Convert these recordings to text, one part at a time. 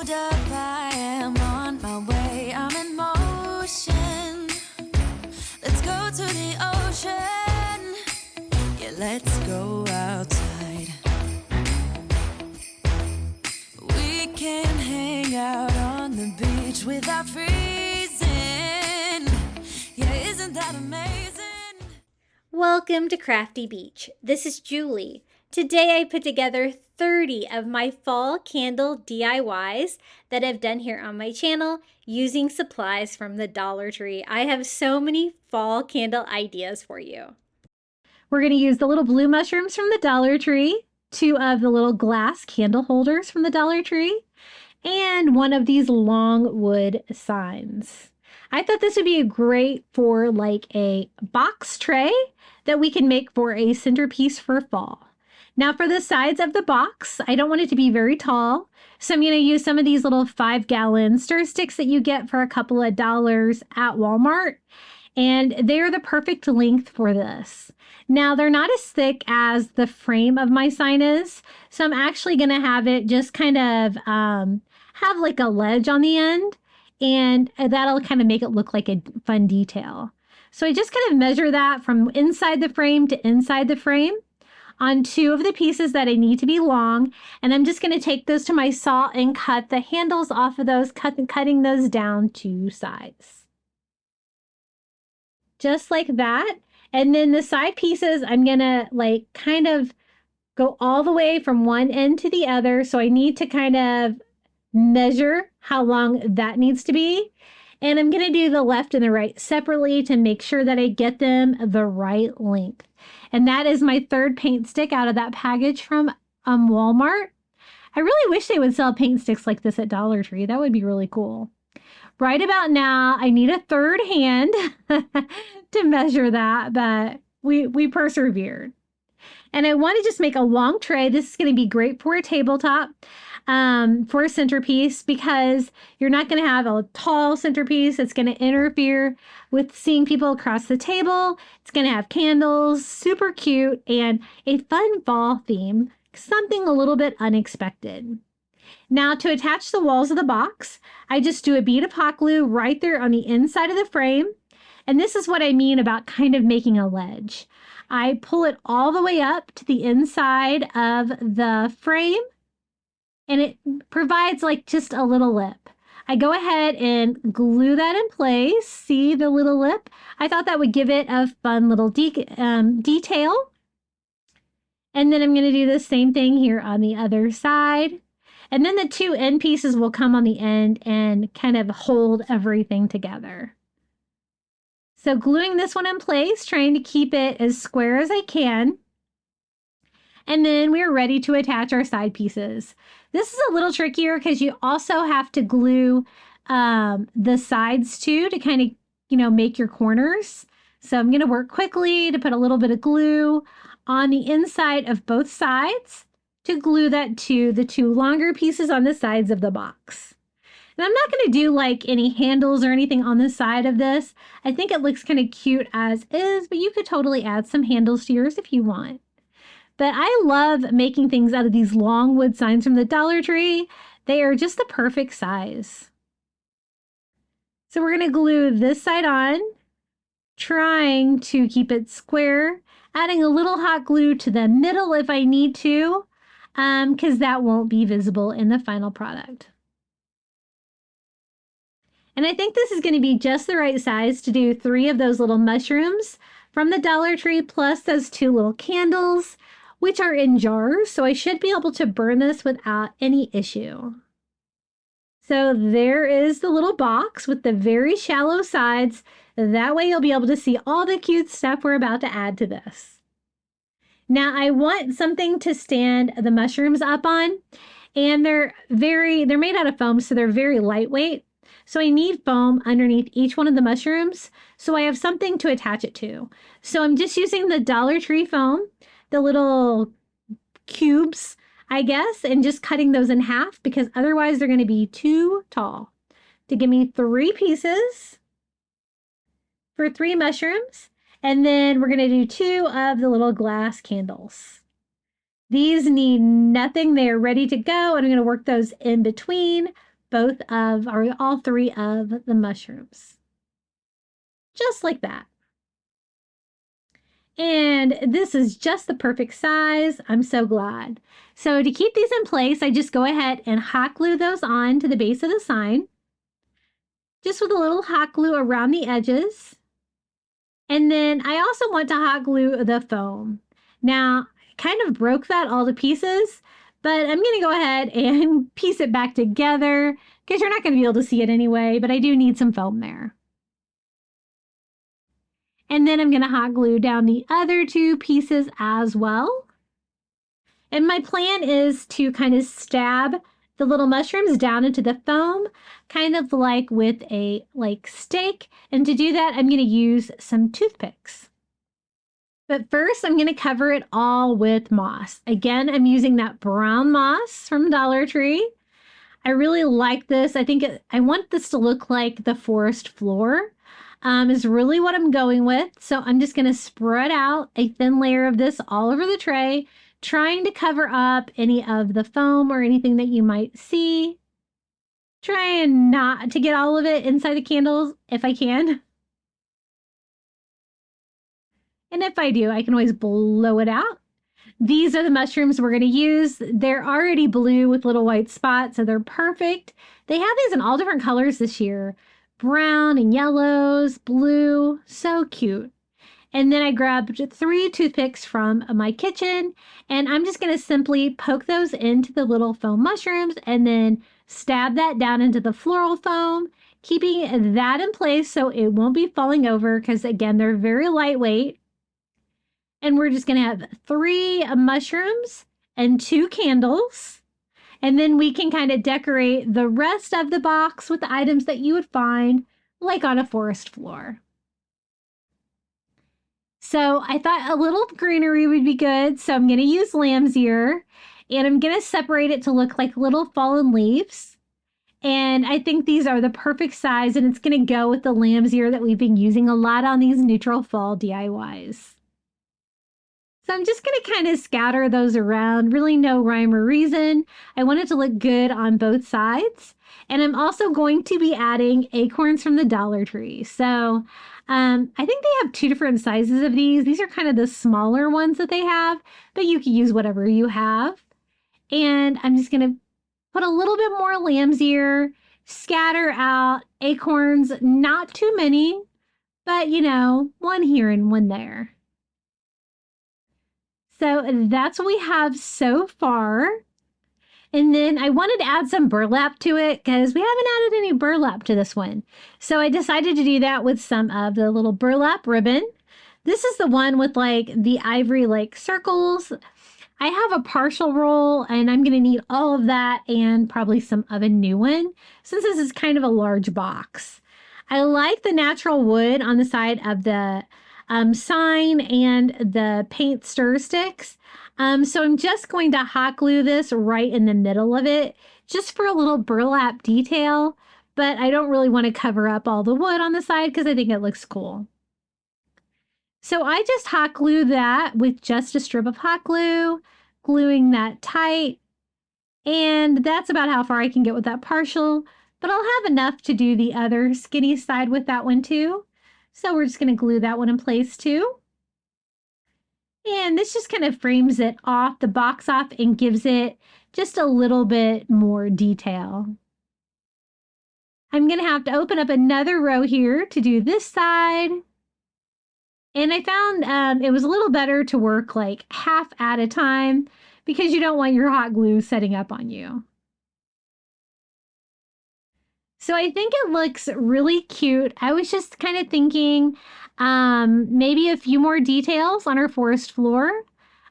hold up, I am on my way, I'm in motion. Let's go to the ocean. Yeah, let's go outside. We can hang out on the beach without freezing. Yeah, isn't that amazing? Welcome to Crafty Beach. This is Julie. Today I put together 30 of my fall candle DIYs that I've done here on my channel using supplies from the Dollar Tree. I have so many fall candle ideas for you. We're going to use the little blue mushrooms from the Dollar Tree, 2 of the little glass candle holders from the Dollar Tree, and 1 of these long wood signs. I thought this would be great for like a box tray that we can make for a centerpiece for fall. Now for the sides of the box, I don't want it to be very tall, so I'm going to use some of these little 5-gallon stir sticks that you get for a couple of dollars at Walmart, and they're the perfect length for this. Now they're not as thick as the frame of my sign is, so I'm actually going to have it just kind of have like a ledge on the end, and that'll kind of make it look like a fun detail. So I just kind of measure that from inside the frame to inside the frame on 2 of the pieces that I need to be long. And I'm just going to take those to my saw and cut the handles off of those, cutting those down 2 sides. Just like that. And then the side pieces, I'm going to like kind of go all the way from one end to the other. So I need to kind of measure how long that needs to be. And I'm going to do the left and the right separately to make sure that I get them the right length. And that is my 3rd paint stick out of that package from Walmart. I really wish they would sell paint sticks like this at Dollar Tree. That would be really cool. Right about now, I need a 3rd hand to measure that, but we persevered. And I want to just make a long tray. This is going to be great for a tabletop, for a centerpiece, because you're not going to have a tall centerpiece. It's going to interfere with seeing people across the table. It's going to have candles, super cute, and a fun fall theme, something a little bit unexpected. Now to attach the walls of the box, I just do a bead of hot glue right there on the inside of the frame. And this is what I mean about kind of making a ledge. I pull it all the way up to the inside of the frame, and it provides like just a little lip. I go ahead and glue that in place. See the little lip? I thought that would give it a fun little detail. And then I'm going to do the same thing here on the other side. And then the 2 end pieces will come on the end and kind of hold everything together. So gluing this one in place, trying to keep it as square as I can. And then we're ready to attach our side pieces. This is a little trickier because you also have to glue the sides too to kind of, make your corners. So I'm going to work quickly to put a little bit of glue on the inside of both sides to glue that to the 2 longer pieces on the sides of the box. And I'm not going to do like any handles or anything on the side of this. I think it looks kind of cute as is, but you could totally add some handles to yours if you want. But I love making things out of these long wood signs from the Dollar Tree. They are just the perfect size. So we're going to glue this side on, trying to keep it square, adding a little hot glue to the middle if I need to, because that won't be visible in the final product. And I think this is going to be just the right size to do 3 of those little mushrooms from the Dollar Tree, plus those 2 little candles, which are in jars. So I should be able to burn this without any issue. So there is the little box with the very shallow sides. That way you'll be able to see all the cute stuff we're about to add to this. Now I want something to stand the mushrooms up on, and they're made out of foam, so they're very lightweight. So I need foam underneath each one of the mushrooms, so I have something to attach it to. So I'm just using the Dollar Tree foam, the little cubes, I guess, and just cutting those in half, because otherwise they're going to be too tall. To give me 3 pieces for 3 mushrooms, and then we're going to do 2 of the little glass candles. These need nothing. They're ready to go, and I'm going to work those in between both of, or all three of the mushrooms. Just like that. And this is just the perfect size. I'm so glad. So to keep these in place, I just go ahead and hot glue those on to the base of the sign. Just with a little hot glue around the edges. And then I also want to hot glue the foam. Now, I kind of broke that all to pieces, but I'm going to go ahead and piece it back together because you're not going to be able to see it anyway, but I do need some foam there. And then I'm going to hot glue down the other two pieces as well. And my plan is to kind of stab the little mushrooms down into the foam, kind of like with a stake. And to do that, I'm going to use some toothpicks. But first, I'm going to cover it all with moss. Again, I'm using that brown moss from Dollar Tree. I really like this. I want this to look like the forest floor. Is really what I'm going with. So I'm just going to spread out a thin layer of this all over the tray, trying to cover up any of the foam or anything that you might see. Trying not to get all of it inside the candles if I can. And if I do, I can always blow it out. These are the mushrooms we're going to use. They're already blue with little white spots, so they're perfect. They have these in all different colors this year. Brown and yellows, blue, so cute. And then I grabbed 3 toothpicks from my kitchen, and I'm just going to simply poke those into the little foam mushrooms and then stab that down into the floral foam, keeping that in place so it won't be falling over because, again, they're very lightweight. And we're just going to have 3 mushrooms and 2 candles. And then we can kind of decorate the rest of the box with the items that you would find like on a forest floor. So I thought a little greenery would be good. So I'm going to use lamb's ear and I'm going to separate it to look like little fallen leaves. And I think these are the perfect size and it's going to go with the lamb's ear that we've been using a lot on these neutral fall DIYs. So I'm just going to kind of scatter those around, really no rhyme or reason. I want it to look good on both sides. And I'm also going to be adding acorns from the Dollar Tree. So I think they have 2 different sizes of these. These are kind of the smaller ones that they have, but you can use whatever you have. And I'm just going to put a little bit more lamb's ear, scatter out acorns, not too many, but you know, 1 here and 1 there. So that's what we have so far. And then I wanted to add some burlap to it because we haven't added any burlap to this one. So I decided to do that with some of the little burlap ribbon. This is the one with like the ivory like circles. I have a partial roll and I'm going to need all of that and probably some of a new one since this is kind of a large box. I like the natural wood on the side of the sign and the paint stir sticks. So I'm just going to hot glue this right in the middle of it just for a little burlap detail, but I don't really want to cover up all the wood on the side because I think it looks cool. So I just hot glue that with just a strip of hot glue, gluing that tight, and that's about how far I can get with that partial, but I'll have enough to do the other skinny side with that one too. So we're just going to glue that one in place too. And this just kind of frames it off, the box off, and gives it just a little bit more detail. I'm going to have to open up another row here to do this side. And I found it was a little better to work like half at a time because you don't want your hot glue setting up on you. So I think it looks really cute. I was just kind of thinking maybe a few more details on our forest floor.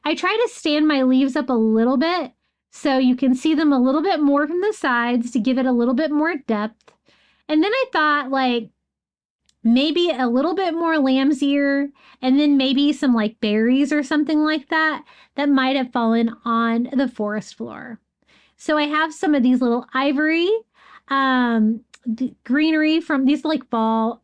I try to stand my leaves up a little bit so you can see them a little bit more from the sides to give it a little bit more depth. And then I thought like maybe a little bit more lamb's ear and then maybe some like berries or something like that that might have fallen on the forest floor. So I have some of these little ivory the greenery from these like fall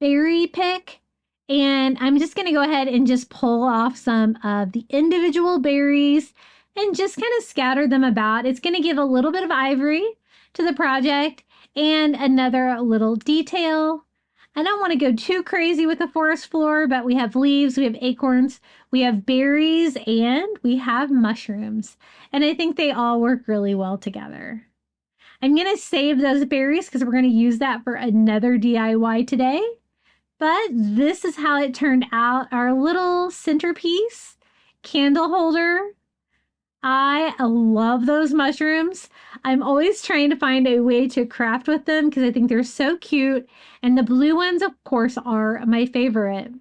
berry pick, and I'm just going to go ahead and just pull off some of the individual berries and just kind of scatter them about. It's going to give a little bit of ivory to the project. And another little detail. I don't want to go too crazy with the forest floor, but we have leaves, we have acorns, we have berries, and we have mushrooms. And I think they all work really well together. I'm going to save those berries because we're going to use that for another DIY today. But this is how it turned out. Our little centerpiece candle holder. I love those mushrooms. I'm always trying to find a way to craft with them because I think they're so cute. And the blue ones, of course, are my favorite.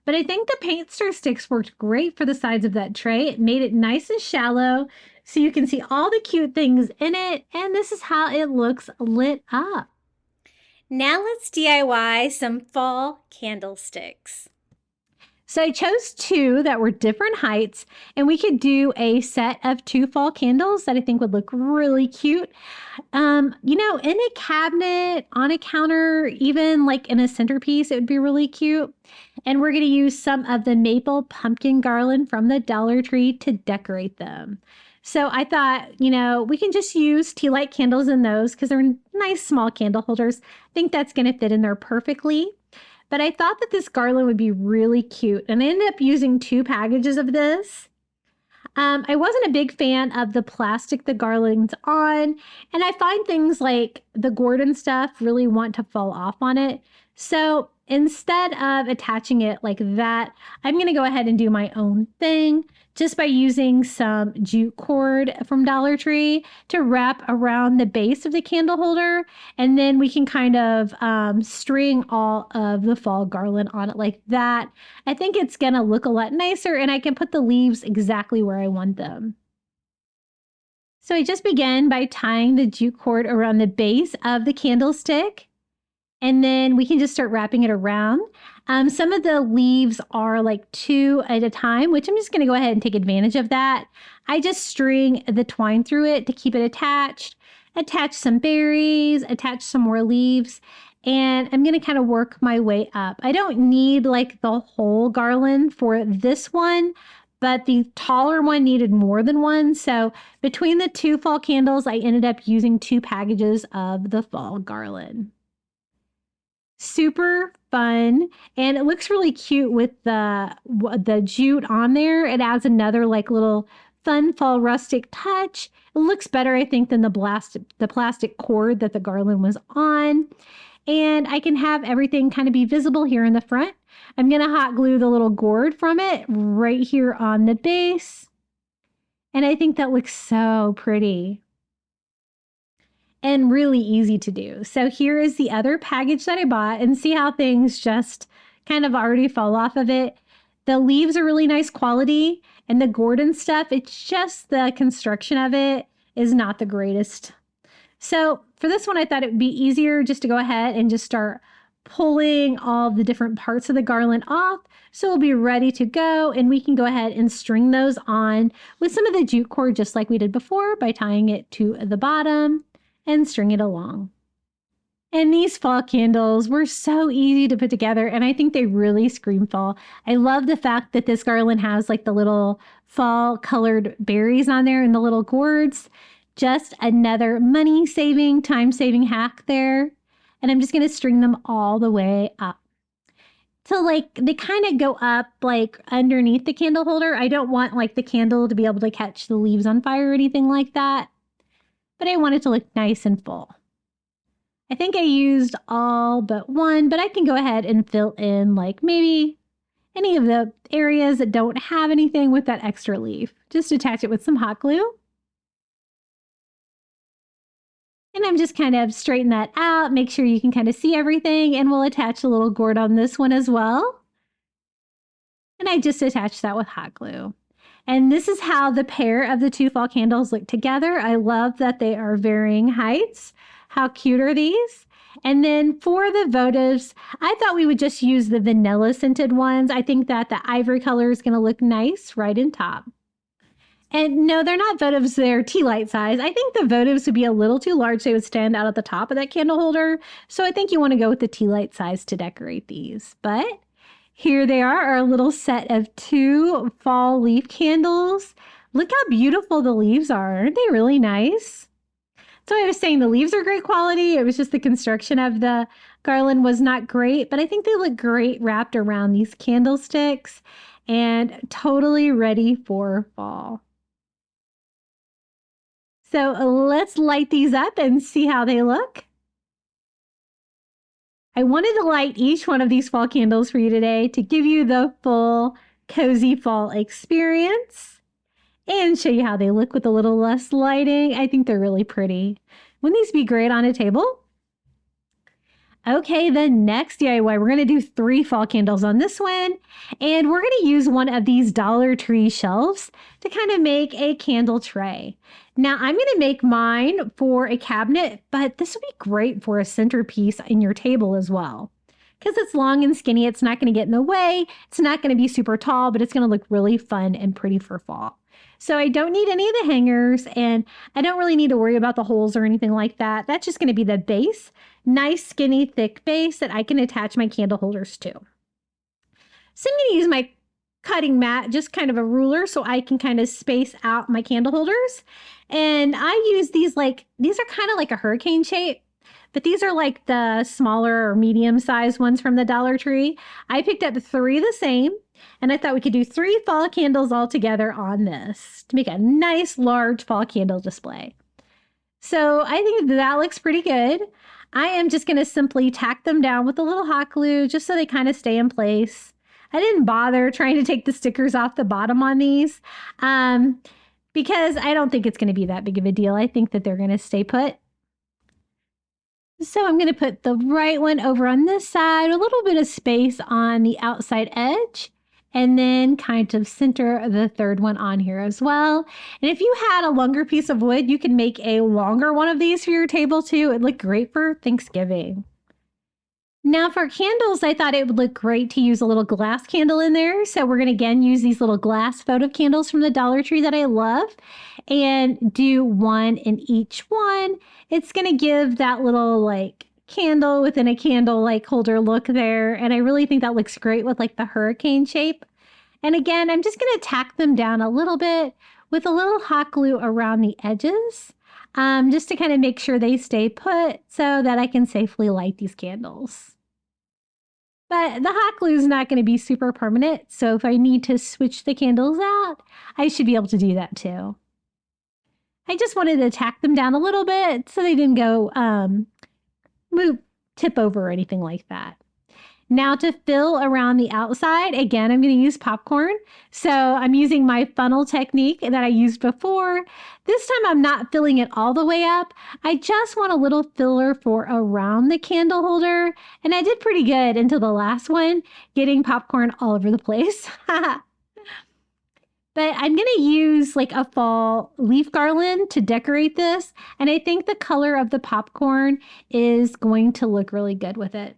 But I think the paint stir sticks worked great for the sides of that tray. It made it nice and shallow so you can see all the cute things in it. And this is how it looks lit up. Now let's DIY some fall candlesticks. So I chose 2 that were different heights, and we could do a set of 2 fall candles that I think would look really cute. You know, in a cabinet, on a counter, even like in a centerpiece, it would be really cute. And we're going to use some of the maple pumpkin garland from the Dollar Tree to decorate them. So I thought, you know, we can just use tea light candles in those because they're nice small candle holders. I think that's going to fit in there perfectly. But I thought that this garland would be really cute. And I ended up using 2 packages of this. I wasn't a big fan of the plastic the garland's on. And I find things like the gourd and stuff really want to fall off on it. So instead of attaching it like that, I'm going to go ahead and do my own thing just by using some jute cord from Dollar Tree to wrap around the base of the candle holder. And then we can kind of string all of the fall garland on it like that. I think it's going to look a lot nicer and I can put the leaves exactly where I want them. So I just began by tying the jute cord around the base of the candlestick. And then we can just start wrapping it around. Some of the leaves are like 2 at a time, which I'm just going to go ahead and take advantage of that. I just string the twine through it to keep it attached, attach some berries, attach some more leaves, and I'm going to kind of work my way up. I don't need like the whole garland for this one, but the taller one needed more than one. So between the 2 fall candles, I ended up using 2 packages of the fall garland. Super fun, and it looks really cute with the jute on there. It adds another like little fun fall rustic touch. It looks better, I think, than the plastic cord that the garland was on. And I can have everything kind of be visible here in the front. I'm going to hot glue the little gourd from it right here on the base. And I think that looks so pretty and really easy to do. So here is the other package that I bought, and see how things just kind of already fall off of it. The leaves are really nice quality, and the gourd and stuff, it's just the construction of it is not the greatest. So for this one, I thought it would be easier just to go ahead and just start pulling all the different parts of the garland off. So we'll be ready to go, and we can go ahead and string those on with some of the jute cord just like we did before by tying it to the bottom and string it along. And these fall candles were so easy to put together, and I think they really scream fall. I love the fact that this garland has like the little fall colored berries on there and the little gourds. Just another money saving, time saving hack there. And I'm just going to string them all the way up. So like they kind of go up like underneath the candle holder. I don't want like the candle to be able to catch the leaves on fire or anything like that, but I want it to look nice and full. I think I used all but one, but I can go ahead and fill in like maybe any of the areas that don't have anything with that extra leaf. Just attach it with some hot glue. And I'm just kind of straighten that out, make sure you can kind of see everything, and we'll attach a little gourd on this one as well. And I just attached that with hot glue. And this is how the pair of the two fall candles look together. I love that they are varying heights. How cute are these? And then for the votives, I thought we would just use the vanilla scented ones. I think that the ivory color is going to look nice right in top. And no, they're not votives, they're tea light size. I think the votives would be a little too large. They would stand out at the top of that candle holder. So I think you want to go with the tea light size to decorate these. But here they are, our little set of two fall leaf candles. Look how beautiful the leaves are. Aren't they really nice? So I was saying the leaves are great quality. It was just the construction of the garland was not great, but I think they look great wrapped around these candlesticks and totally ready for fall. So let's light these up and see how they look. I wanted to light each one of these fall candles for you today to give you the full cozy fall experience and show you how they look with a little less lighting. I think they're really pretty. Wouldn't these be great on a table? Okay, the next DIY, we're going to do 3 fall candles on this one, and we're going to use one of these Dollar Tree shelves to kind of make a candle tray. Now, I'm going to make mine for a cabinet, but this would be great for a centerpiece in your table as well. Because it's long and skinny, it's not going to get in the way, it's not going to be super tall, but it's going to look really fun and pretty for fall. So I don't need any of the hangers, and I don't really need to worry about the holes or anything like that. That's just going to be the base. Nice, skinny, thick base that I can attach my candle holders to. So I'm going to use my cutting mat, just kind of a ruler, so I can kind of space out my candle holders. And I use these these are kind of like a hurricane shape, but these are like the smaller or medium-sized ones from the Dollar Tree. I picked up 3 the same, and I thought we could do 3 fall candles all together on this to make a nice, large fall candle display. So I think that looks pretty good. I am just going to simply tack them down with a little hot glue just so they kind of stay in place. I didn't bother trying to take the stickers off the bottom on these because I don't think it's going to be that big of a deal. I think that they're going to stay put. So I'm going to put the right one over on this side, a little bit of space on the outside edge, and then kind of center the third one on here as well. And if you had a longer piece of wood, you can make a longer one of these for your table too. It'd look great for Thanksgiving. Now for candles, I thought it would look great to use a little glass candle in there. So we're going to again use these little glass photo candles from the Dollar Tree that I love and do 1 in each one. It's going to give that little candle within a candle holder look there. And I really think that looks great with the hurricane shape. And again, I'm just going to tack them down a little bit with a little hot glue around the edges, just to kind of make sure they stay put so that I can safely light these candles. But the hot glue is not going to be super permanent, so if I need to switch the candles out, I should be able to do that too. I just wanted to tack them down a little bit so they didn't go tip over or anything like that. Now to fill around the outside, again, I'm going to use popcorn. So I'm using my funnel technique that I used before. This time I'm not filling it all the way up. I just want a little filler for around the candle holder. And I did pretty good until the last one, getting popcorn all over the place. But I'm going to use a fall leaf garland to decorate this. And I think the color of the popcorn is going to look really good with it.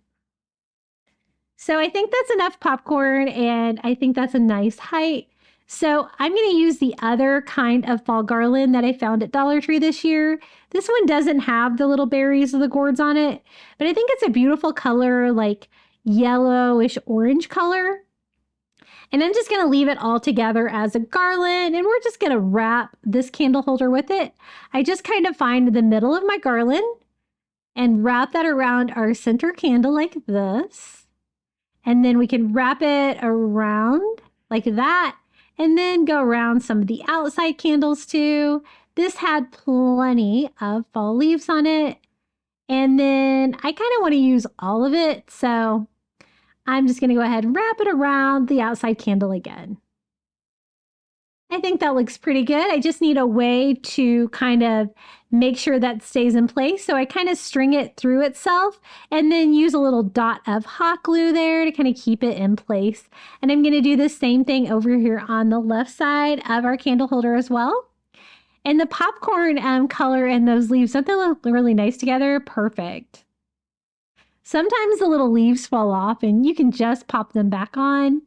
So I think that's enough popcorn, and I think that's a nice height. So I'm going to use the other kind of fall garland that I found at Dollar Tree this year. This one doesn't have the little berries or the gourds on it, but I think it's a beautiful color, yellowish orange color. And I'm just going to leave it all together as a garland, and we're just going to wrap this candle holder with it. I just kind of find the middle of my garland and wrap that around our center candle like this. And then we can wrap it around like that, and then go around some of the outside candles too. This had plenty of fall leaves on it. And then I kind of want to use all of it, so I'm just going to go ahead and wrap it around the outside candle again. I think that looks pretty good. I just need a way to kind of make sure that stays in place. So I kind of string it through itself and then use a little dot of hot glue there to kind of keep it in place. And I'm going to do the same thing over here on the left side of our candle holder as well. And the popcorn color and those leaves, don't they look really nice together? Perfect. Sometimes the little leaves fall off and you can just pop them back on.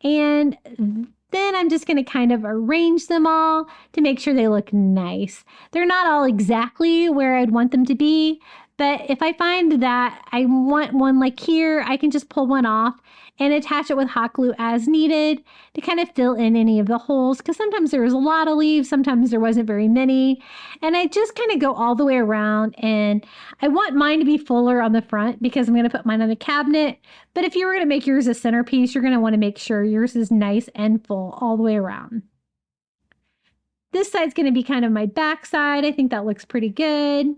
And then I'm just going to kind of arrange them all to make sure they look nice. They're not all exactly where I'd want them to be, But if I find that I want one like here, I can just pull one off and attach it with hot glue as needed to kind of fill in any of the holes, because sometimes there was a lot of leaves, sometimes there wasn't very many. And I just kind of go all the way around, and I want mine to be fuller on the front because I'm going to put mine on the cabinet. But if you were going to make yours a centerpiece, you're going to want to make sure yours is nice and full all the way around. This side's going to be kind of my back side. I think that looks pretty good.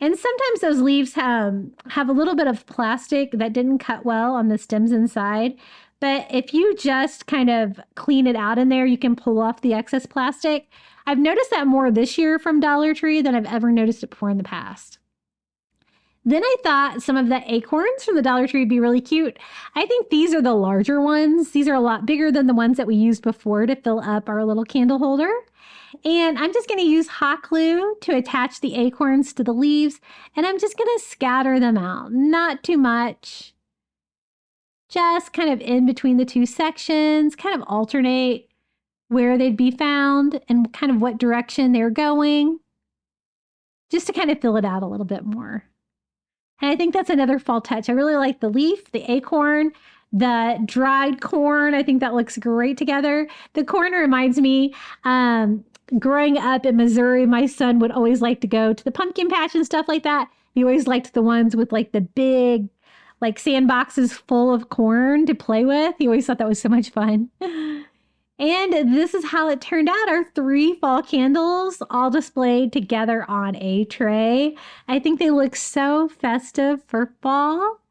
And sometimes those leaves have a little bit of plastic that didn't cut well on the stems inside. But if you just kind of clean it out in there, you can pull off the excess plastic. I've noticed that more this year from Dollar Tree than I've ever noticed it before in the past. Then I thought some of the acorns from the Dollar Tree would be really cute. I think these are the larger ones. These are a lot bigger than the ones that we used before to fill up our little candle holder. And I'm just going to use hot glue to attach the acorns to the leaves. And I'm just going to scatter them out. Not too much. Just kind of in between the two sections. Kind of alternate where they'd be found and kind of what direction they're going. Just to kind of fill it out a little bit more. And I think that's another fall touch. I really like the leaf, the acorn, the dried corn. I think that looks great together. The corn reminds me, growing up in Missouri, my son would always like to go to the pumpkin patch and stuff like that. He always liked the ones with like the big, like sandboxes full of corn to play with. He always thought that was so much fun. And this is how it turned out. Our 3 fall candles all displayed together on a tray. I think they look so festive for fall.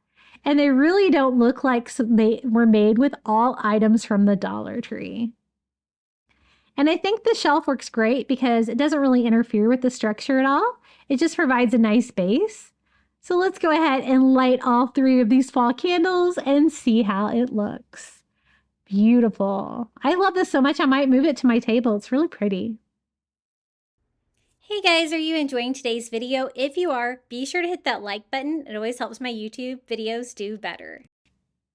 And they really don't look like they were made with all items from the Dollar Tree. And I think the shelf works great because it doesn't really interfere with the structure at all. It just provides a nice base. So let's go ahead and light all 3 of these fall candles and see how it looks. Beautiful. I love this so much I might move it to my table. It's really pretty. Hey guys, are you enjoying today's video? If you are, be sure to hit that like button. It always helps my YouTube videos do better.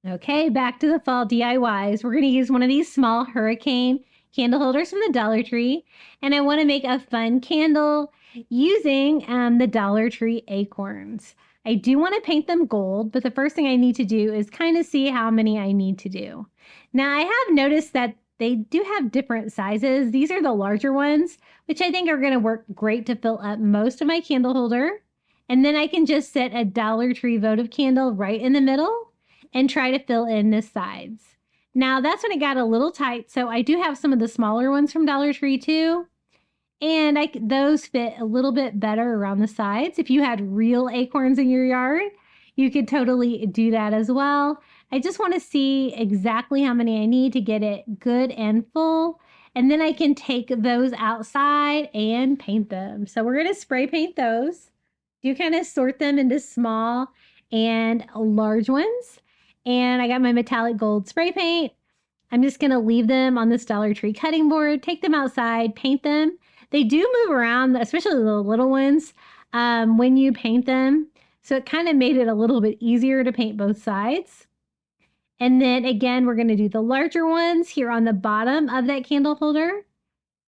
Okay, back to the fall DIYs. We're going to use one of these small hurricane candle holders from the Dollar Tree. And I want to make a fun candle using the Dollar Tree acorns. I do want to paint them gold, but the first thing I need to do is kind of see how many I need to do. Now, I have noticed that they do have different sizes. These are the larger ones, which I think are going to work great to fill up most of my candle holder. And then I can just set a Dollar Tree votive candle right in the middle and try to fill in the sides. Now, that's when it got a little tight, so I do have some of the smaller ones from Dollar Tree too. And those fit a little bit better around the sides. If you had real acorns in your yard, you could totally do that as well. I just want to see exactly how many I need to get it good and full. And then I can take those outside and paint them. So we're going to spray paint those. You kind of sort them into small and large ones. And I got my metallic gold spray paint. I'm just going to leave them on this Dollar Tree cutting board, take them outside, paint them. They do move around, especially the little ones, when you paint them. So it kind of made it a little bit easier to paint both sides. And then again, we're going to do the larger ones here on the bottom of that candle holder.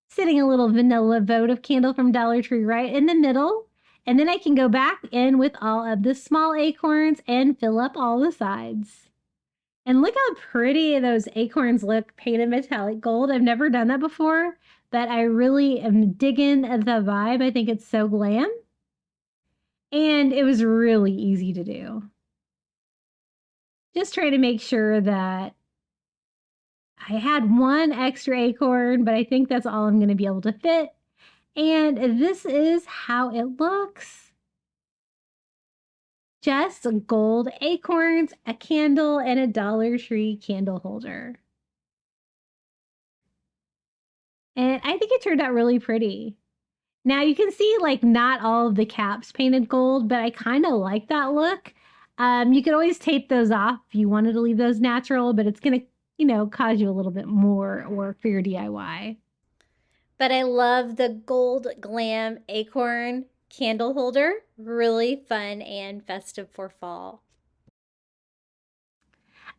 Sitting a little vanilla votive candle from Dollar Tree right in the middle. And then I can go back in with all of the small acorns and fill up all the sides. And look how pretty those acorns look painted metallic gold. I've never done that before, but I really am digging the vibe. I think it's so glam. And it was really easy to do. Just trying to make sure that I had one extra acorn, but I think that's all I'm going to be able to fit. And this is how it looks. Just gold acorns, a candle, and a Dollar Tree candle holder. And I think it turned out really pretty. Now you can see like not all of the caps painted gold, but I kind of like that look. You could always tape those off if you wanted to leave those natural, but it's going to, cause you a little bit more work for your DIY. But I love the gold glam acorn candle holder. Really fun and festive for fall.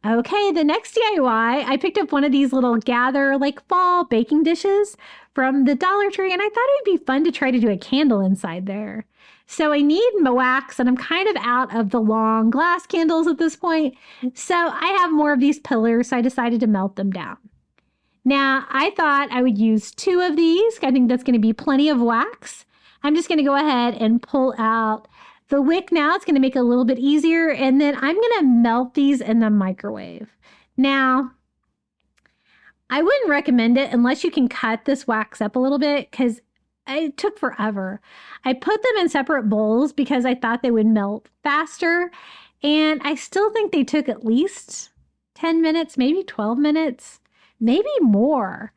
Okay, the next DIY, I picked up one of these little gather fall baking dishes from the Dollar Tree, and I thought it would be fun to try to do a candle inside there. So I need my wax, and I'm kind of out of the long glass candles at this point. So I have more of these pillars, so I decided to melt them down. Now, I thought I would use 2 of these. I think that's going to be plenty of wax. I'm just going to go ahead and pull out the wick now. It's going to make it a little bit easier. And then I'm going to melt these in the microwave. Now, I wouldn't recommend it unless you can cut this wax up a little bit because it took forever. I put them in separate bowls because I thought they would melt faster. And I still think they took at least 10 minutes, maybe 12 minutes. Maybe more.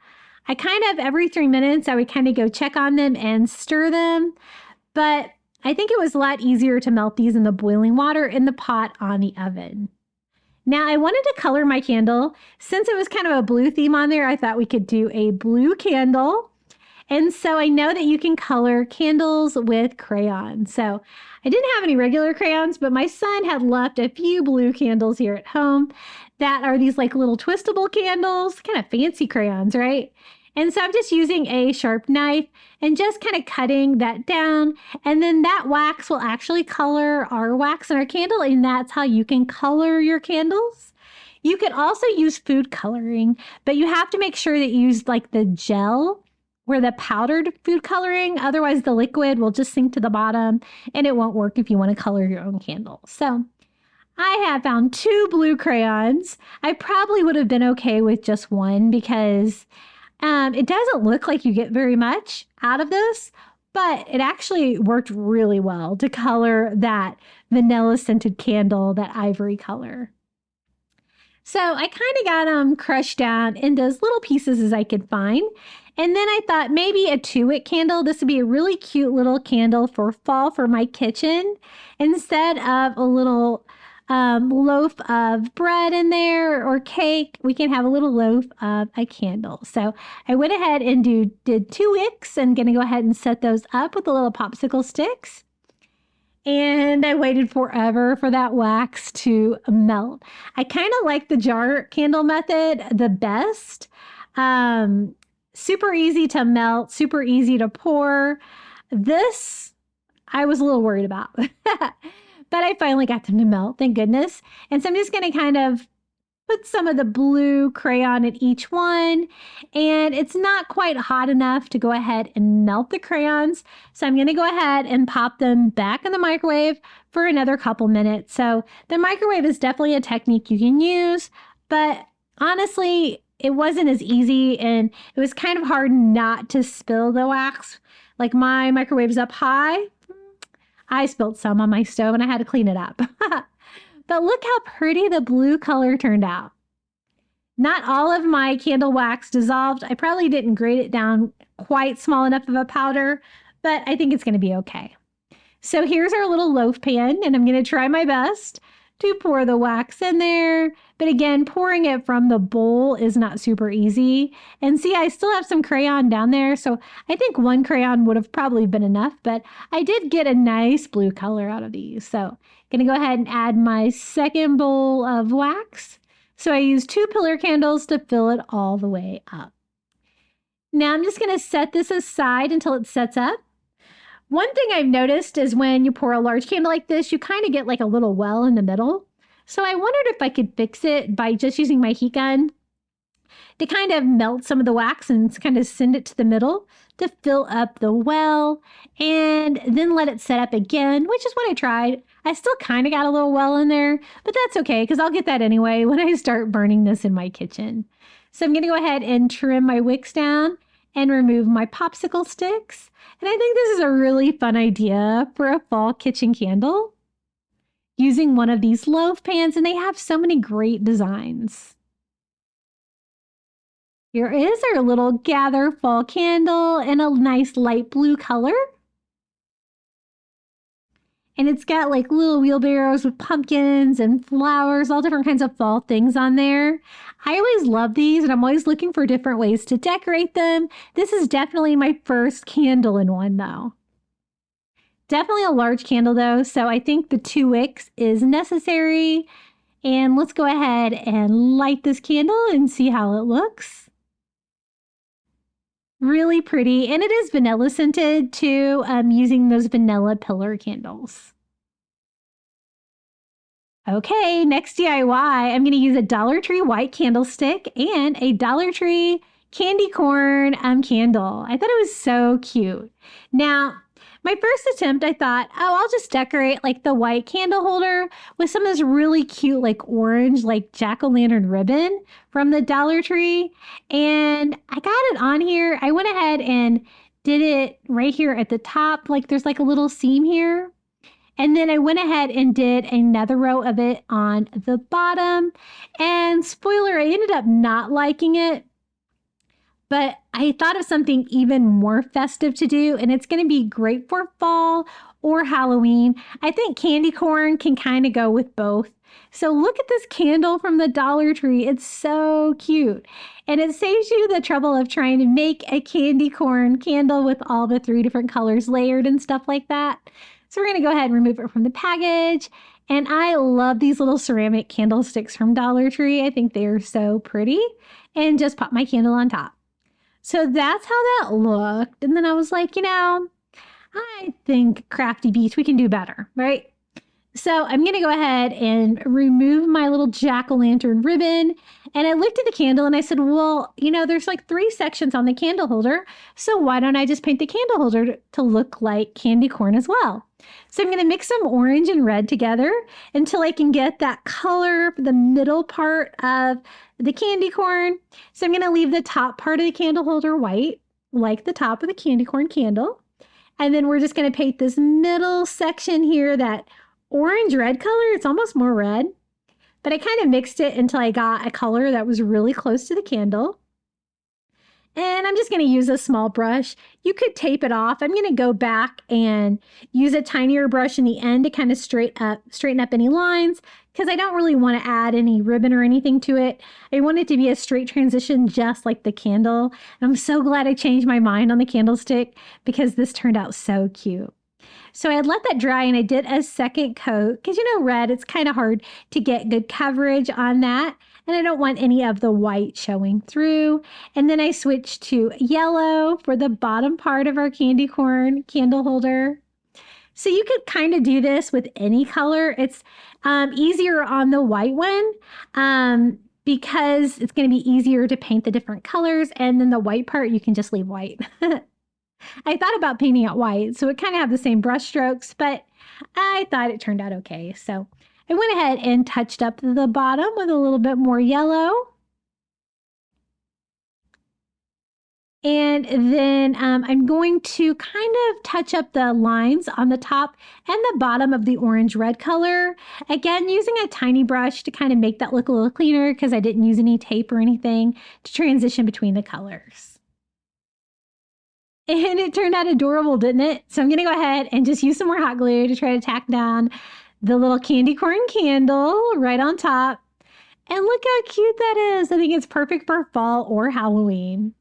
I kind of, every 3 minutes, I would kind of go check on them and stir them. But I think it was a lot easier to melt these in the boiling water in the pot on the oven. Now, I wanted to color my candle. Since it was kind of a blue theme on there, I thought we could do a blue candle. And so I know that you can color candles with crayons. So I didn't have any regular crayons, but my son had left a few blue candles here at home that are these like little twistable candles, kind of fancy crayons, right? And so I'm just using a sharp knife and just kind of cutting that down. And then that wax will actually color our wax in our candle. And that's how you can color your candles. You can also use food coloring, but you have to make sure that you use like the gel or the powdered food coloring. Otherwise, the liquid will just sink to the bottom and it won't work if you want to color your own candle. So I have found 2 blue crayons. I probably would have been okay with just 1 because it doesn't look like you get very much out of this, but it actually worked really well to color that vanilla scented candle, that ivory color. So I kind of got them crushed down into as little pieces as I could find. And then I thought maybe a 2-wick candle. This would be a really cute little candle for fall for my kitchen. Instead of a little loaf of bread in there or cake, we can have a little loaf of a candle. So I went ahead and did 2 wicks and going to go ahead and set those up with the little popsicle sticks. And I waited forever for that wax to melt. I kind of like the jar candle method the best. Super easy to melt, super easy to pour. This, I was a little worried about. But I finally got them to melt, thank goodness. And so I'm just going to kind of put some of the blue crayon in each one. And it's not quite hot enough to go ahead and melt the crayons. So I'm going to go ahead and pop them back in the microwave for another couple minutes. So the microwave is definitely a technique you can use. But honestly, it wasn't as easy. And it was kind of hard not to spill the wax. Like my microwave's up high. I spilled some on my stove and I had to clean it up. But look how pretty the blue color turned out. Not all of my candle wax dissolved. I probably didn't grate it down quite small enough of a powder, but I think it's going to be okay. So here's our little loaf pan, and I'm going to try my best to pour the wax in there. But again, pouring it from the bowl is not super easy. And see, I still have some crayon down there. So I think 1 crayon would have probably been enough, but I did get a nice blue color out of these. So I'm going to go ahead and add my second bowl of wax. So I used 2 pillar candles to fill it all the way up. Now I'm just going to set this aside until it sets up. One thing I've noticed is when you pour a large candle like this, you kind of get like a little well in the middle. So I wondered if I could fix it by just using my heat gun to kind of melt some of the wax and kind of send it to the middle to fill up the well and then let it set up again, which is what I tried. I still kind of got a little well in there, but that's okay because I'll get that anyway when I start burning this in my kitchen. So I'm going to go ahead and trim my wicks down and remove my popsicle sticks. And I think this is a really fun idea for a fall kitchen candle using one of these loaf pans, and they have so many great designs. Here is our little gather fall candle in a nice light blue color. And it's got like little wheelbarrows with pumpkins and flowers, all different kinds of fall things on there. I always love these and I'm always looking for different ways to decorate them. This is definitely my first candle in one though. Definitely a large candle though, so I think the 2 wicks is necessary. And let's go ahead and light this candle and see how it looks. Really pretty. And it is vanilla scented too, using those vanilla pillar candles. Okay, next DIY, I'm going to use a Dollar Tree white candlestick and a Dollar Tree candy corn candle. I thought it was so cute. Now, my first attempt, I thought, oh, I'll just decorate like the white candle holder with some of this really cute, like orange, like jack-o'-lantern ribbon from the Dollar Tree. And I got it on here. I went ahead and did it right here at the top. Like there's like a little seam here. And then I went ahead and did another row of it on the bottom. And spoiler, I ended up not liking it. But I thought of something even more festive to do, and it's going to be great for fall or Halloween. I think candy corn can kind of go with both. So look at this candle from the Dollar Tree. It's so cute. And it saves you the trouble of trying to make a candy corn candle with all the 3 different colors layered and stuff like that. So we're going to go ahead and remove it from the package. And I love these little ceramic candlesticks from Dollar Tree. I think they are so pretty. And just pop my candle on top. So that's how that looked. And then I was like, I think Crafty Beach, we can do better, right? So I'm going to go ahead and remove my little jack-o'-lantern ribbon. And I looked at the candle and I said, well, there's like 3 sections on the candle holder. So why don't I just paint the candle holder to look like candy corn as well? So I'm going to mix some orange and red together until I can get that color for the middle part of the candy corn. So I'm going to leave the top part of the candle holder white, like the top of the candy corn candle. And then we're just going to paint this middle section here, that orange red color. It's almost more red, but I kind of mixed it until I got a color that was really close to the candle. And I'm just going to use a small brush. You could tape it off. I'm going to go back and use a tinier brush in the end to kind of straighten up any lines, because I don't really want to add any ribbon or anything to it. I want it to be a straight transition, just like the candle. And I'm so glad I changed my mind on the candlestick, because this turned out so cute. So I let that dry and I did a second coat, because red, it's kind of hard to get good coverage on that. And I don't want any of the white showing through. And then I switched to yellow for the bottom part of our candy corn candle holder. So you could kind of do this with any color. It's easier on the white one because it's going to be easier to paint the different colors. And then the white part, you can just leave white. I thought about painting it white, so it kind of have the same brush strokes, but I thought it turned out okay. So I went ahead and touched up the bottom with a little bit more yellow. And then I'm going to kind of touch up the lines on the top and the bottom of the orange-red color. Again, using a tiny brush to kind of make that look a little cleaner, because I didn't use any tape or anything to transition between the colors. And it turned out adorable, didn't it? So I'm going to go ahead and just use some more hot glue to try to tack down the little candy corn candle right on top. And look how cute that is. I think it's perfect for fall or Halloween.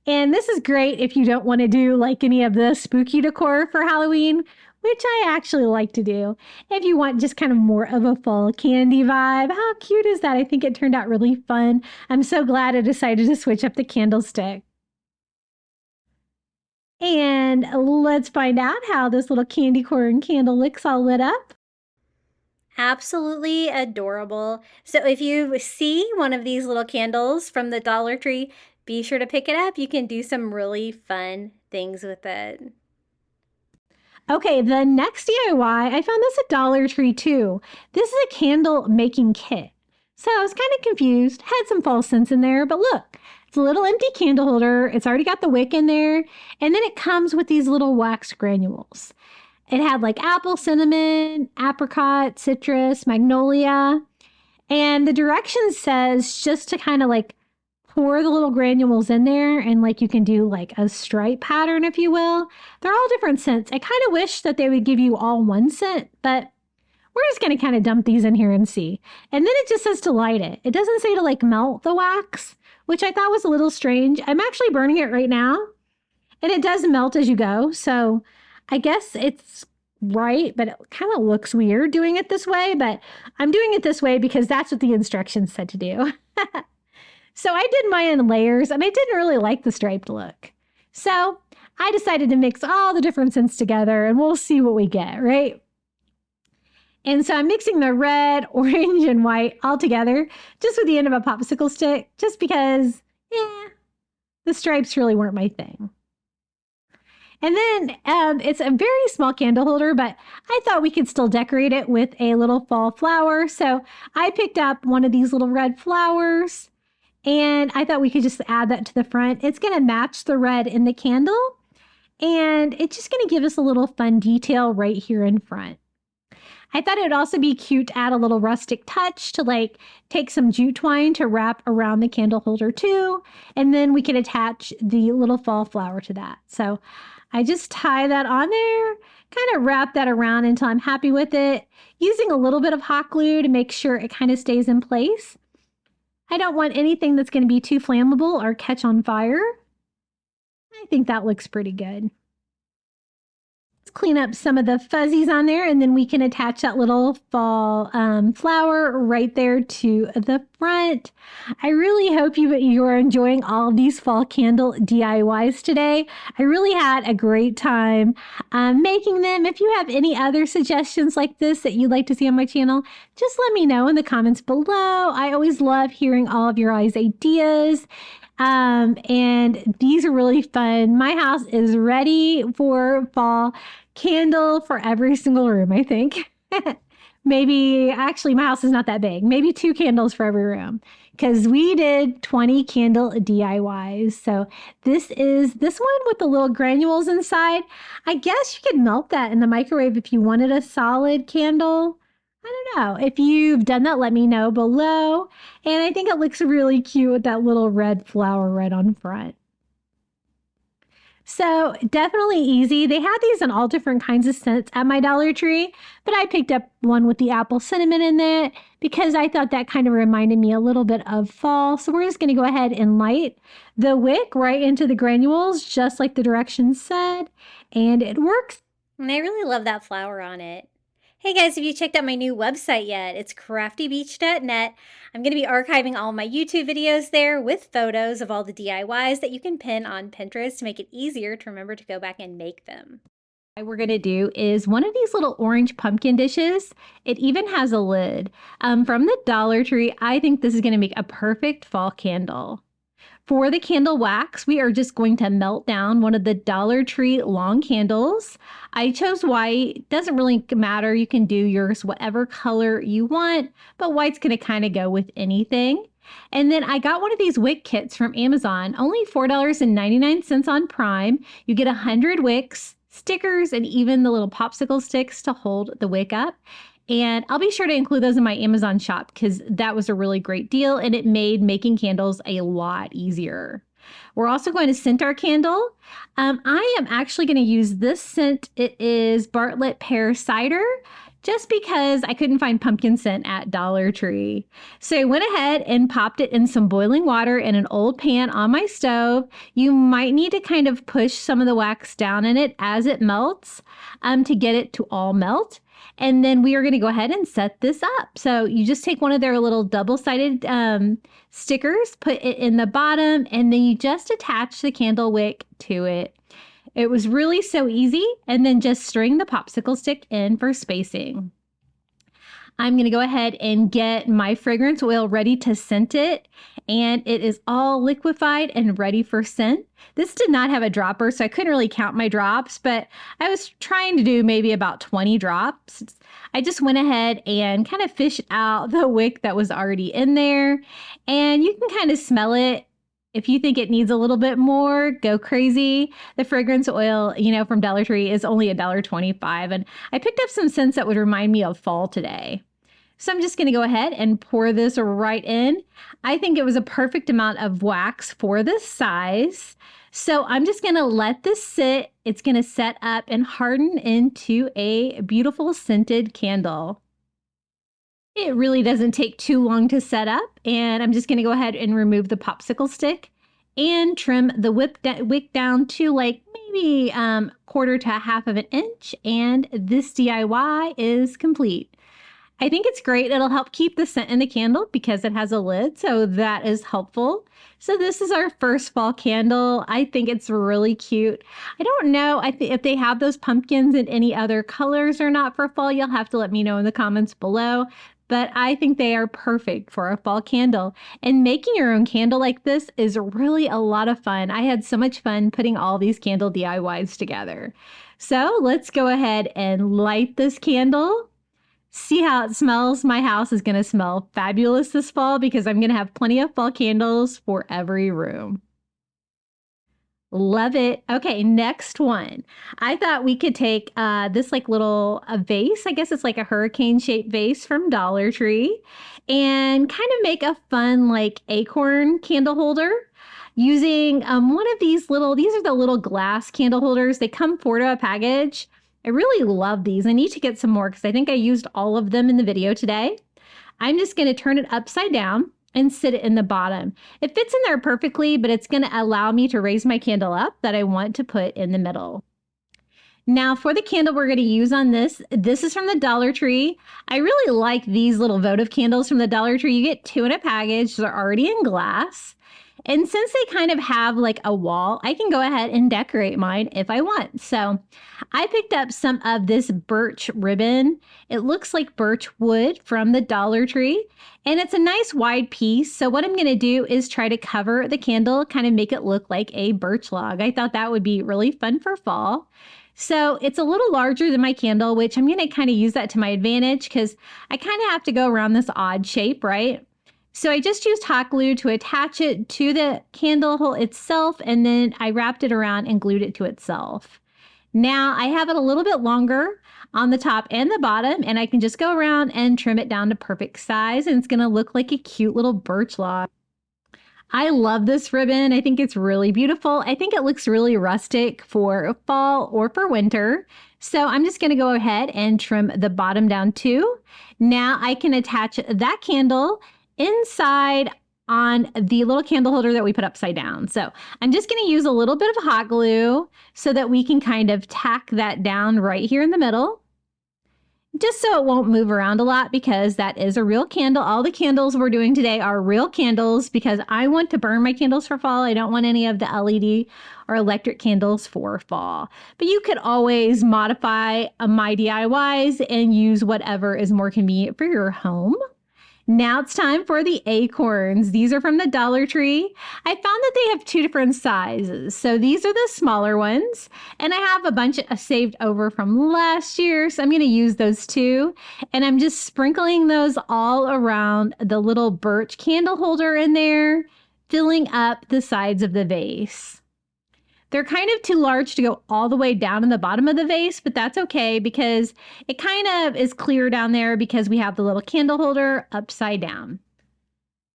And this is great if you don't want to do like any of the spooky decor for Halloween, which I actually like to do. If you want just kind of more of a fall candy vibe, how cute is that? I think it turned out really fun. I'm so glad I decided to switch up the candlestick. And let's find out how this little candy corn candle looks all lit up. Absolutely adorable. So if you see one of these little candles from the Dollar Tree, be sure to pick it up. You can do some really fun things with it. Okay, the next DIY, I found this at Dollar Tree too. This is a candle making kit. So I was kind of confused, had some false scents in there, but look, it's a little empty candle holder. It's already got the wick in there. And then it comes with these little wax granules. It had like apple, cinnamon, apricot, citrus, magnolia. And the directions says just to kind of like pour the little granules in there, and like you can do like a stripe pattern, if you will. They're all different scents. I kind of wish that they would give you all one scent, but we're just going to kind of dump these in here and see. And then it just says to light it. It doesn't say to like melt the wax, which I thought was a little strange. I'm actually burning it right now, and it does melt as you go. So I guess it's right, but it kind of looks weird doing it this way, but I'm doing it this way because that's what the instructions said to do. So I did mine in layers and I didn't really like the striped look. So I decided to mix all the different scents together and we'll see what we get, right? And so I'm mixing the red, orange, and white all together just with the end of a popsicle stick, just because, the stripes really weren't my thing. And then it's a very small candle holder, but I thought we could still decorate it with a little fall flower. So I picked up one of these little red flowers and I thought we could just add that to the front. It's going to match the red in the candle and it's just going to give us a little fun detail right here in front. I thought it would also be cute to add a little rustic touch to like take some jute twine to wrap around the candle holder too. And then we can attach the little fall flower to that. So I just tie that on there, kind of wrap that around until I'm happy with it, using a little bit of hot glue to make sure it kind of stays in place. I don't want anything that's going to be too flammable or catch on fire. I think that looks pretty good. Let's clean up some of the fuzzies on there and then we can attach that little fall flower right there to the front. I really hope you are enjoying all of these fall candle DIYs today. I really had a great time making them. If you have any other suggestions like this that you'd like to see on my channel, just let me know in the comments below. I always love hearing all of your guys' ideas. And these are really fun. My house is ready for fall candle for every single room, I think. Maybe, actually, my house is not that big. Maybe 2 candles for every room because we did 20 candle DIYs. So this is this one with the little granules inside. I guess you could melt that in the microwave if you wanted a solid candle. I don't know. If you've done that, let me know below. And I think it looks really cute with that little red flower right on front. So definitely easy. They had these in all different kinds of scents at my Dollar Tree, but I picked up one with the apple cinnamon in it because I thought that kind of reminded me a little bit of fall. So we're just going to go ahead and light the wick right into the granules, just like the directions said, and it works. And I really love that flower on it. Hey guys, have you checked out my new website yet? It's craftybeach.net. I'm going to be archiving all my YouTube videos there with photos of all the DIYs that you can pin on Pinterest to make it easier to remember to go back and make them. What we're going to do is one of these little orange pumpkin dishes. It even has a lid. From the Dollar Tree, I think this is going to make a perfect fall candle. For the candle wax, we are just going to melt down one of the Dollar Tree long candles. I chose white. Doesn't really matter. You can do yours whatever color you want, but white's going to kind of go with anything. And then I got one of these wick kits from Amazon, only $4.99 on Prime. You get 100 wicks, stickers, and even the little popsicle sticks to hold the wick up. And I'll be sure to include those in my Amazon shop because that was a really great deal and it made making candles a lot easier. We're also going to scent our candle. I am actually going to use this scent. It is Bartlett Pear Cider, just because I couldn't find pumpkin scent at Dollar Tree. So I went ahead and popped it in some boiling water in an old pan on my stove. You might need to kind of push some of the wax down in it as it melts to get it to all melt. And then we are going to go ahead and set this up. So you just take one of their little double-sided stickers, put it in the bottom, and then you just attach the candle wick to it. It was really so easy. And then just string the popsicle stick in for spacing. I'm going to go ahead and get my fragrance oil ready to scent it. And it is all liquefied and ready for scent. This did not have a dropper, so I couldn't really count my drops, but I was trying to do maybe about 20 drops. I just went ahead and kind of fished out the wick that was already in there. And you can kind of smell it. If you think it needs a little bit more, go crazy. The fragrance oil, from Dollar Tree is only $1.25. And I picked up some scents that would remind me of fall today. So I'm just going to go ahead and pour this right in. I think it was a perfect amount of wax for this size. So I'm just going to let this sit. It's going to set up and harden into a beautiful scented candle. It really doesn't take too long to set up, and I'm just going to go ahead and remove the popsicle stick and trim the wick down to like maybe quarter to half of an inch, and this DIY is complete. I think it's great. It'll help keep the scent in the candle because it has a lid, so that is helpful. So this is our first fall candle. I think it's really cute. I don't know if they have those pumpkins in any other colors or not for fall. You'll have to let me know in the comments below. But I think they are perfect for a fall candle. And making your own candle like this is really a lot of fun. I had so much fun putting all these candle DIYs together. So let's go ahead and light this candle. See how it smells. My house is going to smell fabulous this fall because I'm going to have plenty of fall candles for every room. Love it. Okay, next one. I thought we could take this like little vase. I guess it's like a hurricane shaped vase from Dollar Tree and kind of make a fun like acorn candle holder using one of these are the little glass candle holders. They come 4 to a package. I really love these. I need to get some more because I think I used all of them in the video today. I'm just going to turn it upside down and sit it in the bottom. It fits in there perfectly, but it's going to allow me to raise my candle up that I want to put in the middle. Now for the candle we're going to use on this is from the Dollar Tree. I really like these little votive candles from the Dollar Tree. You get 2 in a package. They're already in glass. And since they kind of have like a wall, I can go ahead and decorate mine if I want. So I picked up some of this birch ribbon. It looks like birch wood from the Dollar Tree, and it's a nice wide piece. So what I'm going to do is try to cover the candle, kind of make it look like a birch log. I thought that would be really fun for fall. So it's a little larger than my candle, which I'm going to kind of use that to my advantage because I kind of have to go around this odd shape, right? So I just used hot glue to attach it to the candle hole itself, and then I wrapped it around and glued it to itself. Now I have it a little bit longer on the top and the bottom, and I can just go around and trim it down to perfect size, and it's going to look like a cute little birch log. I love this ribbon. I think it's really beautiful. I think it looks really rustic for fall or for winter. So I'm just going to go ahead and trim the bottom down too. Now I can attach that candle inside on the little candle holder that we put upside down. So I'm just going to use a little bit of hot glue so that we can kind of tack that down right here in the middle, just so it won't move around a lot because that is a real candle. All the candles we're doing today are real candles because I want to burn my candles for fall. I don't want any of the LED or electric candles for fall. But you could always modify my DIYs and use whatever is more convenient for your home. Now it's time for the acorns. These are from the Dollar Tree. I found that they have 2 different sizes. So these are the smaller ones, and I have a bunch saved over from last year. So I'm going to use those 2, and I'm just sprinkling those all around the little birch candle holder in there, filling up the sides of the vase. They're kind of too large to go all the way down in the bottom of the vase, but that's okay because it kind of is clear down there because we have the little candle holder upside down.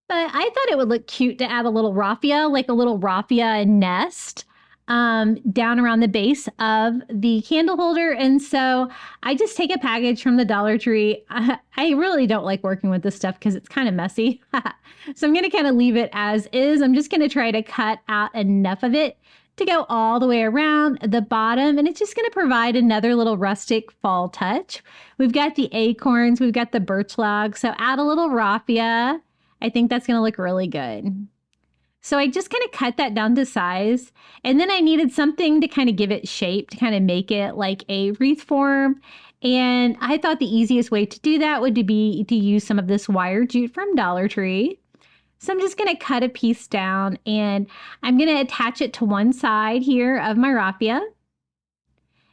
But I thought it would look cute to add a little raffia, like a little raffia nest down around the base of the candle holder. And so I just take a package from the Dollar Tree. I really don't like working with this stuff because it's kind of messy. So I'm going to kind of leave it as is. I'm just going to try to cut out enough of it to go all the way around the bottom, and it's just going to provide another little rustic fall touch. We've got the acorns, we've got the birch log, so add a little raffia. I think that's going to look really good. So I just kind of cut that down to size, and then I needed something to kind of give it shape, to kind of make it like a wreath form. And I thought the easiest way to do that would be to use some of this wire jute from Dollar Tree. So I'm just going to cut a piece down, and I'm going to attach it to one side here of my raffia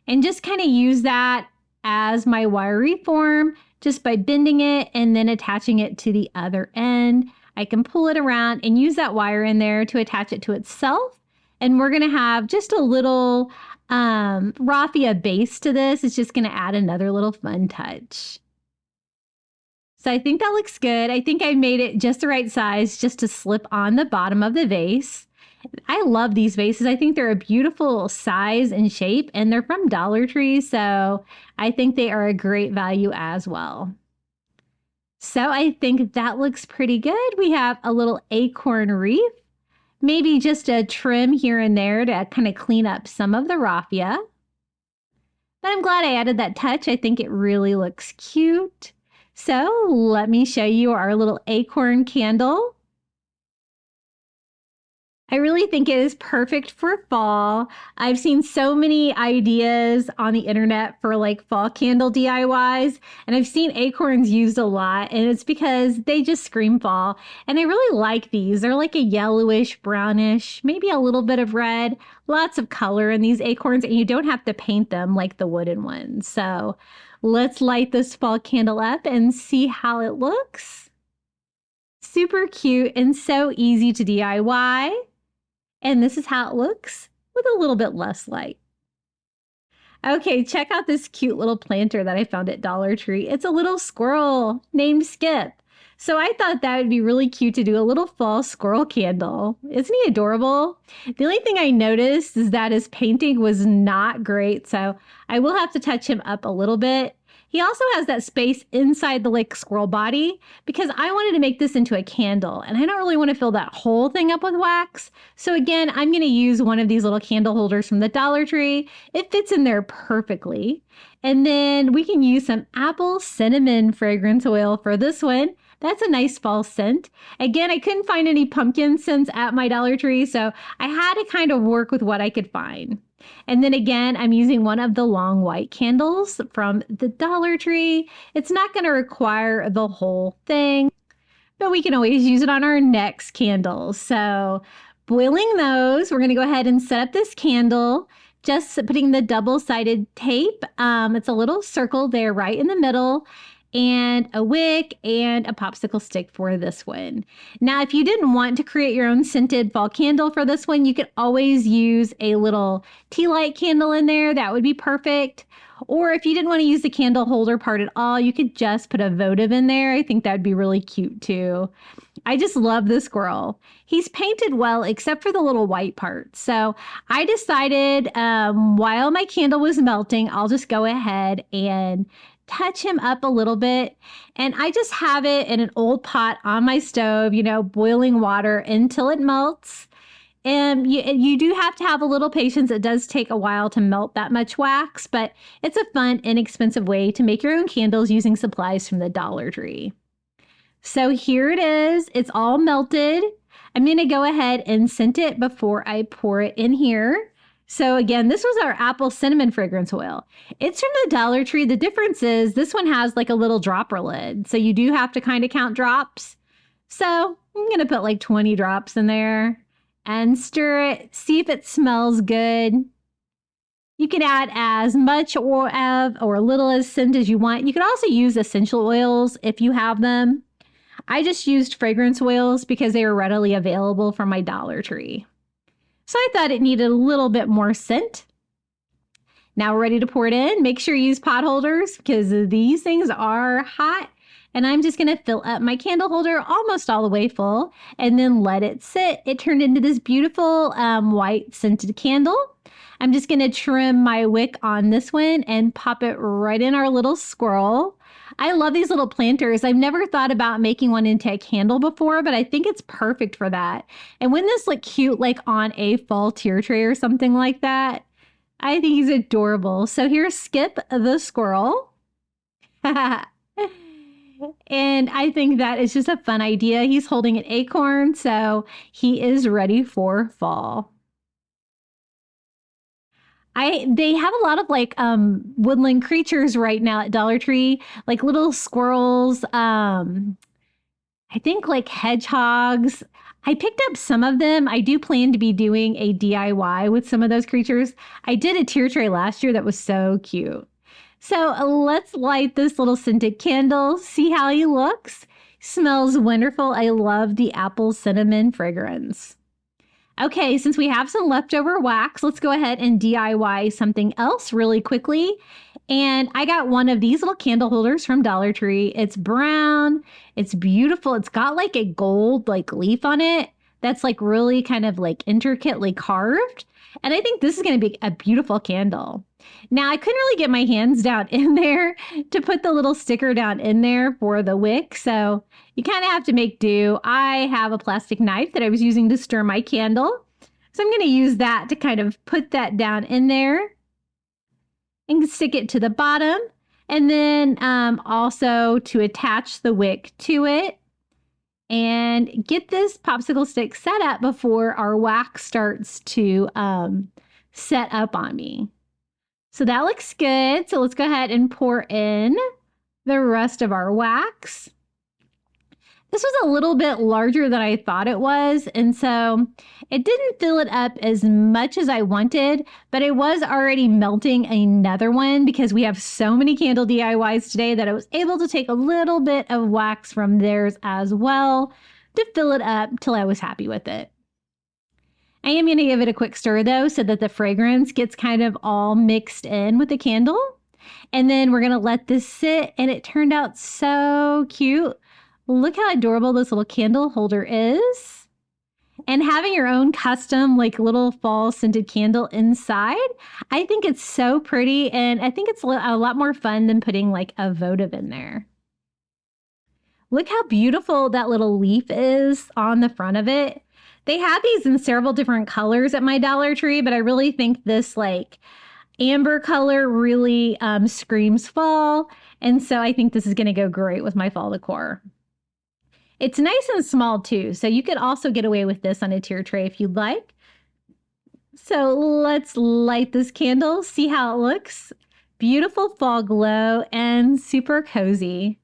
and just kind of use that as my wiry form just by bending it and then attaching it to the other end. I can pull it around and use that wire in there to attach it to itself. And we're going to have just a little raffia base to this. It's just going to add another little fun touch. So I think that looks good. I think I made it just the right size just to slip on the bottom of the vase. I love these vases. I think they're a beautiful size and shape, and they're from Dollar Tree, so I think they are a great value as well. So I think that looks pretty good. We have a little acorn wreath, maybe just a trim here and there to kind of clean up some of the raffia. But I'm glad I added that touch. I think it really looks cute. So let me show you our little acorn candle. I really think it is perfect for fall. I've seen so many ideas on the internet for like fall candle DIYs, and I've seen acorns used a lot, and it's because they just scream fall. And I really like these. They're like a yellowish, brownish, maybe a little bit of red, lots of color in these acorns, and you don't have to paint them like the wooden ones. So let's light this fall candle up and see how it looks. Super cute and so easy to DIY. And this is how it looks with a little bit less light. Okay, check out this cute little planter that I found at Dollar Tree. It's a little squirrel named Skip. So I thought that would be really cute to do a little fall squirrel candle. Isn't he adorable? The only thing I noticed is that his painting was not great, so I will have to touch him up a little bit. He also has that space inside the like squirrel body because I wanted to make this into a candle and I don't really want to fill that whole thing up with wax. So again, I'm going to use one of these little candle holders from the Dollar Tree. It fits in there perfectly. And then we can use some apple cinnamon fragrance oil for this one. That's a nice fall scent. Again, I couldn't find any pumpkin scents at my Dollar Tree, so I had to kind of work with what I could find. And then again, I'm using one of the long white candles from the Dollar Tree. It's not going to require the whole thing, but we can always use it on our next candles. So boiling those, we're going to go ahead and set up this candle, just putting the double-sided tape. It's a little circle there right in the middle, and a wick and a popsicle stick for this one. Now, if you didn't want to create your own scented fall candle for this one, you could always use a little tea light candle in there. That would be perfect. Or if you didn't want to use the candle holder part at all, you could just put a votive in there. I think that'd be really cute too. I just love the squirrel. He's painted well, except for the little white part. So I decided while my candle was melting, I'll just go ahead and touch him up a little bit. And I just have it in an old pot on my stove, you know, boiling water until it melts. And you do have to have a little patience. It does take a while to melt that much wax, but it's a fun, inexpensive way to make your own candles using supplies from the Dollar Tree. So here it is. It's all melted. I'm going to go ahead and scent it before I pour it in here. So again, this was our apple cinnamon fragrance oil. It's from the Dollar Tree. The difference is this one has like a little dropper lid. So you do have to kind of count drops. So I'm going to put like 20 drops in there and stir it. See if it smells good. You can add as much or little as scent as you want. You could also use essential oils if you have them. I just used fragrance oils because they were readily available from my Dollar Tree. So I thought it needed a little bit more scent. Now we're ready to pour it in. Make sure you use pot holders because these things are hot. And I'm just going to fill up my candle holder almost all the way full and then let it sit. It turned into this beautiful white scented candle. I'm just going to trim my wick on this one and pop it right in our little squirrel. I love these little planters. I've never thought about making one into a candle before, but I think it's perfect for that. And wouldn't this look cute like on a fall tier tray or something like that? I think he's adorable. So here's Skip the squirrel. And I think that is just a fun idea. He's holding an acorn, so he is ready for fall. They have a lot of like woodland creatures right now at Dollar Tree, like little squirrels, I think like hedgehogs. I picked up some of them. I do plan to be doing a DIY with some of those creatures. I did a tier tray last year that was so cute. So let's light this little scented candle, see how he looks. Smells wonderful. I love the apple cinnamon fragrance. Okay, since we have some leftover wax, let's go ahead and DIY something else really quickly. And I got one of these little candle holders from Dollar Tree. It's brown. It's beautiful. It's got like a gold like leaf on it that's like really kind of like intricately carved. And I think this is going to be a beautiful candle. Now, I couldn't really get my hands down in there to put the little sticker down in there for the wick. So you kind of have to make do. I have a plastic knife that I was using to stir my candle. So I'm going to use that to kind of put that down in there and stick it to the bottom. And then also to attach the wick to it and get this popsicle stick set up before our wax starts to set up on me. So that looks good. So let's go ahead and pour in the rest of our wax. This was a little bit larger than I thought it was, and so it didn't fill it up as much as I wanted, but I was already melting another one because we have so many candle DIYs today that I was able to take a little bit of wax from theirs as well to fill it up till I was happy with it. I am going to give it a quick stir though so that the fragrance gets kind of all mixed in with the candle. And then we're going to let this sit, and it turned out so cute. Look how adorable this little candle holder is. And having your own custom like little fall scented candle inside, I think it's so pretty, and I think it's a lot more fun than putting like a votive in there. Look how beautiful that little leaf is on the front of it. They have these in several different colors at my Dollar Tree, but I really think this like amber color really screams fall. And so I think this is going to go great with my fall decor. It's nice and small too, so you could also get away with this on a tier tray if you'd like. So let's light this candle, see how it looks. Beautiful fall glow and super cozy.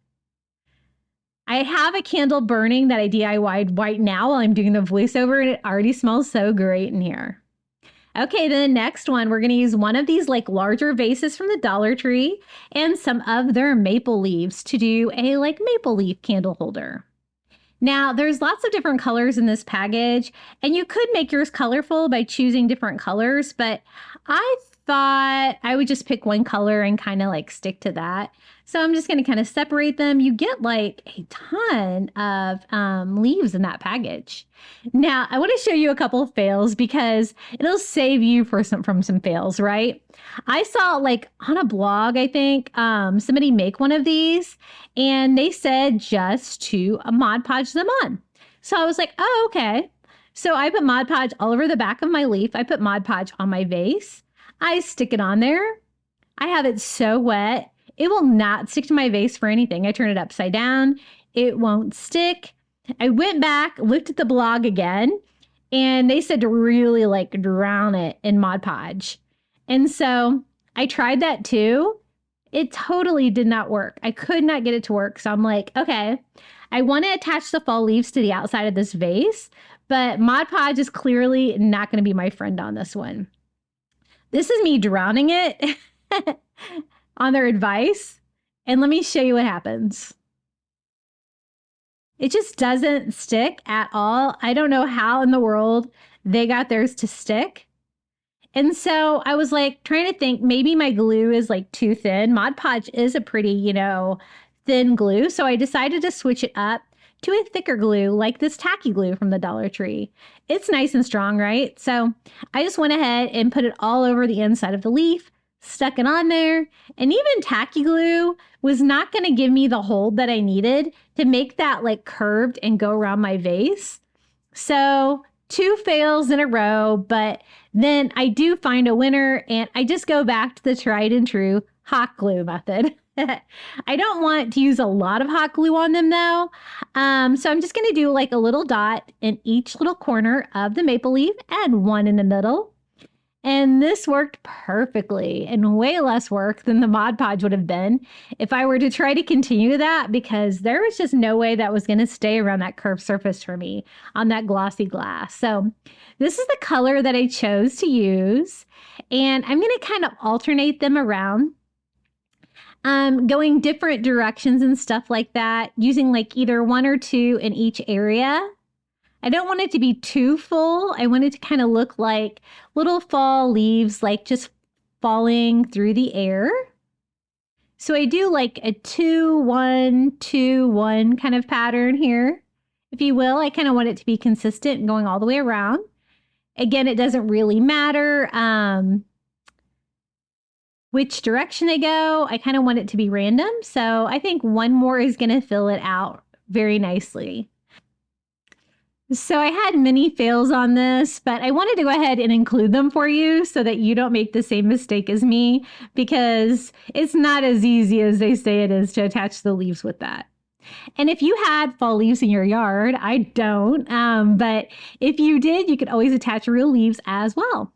I have a candle burning that I DIY'd right now while I'm doing the voiceover, and it already smells so great in here. Okay, then the next one, we're going to use one of these like larger vases from the Dollar Tree and some of their maple leaves to do a like maple leaf candle holder. Now, there's lots of different colors in this package, and you could make yours colorful by choosing different colors, but I thought I would just pick one color and kind of like stick to that. So I'm just going to kind of separate them. You get like a ton of leaves in that package. Now, I want to show you a couple of fails because it'll save you from some fails, right? I saw like on a blog, I think, somebody make one of these, and they said just to Mod Podge them on. So I was like, oh, okay. So I put Mod Podge all over the back of my leaf. I put Mod Podge on my vase. I stick it on there. I have it so wet, it will not stick to my vase for anything. I turn it upside down. It won't stick. I went back, looked at the blog again, and they said to really like drown it in Mod Podge. And so I tried that too. It totally did not work. I could not get it to work. So I'm like, okay, I want to attach the fall leaves to the outside of this vase, but Mod Podge is clearly not going to be my friend on this one. This is me drowning it on their advice. And let me show you what happens. It just doesn't stick at all. I don't know how in the world they got theirs to stick. And so I was like trying to think maybe my glue is like too thin. Mod Podge is a pretty, thin glue. So I decided to switch it up to a thicker glue like this tacky glue from the Dollar Tree. It's nice and strong, right? So I just went ahead and put it all over the inside of the leaf, stuck it on there, and even tacky glue was not going to give me the hold that I needed to make that like curved and go around my vase. So 2 fails in a row, but then I do find a winner, and I just go back to the tried and true hot glue method. I don't want to use a lot of hot glue on them though. So I'm just going to do like a little dot in each little corner of the maple leaf and one in the middle. And this worked perfectly and way less work than the Mod Podge would have been if I were to try to continue that, because there was just no way that was going to stay around that curved surface for me on that glossy glass. So this is the color that I chose to use, and I'm going to kind of alternate them around, going different directions and stuff like that, using like either 1 or 2 in each area. I don't want it to be too full. I want it to kind of look like little fall leaves, like just falling through the air. So I do like a 2-1, 2-1 kind of pattern here, if you will. I kind of want it to be consistent and going all the way around. Again, it doesn't really matter which direction I go. I kind of want it to be random. So I think 1 more is going to fill it out very nicely. So I had many fails on this, but I wanted to go ahead and include them for you so that you don't make the same mistake as me, because it's not as easy as they say it is to attach the leaves with that. And if you had fall leaves in your yard, I don't, but if you did, you could always attach real leaves as well.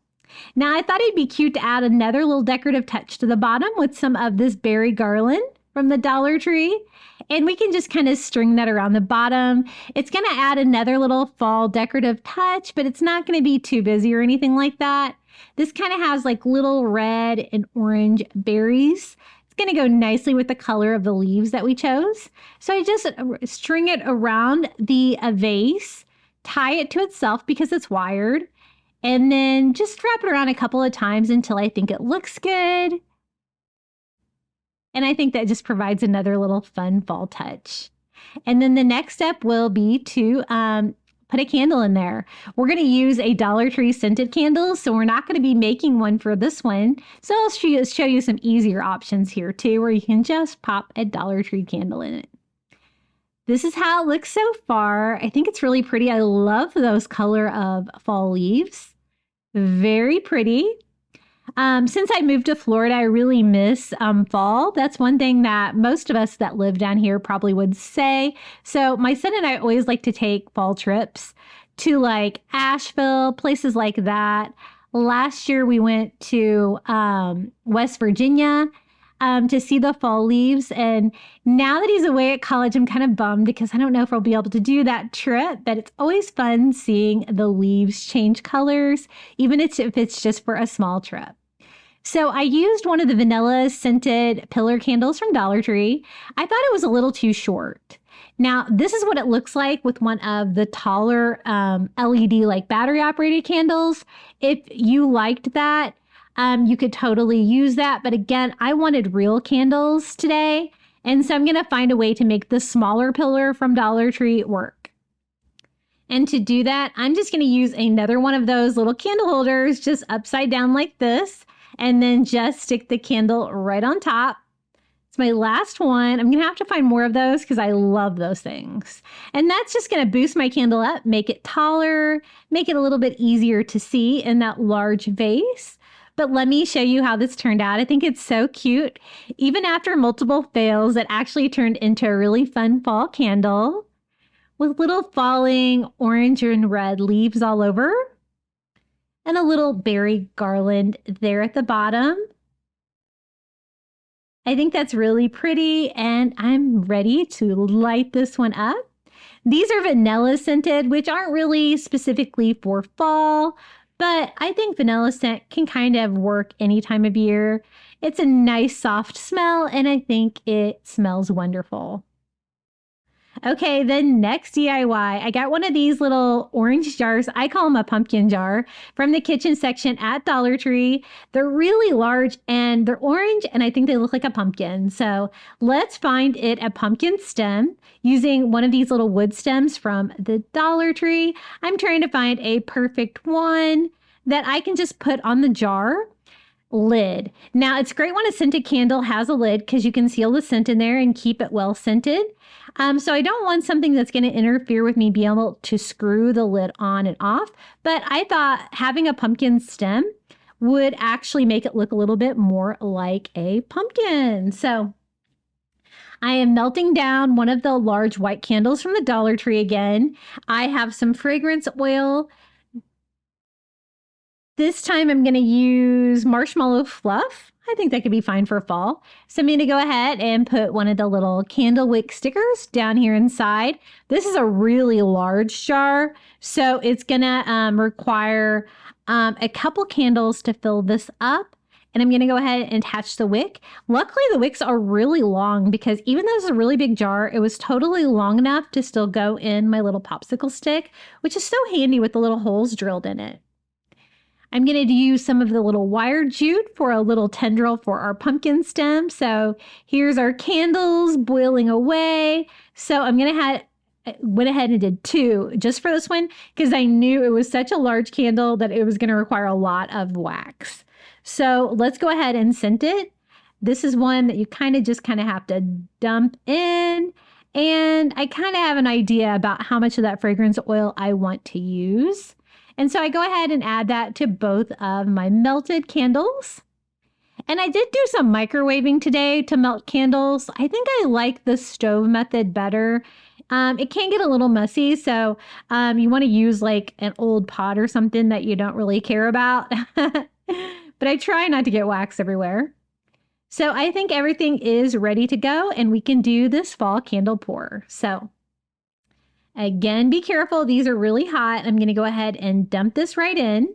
Now, I thought it'd be cute to add another little decorative touch to the bottom with some of this berry garland from the Dollar Tree. And we can just kind of string that around the bottom. It's going to add another little fall decorative touch, but it's not going to be too busy or anything like that. This kind of has like little red and orange berries. It's going to go nicely with the color of the leaves that we chose. So I just string it around the vase, tie it to itself because it's wired, and then just wrap it around a couple of times until I think it looks good. And I think that just provides another little fun fall touch. And then the next step will be to put a candle in there. We're going to use a Dollar Tree scented candle, so we're not going to be making one for this one. So I'll show you some easier options here too, where you can just pop a Dollar Tree candle in it. This is how it looks so far. I think it's really pretty. I love those color of fall leaves. Very pretty. Since I moved to Florida, I really miss fall. That's one thing that most of us that live down here probably would say. So my son and I always like to take fall trips to like Asheville, places like that. Last year we went to West Virginia to see the fall leaves. And now that he's away at college, I'm kind of bummed because I don't know if I'll be able to do that trip, but it's always fun seeing the leaves change colors, even if it's just for a small trip. So I used one of the vanilla scented pillar candles from Dollar Tree. I thought it was a little too short. Now, this is what it looks like with one of the taller LED like battery operated candles. If you liked that, you could totally use that. But again, I wanted real candles today. And so I'm going to find a way to make the smaller pillar from Dollar Tree work. And to do that, I'm just going to use another one of those little candle holders just upside down like this. And then just stick the candle right on top. It's my last one. I'm going to have to find more of those because I love those things. And that's just going to boost my candle up, make it taller, make it a little bit easier to see in that large vase. But let me show you how this turned out. I think it's so cute. Even after multiple fails, it actually turned into a really fun fall candle with little falling orange and red leaves all over. And a little berry garland there at the bottom. I think that's really pretty, and I'm ready to light this one up. These are vanilla scented, which aren't really specifically for fall, but I think vanilla scent can kind of work any time of year. It's a nice soft smell, and I think it smells wonderful. Okay, the next DIY, I got one of these little orange jars. I call them a pumpkin jar from the kitchen section at Dollar Tree. They're really large and they're orange and I think they look like a pumpkin. So let's find it a pumpkin stem using one of these little wood stems from the Dollar Tree. I'm trying to find a perfect one that I can just put on the jar lid. Now, it's great when a scented candle has a lid because you can seal the scent in there and keep it well scented. So I don't want something that's going to interfere with me being able to screw the lid on and off. But I thought having a pumpkin stem would actually make it look a little bit more like a pumpkin. So I am melting down one of the large white candles from the Dollar Tree again. I have some fragrance oil. This time I'm going to use marshmallow fluff. I think that could be fine for fall. So I'm going to go ahead and put one of the little candle wick stickers down here inside. This is a really large jar, so it's going to require a couple candles to fill this up. And I'm going to go ahead and attach the wick. Luckily, the wicks are really long because even though it's a really big jar, it was totally long enough to still go in my little popsicle stick, which is so handy with the little holes drilled in it. I'm going to use some of the little wire jute for a little tendril for our pumpkin stem. So here's our candles boiling away. So I'm going to went ahead and did 2 just for this one because I knew it was such a large candle that it was going to require a lot of wax. So let's go ahead and scent it. This is one that you kind of have to dump in And I kind of have an idea about how much of that fragrance oil I want to use. And so I go ahead and add that to both of my melted candles. And I did do some microwaving today to melt candles. I think I like the stove method better. It can get a little messy, so you want to use like an old pot or something that you don't really care about. But I try not to get wax everywhere. So I think everything is ready to go and we can do this fall candle pour. So again, be careful. These are really hot. I'm going to go ahead and dump this right in.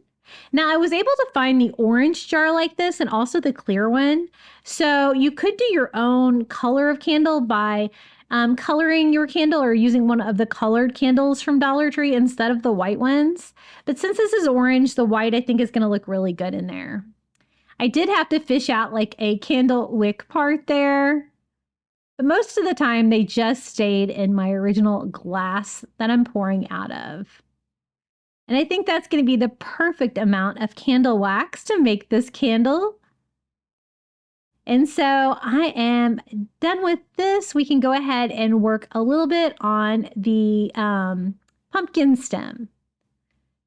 Now, I was able to find the orange jar like this and also the clear one. So you could do your own color of candle by coloring your candle or using one of the colored candles from Dollar Tree instead of the white ones. But since this is orange, the white I think is going to look really good in there. I did have to fish out like a candle wick part there. But most of the time they just stayed in my original glass that I'm pouring out of. And I think that's going to be the perfect amount of candle wax to make this candle. And so I am done with this. We can go ahead and work a little bit on the pumpkin stem.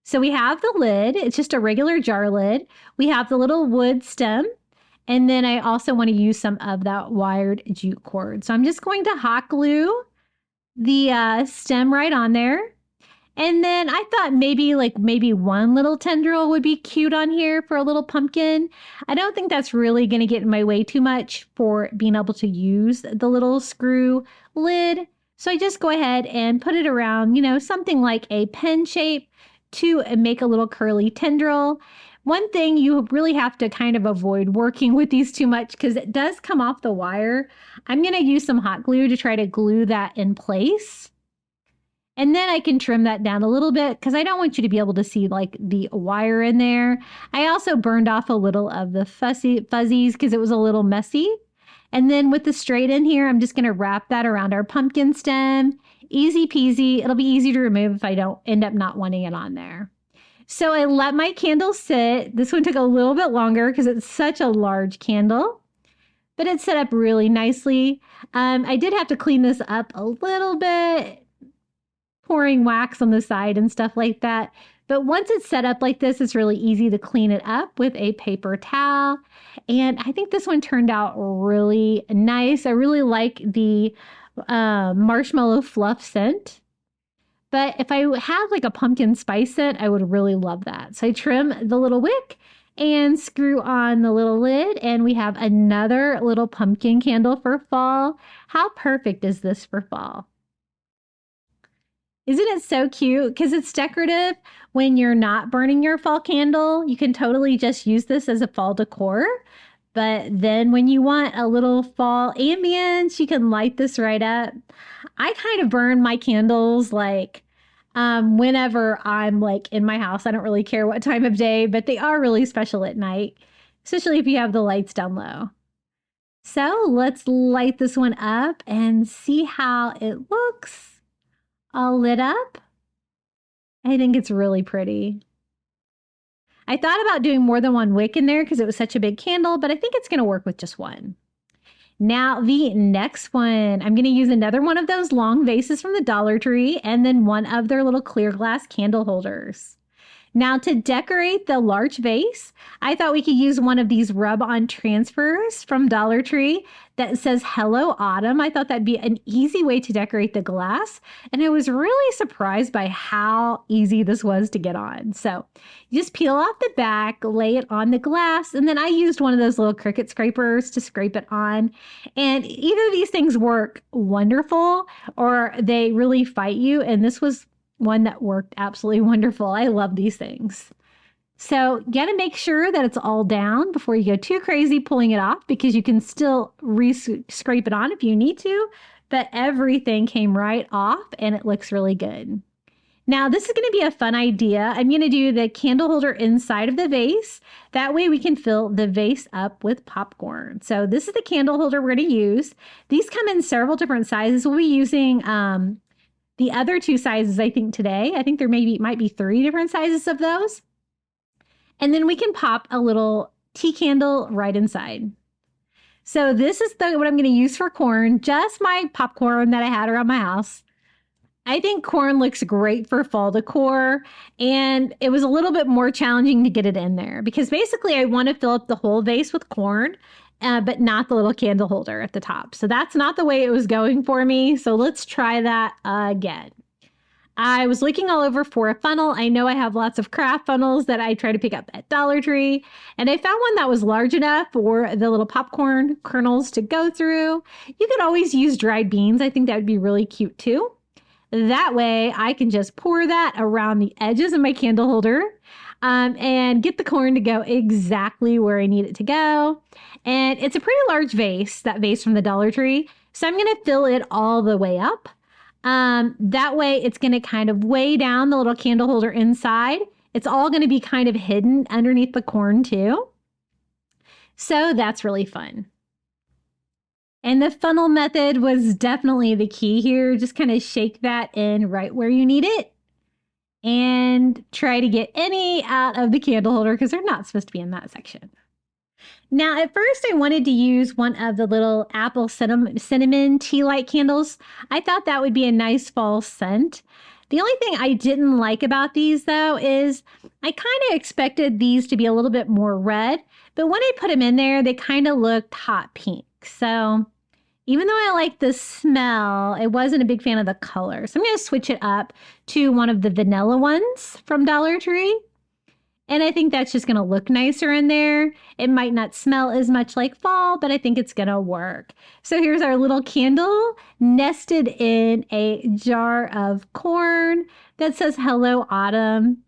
So we have the lid. It's just a regular jar lid. We have the little wood stem. And then I also want to use some of that wired jute cord. So I'm just going to hot glue the stem right on there. And then I thought maybe one little tendril would be cute on here for a little pumpkin. I don't think that's really going to get in my way too much for being able to use the little screw lid. So I just go ahead and put it around, something like a pen shape to make a little curly tendril. One thing you really have to kind of avoid working with these too much because it does come off the wire. I'm going to use some hot glue to try to glue that in place. And then I can trim that down a little bit because I don't want you to be able to see like the wire in there. I also burned off a little of the fuzzies because it was a little messy. And then with the straight in here, I'm just going to wrap that around our pumpkin stem. Easy peasy. It'll be easy to remove if I don't end up not wanting it on there. So I let my candle sit. This one took a little bit longer because it's such a large candle, but it's set up really nicely. I did have to clean this up a little bit, pouring wax on the side and stuff like that. But once it's set up like this, it's really easy to clean it up with a paper towel. And I think this one turned out really nice. I really like the marshmallow fluff scent. But if I have like a pumpkin spice scent, I would really love that. So I trim the little wick and screw on the little lid. And we have another little pumpkin candle for fall. How perfect is this for fall? Isn't it so cute? Because it's decorative when you're not burning your fall candle. You can totally just use this as a fall decor. But then when you want a little fall ambience, you can light this right up. I kind of burn my candles like whenever I'm like in my house. I don't really care what time of day, but they are really special at night, especially if you have the lights down low. So let's light this one up and see how it looks. All lit up. I think it's really pretty. I thought about doing more than one wick in there because it was such a big candle, but I think it's going to work with just one. Now the next one, I'm going to use another one of those long vases from the Dollar Tree and then one of their little clear glass candle holders. Now to decorate the large vase, I thought we could use one of these rub-on transfers from Dollar Tree that says Hello Autumn. I thought that'd be an easy way to decorate the glass. And I was really surprised by how easy this was to get on. So you just peel off the back, lay it on the glass, and then I used one of those little Cricut scrapers to scrape it on. And either of these things work wonderful or they really fight you. And this was one that worked absolutely wonderful. I love these things. So you got to make sure that it's all down before you go too crazy pulling it off because you can still scrape it on if you need to, but everything came right off and it looks really good. Now this is going to be a fun idea. I'm going to do the candle holder inside of the vase. That way we can fill the vase up with popcorn. So this is the candle holder we're going to use. These come in several different sizes. We'll be using the other two sizes, I think, today. I think there might be 3 different sizes of those. And then we can pop a little tea candle right inside. So this is what I'm going to use for corn, just my popcorn that I had around my house. I think corn looks great for fall decor, and it was a little bit more challenging to get it in there because basically I want to fill up the whole vase with corn, but not the little candle holder at the top. So that's not the way it was going for me. So let's try that again. I was looking all over for a funnel. I know I have lots of craft funnels that I try to pick up at Dollar Tree, and I found one that was large enough for the little popcorn kernels to go through. You could always use dried beans. I think that would be really cute too. That way I can just pour that around the edges of my candle holder and get the corn to go exactly where I need it to go. And it's a pretty large vase, that vase from the Dollar Tree. So I'm going to fill it all the way up. That way it's going to kind of weigh down the little candle holder inside. It's all going to be kind of hidden underneath the corn too. So that's really fun. And the funnel method was definitely the key here. Just kind of shake that in right where you need it and try to get any out of the candle holder because they're not supposed to be in that section. Now, at first, I wanted to use one of the little apple cinnamon tea light candles. I thought that would be a nice fall scent. The only thing I didn't like about these, though, is I kind of expected these to be a little bit more red, but when I put them in there, they kind of looked hot pink. So even though I like the smell, I wasn't a big fan of the color. So I'm going to switch it up to one of the vanilla ones from Dollar Tree. And I think that's just going to look nicer in there. It might not smell as much like fall, but I think it's going to work. So here's our little candle nested in a jar of corn that says Hello Autumn.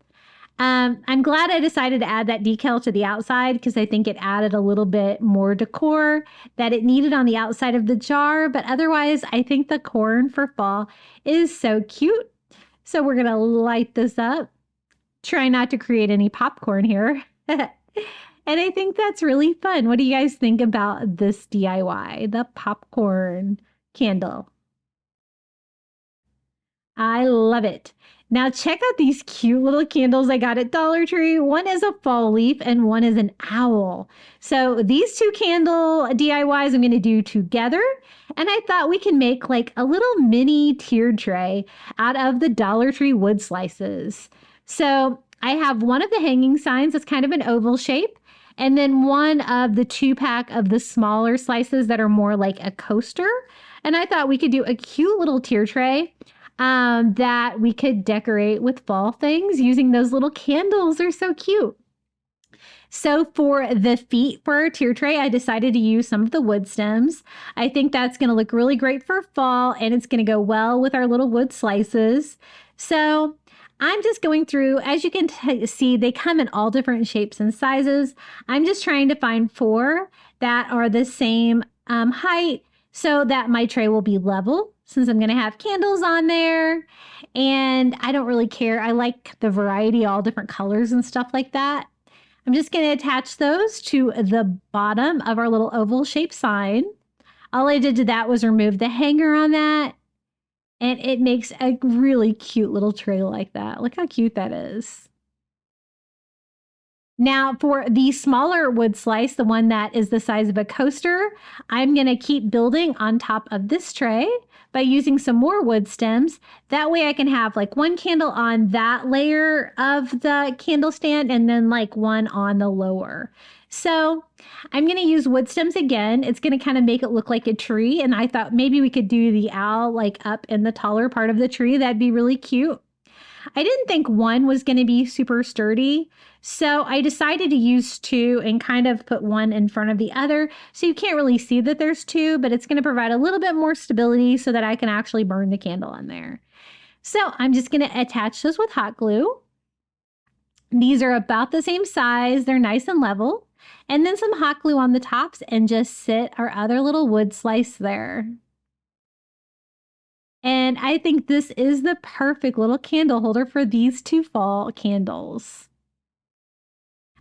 I'm glad I decided to add that decal to the outside because I think it added a little bit more decor that it needed on the outside of the jar. But otherwise, I think the corn for fall is so cute. So we're going to light this up. Try not to create any popcorn here. And I think that's really fun. What do you guys think about this DIY, the popcorn candle? I love it. Now check out these cute little candles I got at Dollar Tree. One is a fall leaf and one is an owl. So these two candle DIYs I'm going to do together. And I thought we can make like a little mini tiered tray out of the Dollar Tree wood slices. So I have one of the hanging signs that's kind of an oval shape, and then one of the 2-pack of the smaller slices that are more like a coaster. And I thought we could do a cute little tier tray that we could decorate with fall things using those little candles. They're so cute. So for the feet for our tier tray, I decided to use some of the wood stems. I think that's going to look really great for fall, and it's going to go well with our little wood slices. So I'm just going through, as you can see, they come in all different shapes and sizes. I'm just trying to find 4 that are the same height so that my tray will be level, since I'm going to have candles on there. And I don't really care. I like the variety, all different colors and stuff like that. I'm just going to attach those to the bottom of our little oval shaped sign. All I did to that was remove the hanger on that. And it makes a really cute little tray like that. Look how cute that is. Now for the smaller wood slice, the one that is the size of a coaster, I'm going to keep building on top of this tray by using some more wood stems. That way I can have like one candle on that layer of the candle stand and then like one on the lower. So I'm going to use wood stems again. It's going to kind of make it look like a tree. And I thought maybe we could do the owl like up in the taller part of the tree. That'd be really cute. I didn't think one was going to be super sturdy. So I decided to use 2 and kind of put one in front of the other. So you can't really see that there's 2, but it's going to provide a little bit more stability so that I can actually burn the candle on there. So I'm just going to attach those with hot glue. These are about the same size. They're nice and level. And then some hot glue on the tops and just sit our other little wood slice there. And I think this is the perfect little candle holder for these 2 fall candles.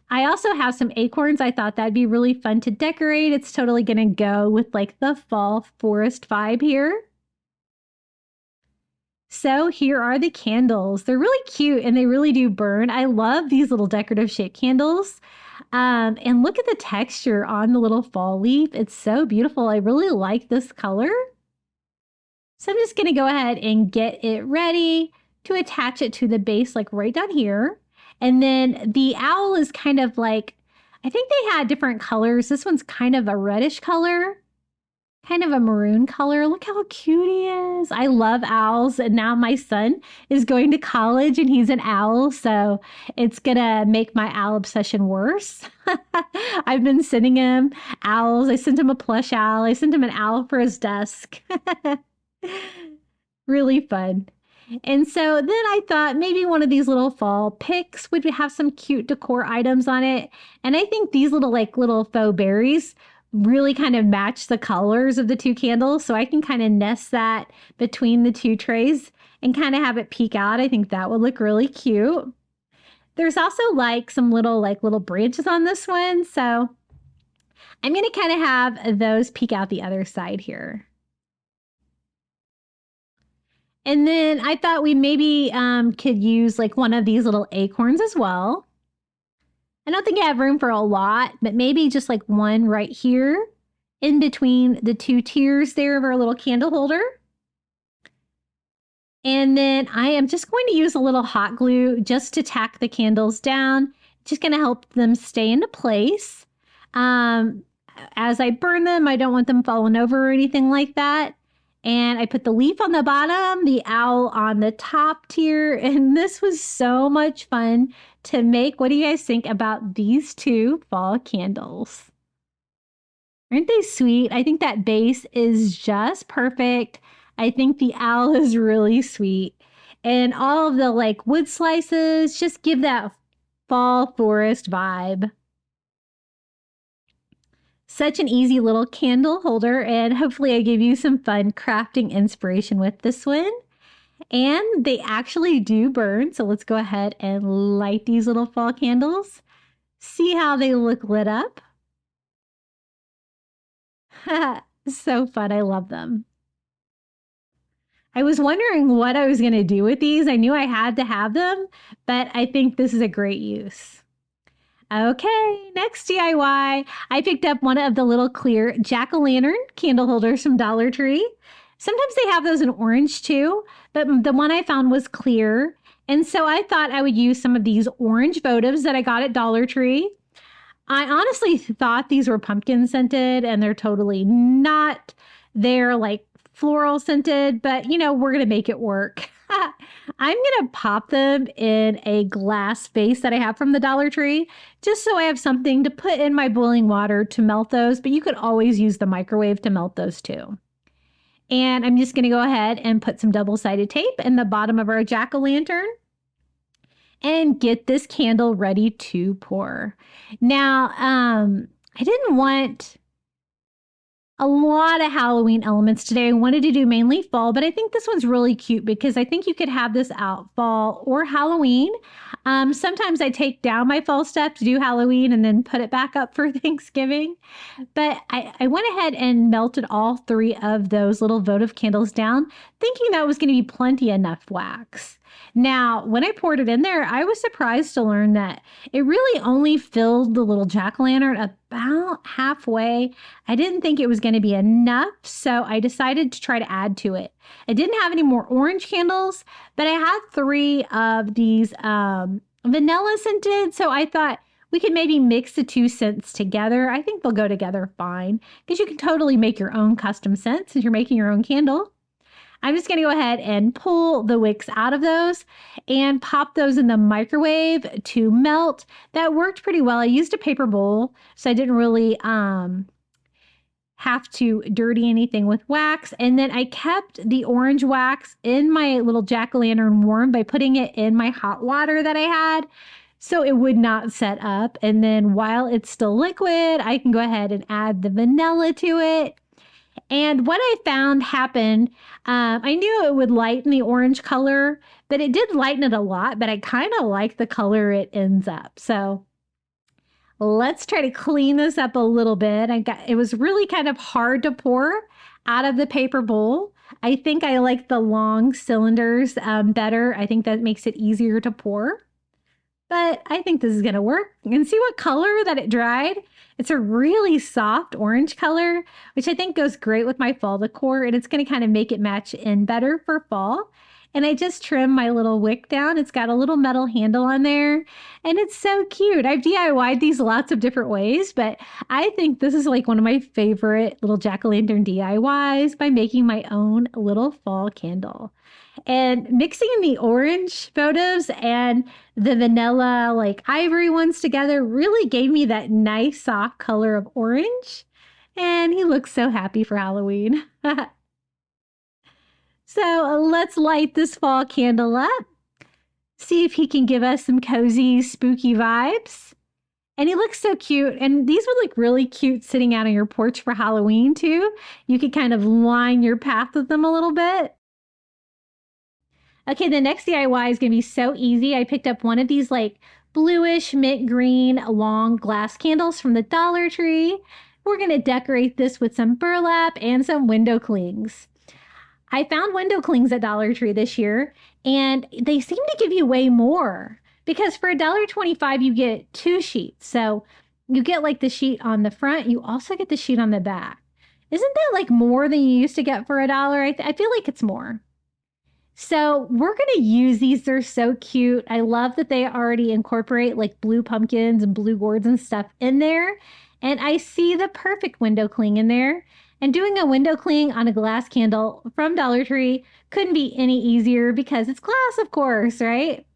I also have some acorns. I thought that'd be really fun to decorate. It's totally going to go with like the fall forest vibe here. So here are the candles. They're really cute and they really do burn. I love these little decorative shaped candles. And look at the texture on the little fall leaf. It's so beautiful. I really like this color. So I'm just going to go ahead and get it ready to attach it to the base, like right down here. And then the owl is kind of like, I think they had different colors. This one's kind of a reddish color, kind of a maroon color. Look how cute he is. I love owls. And now my son is going to college and he's an owl. So it's going to make my owl obsession worse. I've been sending him owls. I sent him a plush owl. I sent him an owl for his desk. Really fun. And so then I thought maybe one of these little fall picks would have some cute decor items on it. And I think these little faux berries really kind of match the colors of the two candles. So I can kind of nest that between the two trays and kind of have it peek out. I think that would look really cute. There's also like some little branches on this one. So I'm going to kind of have those peek out the other side here. And then I thought we maybe could use like one of these little acorns as well. I don't think I have room for a lot, but maybe just like one right here in between the two tiers there of our little candle holder. And then I am just going to use a little hot glue just to tack the candles down. Just going to help them stay into place. As I burn them, I don't want them falling over or anything like that. And I put the leaf on the bottom, the owl on the top tier, and this was so much fun to make. What do you guys think about these two fall candles? Aren't they sweet? I think that base is just perfect. I think the owl is really sweet. And all of the like wood slices just give that fall forest vibe. Such an easy little candle holder, and hopefully I gave you some fun crafting inspiration with this one. And they actually do burn, so let's go ahead and light these little fall candles. See how they look lit up? So fun, I love them. I was wondering what I was going to do with these. I knew I had to have them, but I think this is a great use. Okay, next DIY. I picked up one of the little clear jack-o'-lantern candle holders from Dollar Tree. Sometimes they have those in orange too, but the one I found was clear. And so I thought I would use some of these orange votives that I got at Dollar Tree. I honestly thought these were pumpkin scented, and they're totally not. They're like floral scented, but you know, we're going to make it work. I'm going to pop them in a glass vase that I have from the Dollar Tree, just so I have something to put in my boiling water to melt those, but you could always use the microwave to melt those too. And I'm just going to go ahead and put some double-sided tape in the bottom of our jack-o'-lantern and get this candle ready to pour. Now, I didn't want a lot of Halloween elements today. I wanted to do mainly fall, but I think this one's really cute because I think you could have this out fall or Halloween. Sometimes I take down my fall stuff to do Halloween and then put it back up for Thanksgiving. But I went ahead and melted all three of those little votive candles down, thinking that was going to be plenty enough wax. Now, when I poured it in there, I was surprised to learn that it really only filled the little jack-o'-lantern about halfway. I didn't think it was going to be enough, so I decided to try to add to it. I didn't have any more orange candles, but I had three of these vanilla scented, so I thought we could maybe mix the two scents together. I think they'll go together fine because you can totally make your own custom scents since you're making your own candle. I'm just going to go ahead and pull the wicks out of those and pop those in the microwave to melt. That worked pretty well. I used a paper bowl, so I didn't really have to dirty anything with wax. And then I kept the orange wax in my little jack-o'-lantern warm by putting it in my hot water that I had, so it would not set up. And then while it's still liquid, I can go ahead and add the vanilla to it. And what I found happened, I knew it would lighten the orange color, but it did lighten it a lot, but I kind of like the color it ends up. So let's try to clean this up a little bit. It was really kind of hard to pour out of the paper bowl. I think I like the long cylinders better. I think that makes it easier to pour. but I think this is going to work. You can see what color that it dried. It's a really soft orange color, which I think goes great with my fall decor, and it's going to kind of make it match in better for fall. And I just trimmed my little wick down. It's got a little metal handle on there, and it's so cute. I've DIY'd these lots of different ways, but I think this is like one of my favorite little jack-o'-lantern DIYs by making my own little fall candle. And mixing the orange photos and the vanilla, like ivory ones together really gave me that nice soft color of orange. And he looks so happy for Halloween. So let's light this fall candle up. See if he can give us some cozy, spooky vibes. And he looks so cute. And these would look really cute sitting out on your porch for Halloween too. You could kind of line your path with them a little bit. Okay, the next DIY is going to be so easy. I picked up one of these like bluish mint green long glass candles from the Dollar Tree. We're going to decorate this with some burlap and some window clings. I found window clings at Dollar Tree this year, and they seem to give you way more because for $1.25 you get 2 sheets. So you get like the sheet on the front, you also get the sheet on the back. Isn't that like more than you used to get for $1? I feel like it's more. So we're going to use these. They're so cute. I love that they already incorporate like blue pumpkins and blue gourds and stuff in there. And I see the perfect window cling in there. And doing a window cling on a glass candle from Dollar Tree couldn't be any easier because it's glass, of course, right?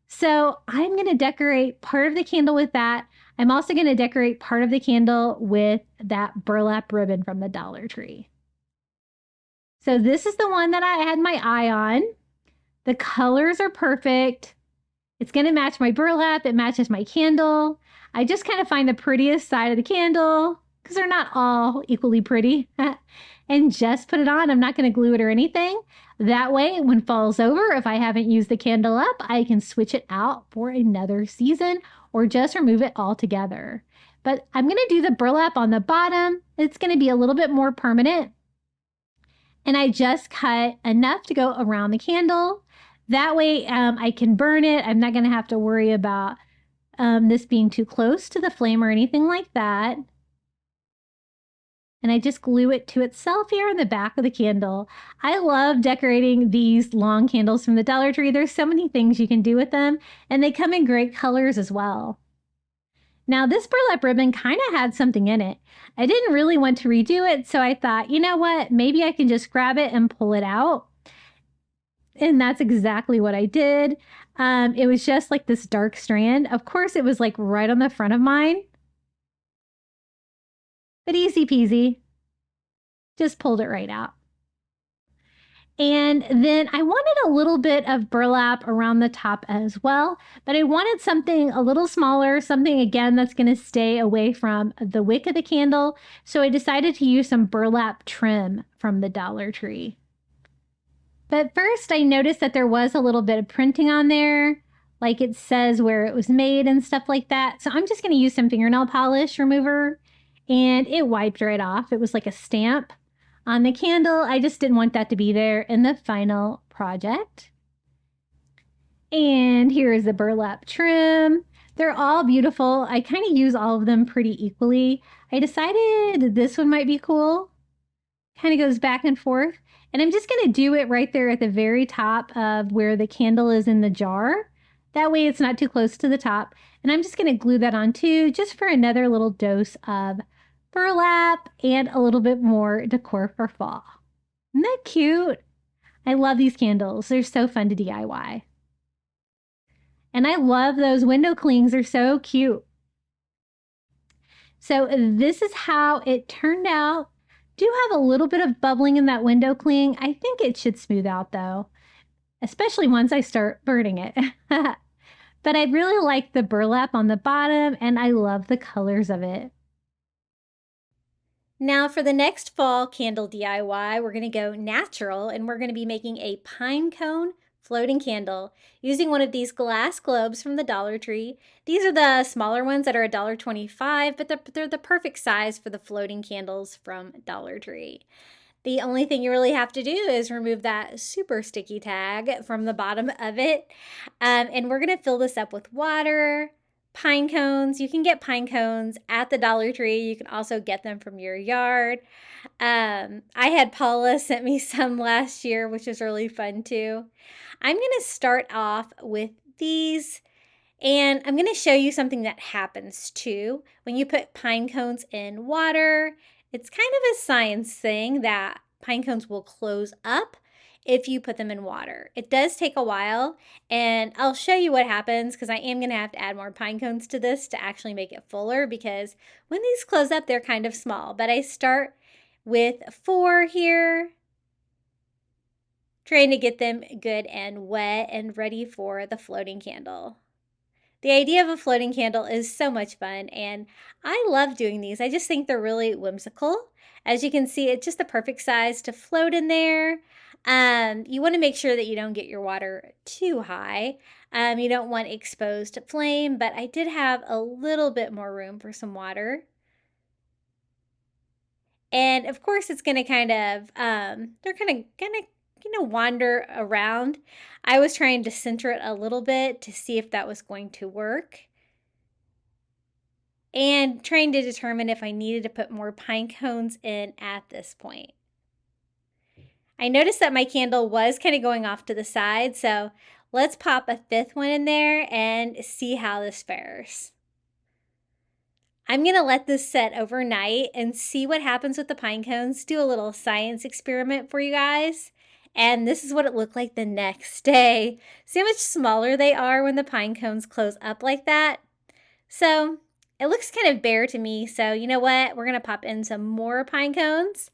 So I'm going to decorate part of the candle with that. I'm also going to decorate part of the candle with that burlap ribbon from the Dollar Tree. So this is the one that I had my eye on. The colors are perfect. It's going to match my burlap. It matches my candle. I just kind of find the prettiest side of the candle because they're not all equally pretty and just put it on. I'm not going to glue it or anything. That way, when fall's over, if I haven't used the candle up, I can switch it out for another season or just remove it altogether. But I'm going to do the burlap on the bottom. It's going to be a little bit more permanent. And I just cut enough to go around the candle. That way I can burn it. I'm not going to have to worry about this being too close to the flame or anything like that. And I just glue it to itself here on the back of the candle. I love decorating these long candles from the Dollar Tree. There's so many things you can do with them, and they come in great colors as well. Now, this burlap ribbon kind of had something in it. I didn't really want to redo it, so I thought, you know what? Maybe I can just grab it and pull it out. And that's exactly what I did. It was just like this dark strand. Of course, it was like right on the front of mine. But easy peasy. Just pulled it right out. And then I wanted a little bit of burlap around the top as well, but I wanted something a little smaller, something again that's going to stay away from the wick of the candle. So I decided to use some burlap trim from the Dollar Tree. But first I noticed that there was a little bit of printing on there, like it says where it was made and stuff like that. So I'm just going to use some fingernail polish remover, and it wiped right off. It was like a stamp on the candle. I just didn't want that to be there in the final project. And here is the burlap trim. They're all beautiful. I kind of use all of them pretty equally. I decided this one might be cool. Kind of goes back and forth. And I'm just going to do it right there at the very top of where the candle is in the jar. That way it's not too close to the top. And I'm just going to glue that on too, just for another little dose of burlap and a little bit more decor for fall. Isn't that cute? I love these candles. They're so fun to DIY. And I love those window clings. They're so cute. So this is how it turned out. Do have a little bit of bubbling in that window cling. I think it should smooth out though, especially once I start burning it. But I really like the burlap on the bottom, and I love the colors of it. Now for the next fall candle DIY, we're going to go natural, and we're going to be making a pine cone floating candle using one of these glass globes from the Dollar Tree. These are the smaller ones that are $1.25, but they're the perfect size for the floating candles from Dollar Tree. The only thing you really have to do is remove that super sticky tag from the bottom of it. And we're gonna fill this up with water, pine cones. You can get pine cones at the Dollar Tree. You can also get them from your yard. I had Paula sent me some last year, which was really fun too. I'm gonna start off with these, and I'm gonna show you something that happens too. When you put pine cones in water, it's kind of a science thing that pine cones will close up if you put them in water. It does take a while, and I'll show you what happens because I am going to have to add more pine cones to this to actually make it fuller, because when these close up, they're kind of small. But I start with 4 here, trying to get them good and wet and ready for the floating candle. The idea of a floating candle is so much fun, and I love doing these. I just think they're really whimsical. As you can see, it's just the perfect size to float in there. You want to make sure that you don't get your water too high. You don't want exposed flame, but I did have a little bit more room for some water. And of course, it's going to kind of, they're kind of wander around. I was trying to center it a little bit to see if that was going to work, and trying to determine if I needed to put more pine cones in at this point. I noticed that my candle was kind of going off to the side, so let's pop a 5th one in there and see how this fares. I'm going to let this set overnight and see what happens with the pine cones, do a little science experiment for you guys. And this is what it looked like the next day. See how much smaller they are when the pine cones close up like that? So it looks kind of bare to me. So you know what? We're going to pop in some more pine cones.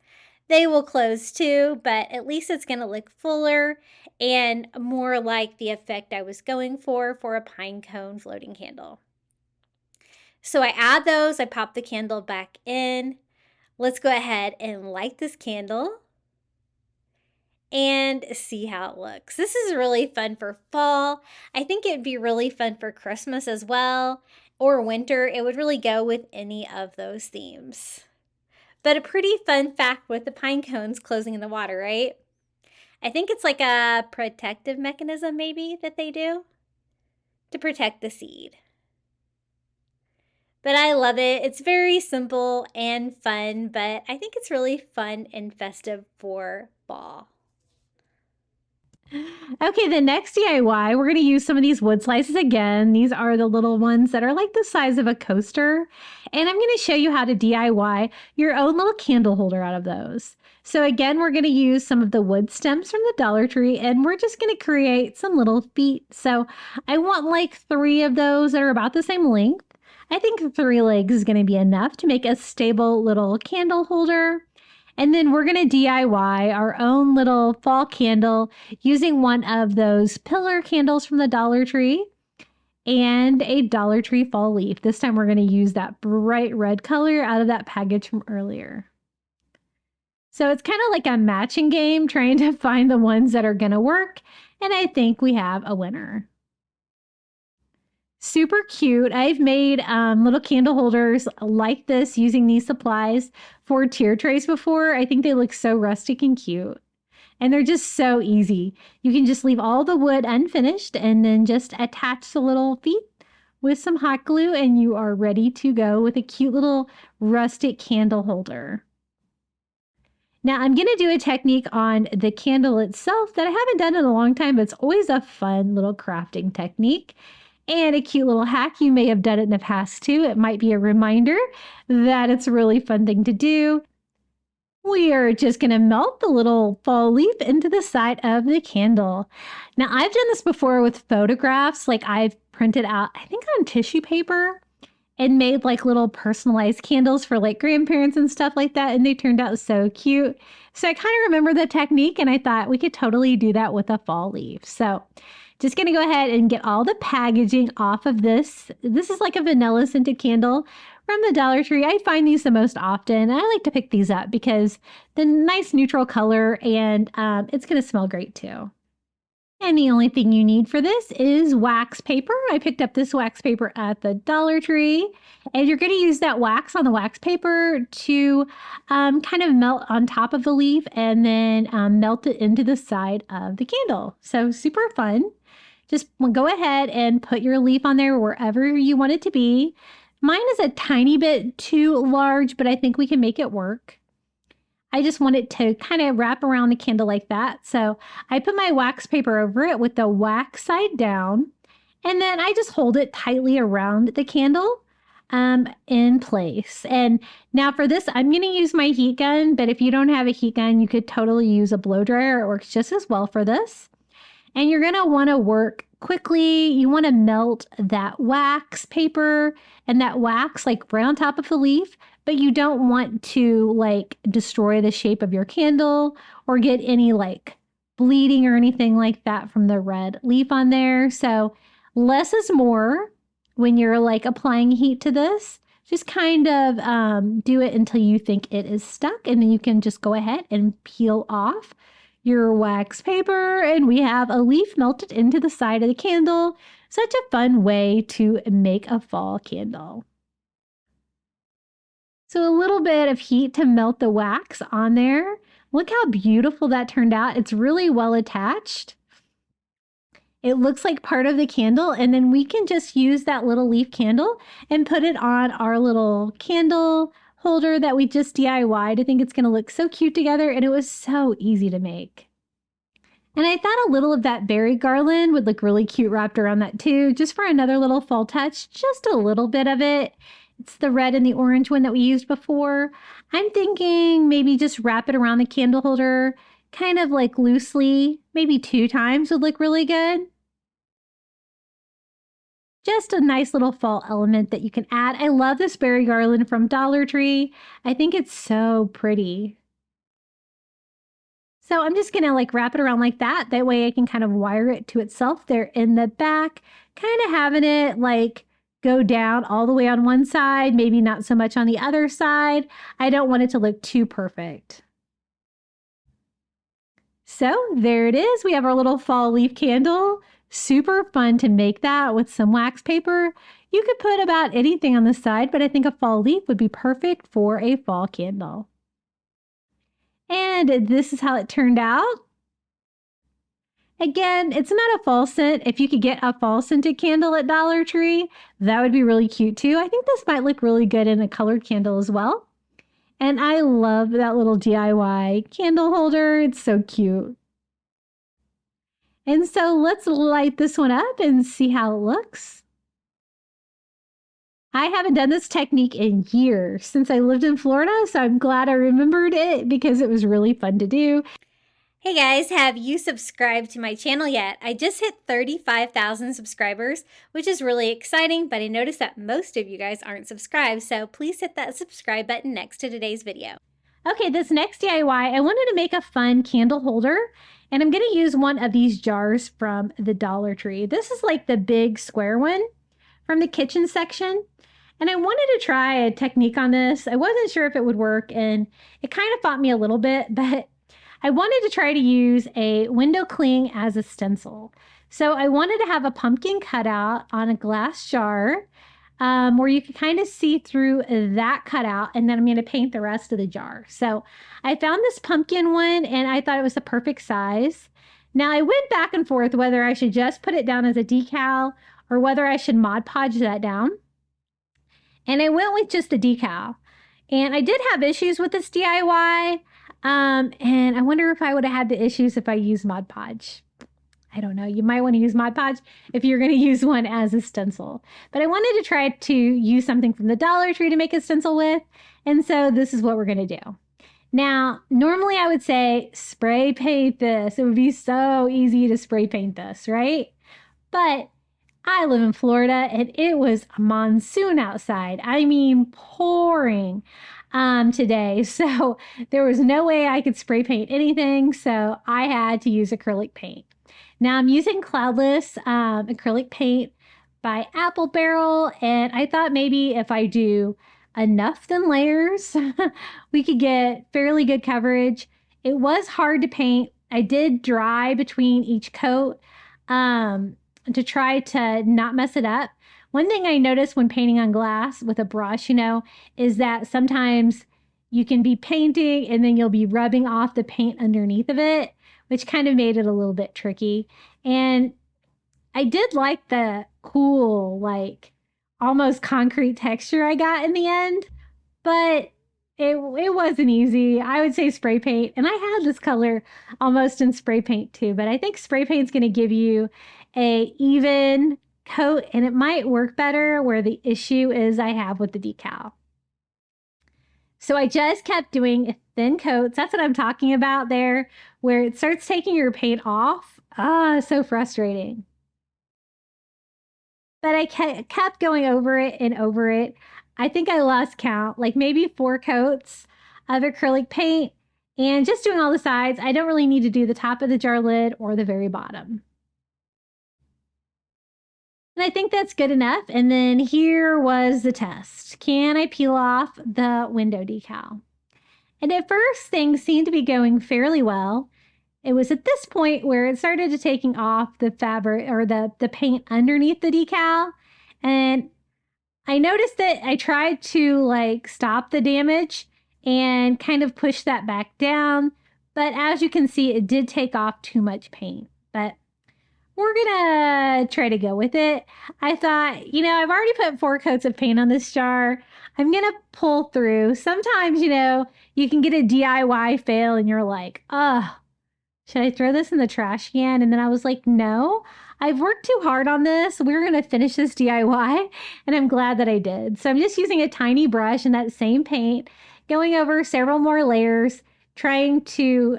They will close too, but at least it's going to look fuller and more like the effect I was going for a pine cone floating candle. So I add those, I pop the candle back in. Let's go ahead and light this candle and see how it looks. This is really fun for fall. I think it'd be really fun for Christmas as well, or winter. It would really go with any of those themes. But a pretty fun fact with the pine cones closing in the water, right? I think it's like a protective mechanism maybe that they do to protect the seed. But I love it. It's very simple and fun, but I think it's really fun and festive for fall. Okay, the next DIY, we're going to use some of these wood slices again. These are the little ones that are like the size of a coaster. And I'm going to show you how to DIY your own little candle holder out of those. So again, we're going to use some of the wood stems from the Dollar Tree, and we're just going to create some little feet. So I want like 3 of those that are about the same length. I think 3 legs is going to be enough to make a stable little candle holder. And then we're going to DIY our own little fall candle using one of those pillar candles from the Dollar Tree and a Dollar Tree fall leaf. This time we're going to use that bright red color out of that package from earlier. So it's kind of like a matching game, trying to find the ones that are going to work. And I think we have a winner. Super cute. I've made little candle holders like this using these supplies for tier trays before. I think they look so rustic and cute. And they're just so easy. You can just leave all the wood unfinished and then just attach the little feet with some hot glue, and you are ready to go with a cute little rustic candle holder. Now I'm going to do a technique on the candle itself that I haven't done in a long time, but it's always a fun little crafting technique. And a cute little hack. You may have done it in the past too. It might be a reminder that it's a really fun thing to do. We are just going to melt the little fall leaf into the side of the candle. Now, I've done this before with photographs. Like I've printed out, I think on tissue paper, and made like little personalized candles for like grandparents and stuff like that. And they turned out so cute. So I kind of remember the technique, and I thought we could totally do that with a fall leaf. So just going to go ahead and get all the packaging off of this. This is like a vanilla scented candle from the Dollar Tree. I find these the most often. I like to pick these up because the nice neutral color, and it's going to smell great too. And the only thing you need for this is wax paper. I picked up this wax paper at the Dollar Tree. And you're going to use that wax on the wax paper to kind of melt on top of the leaf and then melt it into the side of the candle. So super fun. Just go ahead and put your leaf on there wherever you want it to be. Mine is a tiny bit too large, but I think we can make it work. I just want it to kind of wrap around the candle like that. So I put my wax paper over it with the wax side down, and then I just hold it tightly around the candle in place. And now for this, I'm going to use my heat gun, but if you don't have a heat gun, you could totally use a blow dryer. It works just as well for this. And you're going to want to work quickly. You want to melt that wax paper and that wax like right on top of the leaf, but you don't want to like destroy the shape of your candle or get any like bleeding or anything like that from the red leaf on there. So less is more when you're like applying heat to this. Just kind of do it until you think it is stuck, and then you can just go ahead and peel off your wax paper, and we have a leaf melted into the side of the candle. Such a fun way to make a fall candle. So a little bit of heat to melt the wax on there. Look how beautiful that turned out. It's really well attached. It looks like part of the candle, and then we can just use that little leaf candle and put it on our little candle holder that we just DIY'd. I think it's going to look so cute together, and it was so easy to make. And I thought a little of that berry garland would look really cute wrapped around that too, just for another little fall touch, just a little bit of it. It's the red and the orange one that we used before. I'm thinking maybe just wrap it around the candle holder, kind of like loosely, maybe 2 times would look really good. Just a nice little fall element that you can add. I love this berry garland from Dollar Tree. I think it's so pretty. So I'm just gonna like wrap it around like that. That way I can kind of wire it to itself there in the back, kind of having it like go down all the way on one side, maybe not so much on the other side. I don't want it to look too perfect. So there it is. We have our little fall leaf candle. Super fun to make that with some wax paper. You could put about anything on the side, but I think a fall leaf would be perfect for a fall candle. And this is how it turned out. Again, it's not a fall scent. If you could get a fall scented candle at Dollar Tree, that would be really cute too. I think this might look really good in a colored candle as well. And I love that little DIY candle holder. It's so cute. And so let's light this one up and see how it looks. I haven't done this technique in years since I lived in Florida, so I'm glad I remembered it because it was really fun to do. Hey guys, have you subscribed to my channel yet? I just hit 35,000 subscribers, which is really exciting, but I noticed that most of you guys aren't subscribed, so please hit that subscribe button next to today's video. Okay, this next DIY, I wanted to make a fun candle holder, and I'm going to use one of these jars from the Dollar Tree. This is like the big square one from the kitchen section. And I wanted to try a technique on this. I wasn't sure if it would work, and it kind of fought me a little bit, but I wanted to try to use a window cling as a stencil. So I wanted to have a pumpkin cutout on a glass jar where you can kind of see through that cutout, and then I'm going to paint the rest of the jar. So I found this pumpkin one, and I thought it was the perfect size. Now I went back and forth whether I should just put it down as a decal or whether I should Mod Podge that down. And I went with just the decal. And I did have issues with this DIY. And I wonder if I would have had the issues if I used Mod Podge. I don't know. You might want to use Mod Podge if you're going to use one as a stencil. But I wanted to try to use something from the Dollar Tree to make a stencil with. And so this is what we're going to do. Now, normally I would say spray paint this. It would be so easy to spray paint this, right? But I live in Florida and it was a monsoon outside. I mean, pouring today. So there was no way I could spray paint anything. So I had to use acrylic paint. Now I'm using cloudless acrylic paint by Apple Barrel. And I thought maybe if I do enough thin layers, we could get fairly good coverage. It was hard to paint I did dry between each coat to try to not mess it up. One thing I noticed when painting on glass with a brush, is that sometimes you can be painting and then you'll be rubbing off the paint underneath of it, which kind of made it a little bit tricky. And I did like the cool, like almost concrete texture I got in the end, but it wasn't easy. I would say spray paint, and I had this color almost in spray paint too, but I think spray paint's going to give you a even coat, and it might work better where the issue is I have with the decal. So I just kept doing thin coats. That's what I'm talking about there, where it starts taking your paint off. So frustrating. But I kept going over it and over it. I think I lost count, like maybe 4 coats of acrylic paint, and just doing all the sides. I don't really need to do the top of the jar lid or the very bottom. And I think that's good enough. And then here was the test. Can I peel off the window decal? And at first things seemed to be going fairly well. It was at this point where it started to taking off the fabric or the paint underneath the decal. And I noticed that I tried to like stop the damage and kind of push that back down. But as you can see, it did take off too much paint. But we're gonna try to go with it. I thought, I've already put 4 coats of paint on this jar. I'm gonna pull through. Sometimes, you can get a DIY fail and you're like, should I throw this in the trash can? And then I was like, no, I've worked too hard on this. We're going to finish this DIY. And I'm glad that I did. So I'm just using a tiny brush and that same paint, going over several more layers, trying to,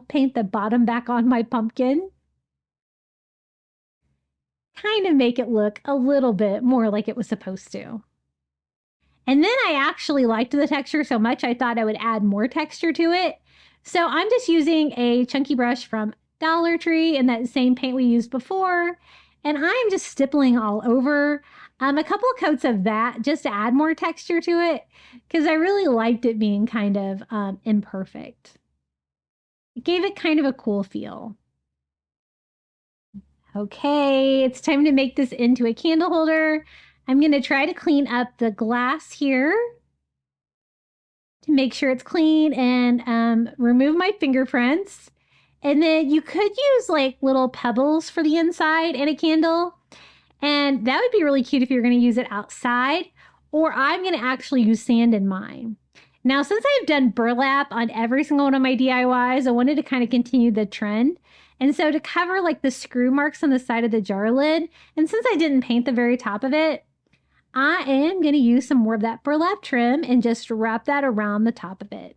paint the bottom back on my pumpkin. Kind of make it look a little bit more like it was supposed to. And then I actually liked the texture so much, I thought I would add more texture to it. So I'm just using a chunky brush from Dollar Tree and that same paint we used before. And I'm just stippling all over a couple of coats of that just to add more texture to it because I really liked it being kind of imperfect. It gave it kind of a cool feel. Okay, it's time to make this into a candle holder. I'm going to try to clean up the glass here to make sure it's clean and remove my fingerprints. And then you could use like little pebbles for the inside in a candle. And that would be really cute if you're going to use it outside, or I'm going to actually use sand in mine. Now, since I've done burlap on every single one of my DIYs, I wanted to kind of continue the trend. And so to cover like the screw marks on the side of the jar lid, and since I didn't paint the very top of it, I am going to use some more of that burlap trim and just wrap that around the top of it.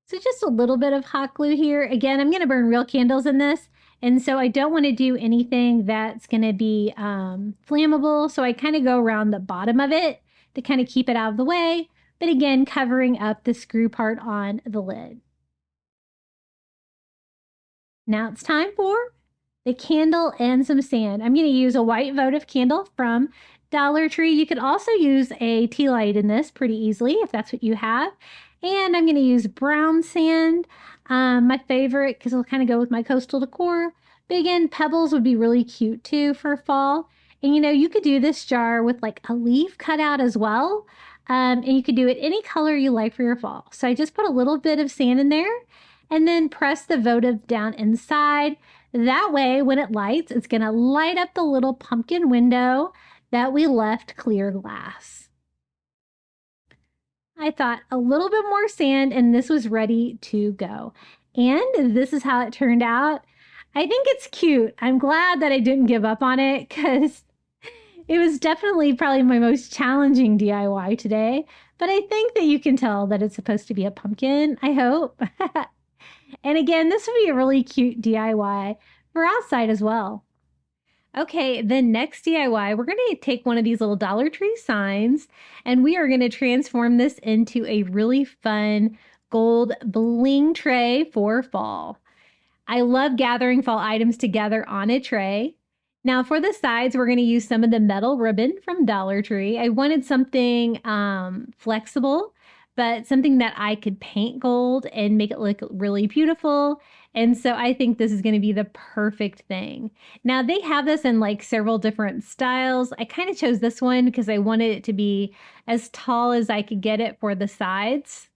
So just a little bit of hot glue here. Again, I'm going to burn real candles in this. And so I don't want to do anything that's going to be flammable. So I kind of go around the bottom of it to kind of keep it out of the way. But again, covering up the screw part on the lid. Now it's time for the candle and some sand. I'm going to use a white votive candle from Dollar Tree. You could also use a tea light in this pretty easily if that's what you have. And I'm going to use brown sand, my favorite, because it'll kind of go with my coastal decor. Big end pebbles would be really cute too for fall. And you could do this jar with like a leaf cut out as well. And you could do it any color you like for your fall. So I just put a little bit of sand in there and then press the votive down inside. That way, when it lights, it's going to light up the little pumpkin window that we left clear glass. I thought a little bit more sand and this was ready to go. And this is how it turned out. I think it's cute. I'm glad that I didn't give up on it because it was definitely probably my most challenging DIY today. But I think that you can tell that it's supposed to be a pumpkin, I hope. And again, this would be a really cute DIY for outside as well. Okay, the next DIY, we're going to take one of these little Dollar Tree signs and we are going to transform this into a really fun gold bling tray for fall. I love gathering fall items together on a tray. Now for the sides, we're going to use some of the metal ribbon from Dollar Tree. I wanted something flexible, but something that I could paint gold and make it look really beautiful. And so I think this is going to be the perfect thing. Now they have this in like several different styles. I kind of chose this one because I wanted it to be as tall as I could get it for the sides.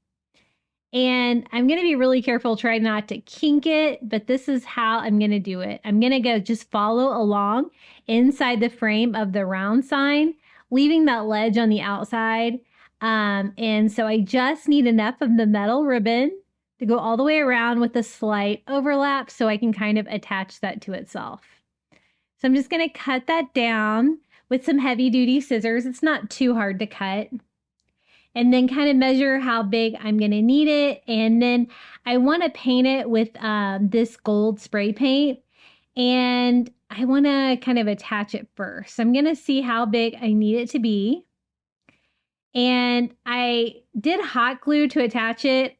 And I'm going to be really careful, try not to kink it, but this is how I'm going to do it. I'm going to go just follow along inside the frame of the round sign, leaving that ledge on the outside. And so I just need enough of the metal ribbon to go all the way around with a slight overlap so I can kind of attach that to itself. So I'm just going to cut that down with some heavy duty scissors. It's not too hard to cut. And then kind of measure how big I'm going to need it. And then I want to paint it with this gold spray paint. And I want to kind of attach it first. So I'm going to see how big I need it to be. And I did hot glue to attach it.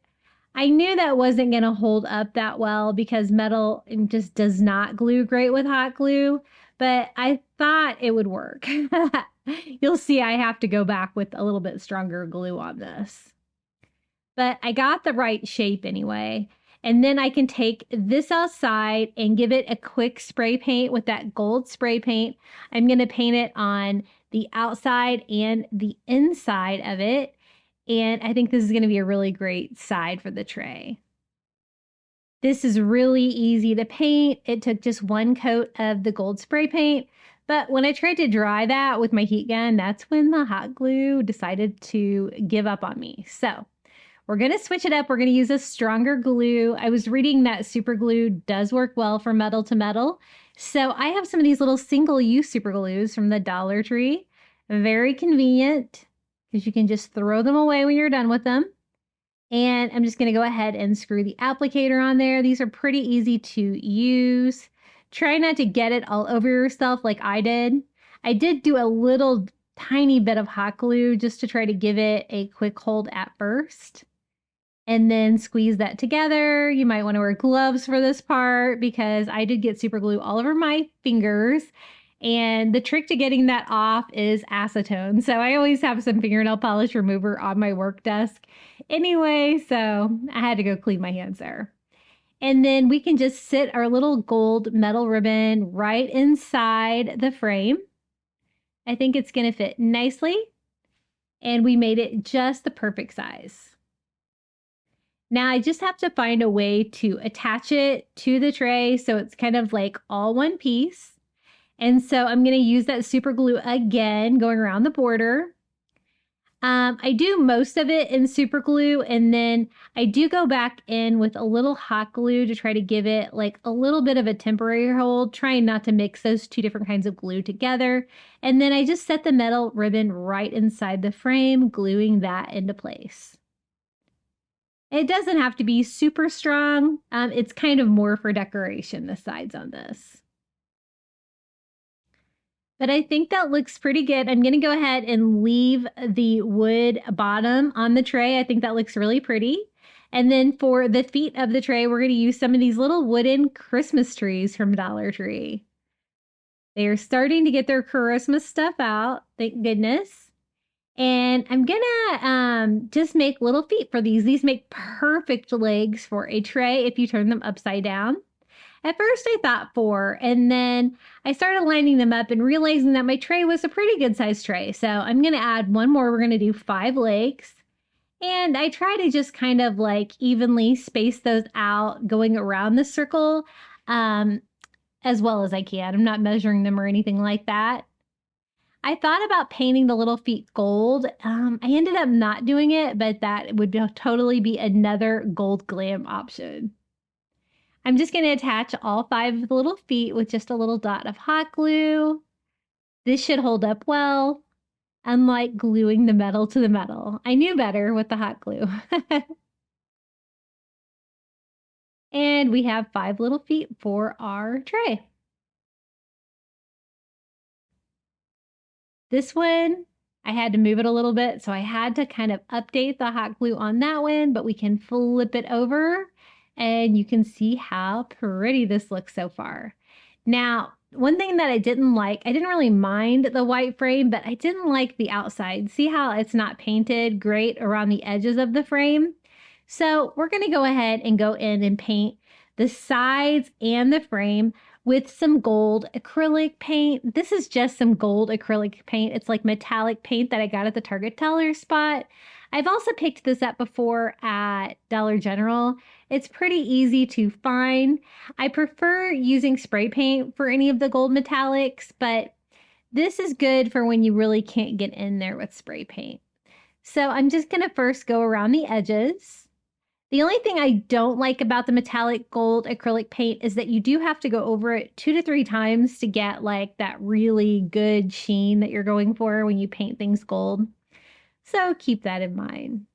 I knew that wasn't going to hold up that well because metal just does not glue great with hot glue. But I thought it would work. You'll see I have to go back with a little bit stronger glue on this. But I got the right shape anyway. And then I can take this outside and give it a quick spray paint with that gold spray paint. I'm going to paint it on the outside and the inside of it. And I think this is going to be a really great side for the tray. This is really easy to paint. It took just one coat of the gold spray paint. But when I tried to dry that with my heat gun, that's when the hot glue decided to give up on me. So we're going to switch it up. We're going to use a stronger glue. I was reading that super glue does work well for metal to metal. So I have some of these little single-use super glues from the Dollar Tree. Very convenient because you can just throw them away when you're done with them. And I'm just going to go ahead and screw the applicator on there. These are pretty easy to use. Try not to get it all over yourself like I did. I did do a little tiny bit of hot glue just to try to give it a quick hold at first. And then squeeze that together. You might want to wear gloves for this part because I did get super glue all over my fingers. And the trick to getting that off is acetone. So I always have some fingernail polish remover on my work desk anyway. So I had to go clean my hands there. And then we can just sit our little gold metal ribbon right inside the frame. I think it's going to fit nicely. And we made it just the perfect size. Now I just have to find a way to attach it to the tray so it's kind of like all one piece. And so I'm going to use that super glue again, going around the border. I do most of it in super glue, and then I do go back in with a little hot glue to try to give it like a little bit of a temporary hold, trying not to mix those two different kinds of glue together. And then I just set the metal ribbon right inside the frame, gluing that into place. It doesn't have to be super strong. It's kind of more for decoration, the sides on this. But I think that looks pretty good. I'm going to go ahead and leave the wood bottom on the tray. I think that looks really pretty. And then for the feet of the tray, we're going to use some of these little wooden Christmas trees from Dollar Tree. They are starting to get their Christmas stuff out, thank goodness. And I'm going to just make little feet for these. These make perfect legs for a tray if you turn them upside down. At first I thought 4, and then I started lining them up and realizing that my tray was a pretty good sized tray. So I'm going to add one more. We're going to do 5 legs. And I try to just kind of like evenly space those out going around the circle as well as I can. I'm not measuring them or anything like that. I thought about painting the little feet gold. I ended up not doing it, but that would totally be another gold glam option. I'm just going to attach all 5 of the little feet with just a little dot of hot glue. This should hold up well, unlike gluing the metal to the metal. I knew better with the hot glue. And we have 5 little feet for our tray. This one, I had to move it a little bit, so I had to kind of update the hot glue on that one, but we can flip it over. And you can see how pretty this looks so far. Now, One thing that I didn't really mind the white frame, but I didn't like the outside. See how it's not painted great around the edges of the frame? So we're going to go ahead and go in and paint the sides and the frame with some gold acrylic paint. This is just some gold acrylic paint. It's like metallic paint that I got at the Target dollar spot. I've also picked this up before at Dollar General. It's pretty easy to find. I prefer using spray paint for any of the gold metallics, but this is good for when you really can't get in there with spray paint. So I'm just going to first go around the edges. The only thing I don't like about the metallic gold acrylic paint is that you do have to go over it 2 to 3 times to get like that really good sheen that you're going for when you paint things gold. So keep that in mind.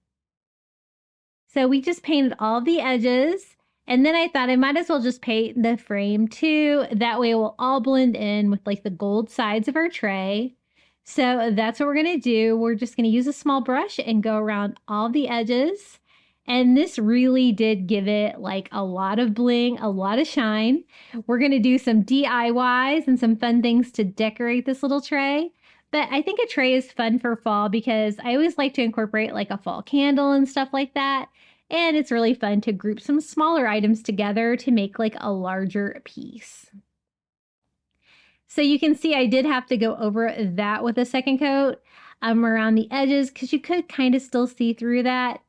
So we just painted all the edges, and then I thought I might as well just paint the frame too. That way it will all blend in with like the gold sides of our tray. So that's what we're going to do. We're just going to use a small brush and go around all the edges. And this really did give it like a lot of bling, a lot of shine. We're going to do some DIYs and some fun things to decorate this little tray. But I think a tray is fun for fall because I always like to incorporate like a fall candle and stuff like that. And it's really fun to group some smaller items together to make like a larger piece. So you can see I did have to go over that with a second coat around the edges because you could kind of still see through that.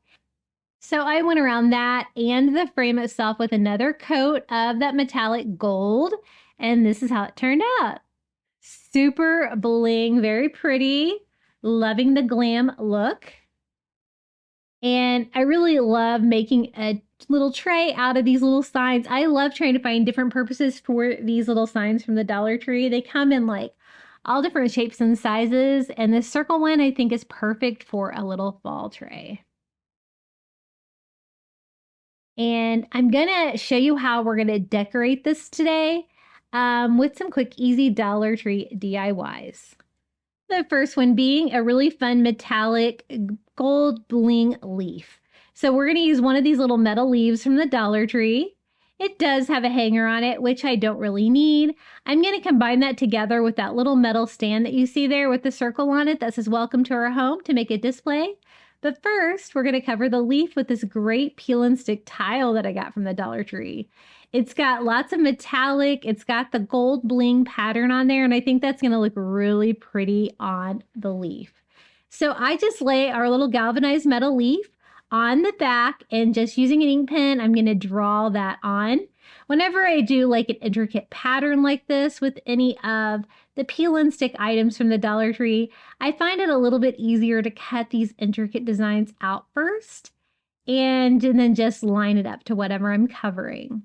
So I went around that and the frame itself with another coat of that metallic gold. And this is how it turned out. Super bling, very pretty. Loving the glam look. And I really love making a little tray out of these little signs. I love trying to find different purposes for these little signs from the Dollar Tree. They come in like all different shapes and sizes. And this circle one I think is perfect for a little fall tray. And I'm going to show you how we're going to decorate this today with some quick, easy Dollar Tree DIYs. The first one being a really fun metallic gold bling leaf. So we're going to use one of these little metal leaves from the Dollar Tree. It does have a hanger on it, which I don't really need. I'm going to combine that together with that little metal stand that you see there with the circle on it that says welcome to our home to make a display. But first, we're going to cover the leaf with this great peel and stick tile that I got from the Dollar Tree. It's got lots of metallic, it's got the gold bling pattern on there, and I think that's going to look really pretty on the leaf. So I just lay our little galvanized metal leaf on the back, and just using an ink pen, I'm going to draw that on. Whenever I do like an intricate pattern like this with any of the peel and stick items from the Dollar Tree, I find it a little bit easier to cut these intricate designs out first and then just line it up to whatever I'm covering.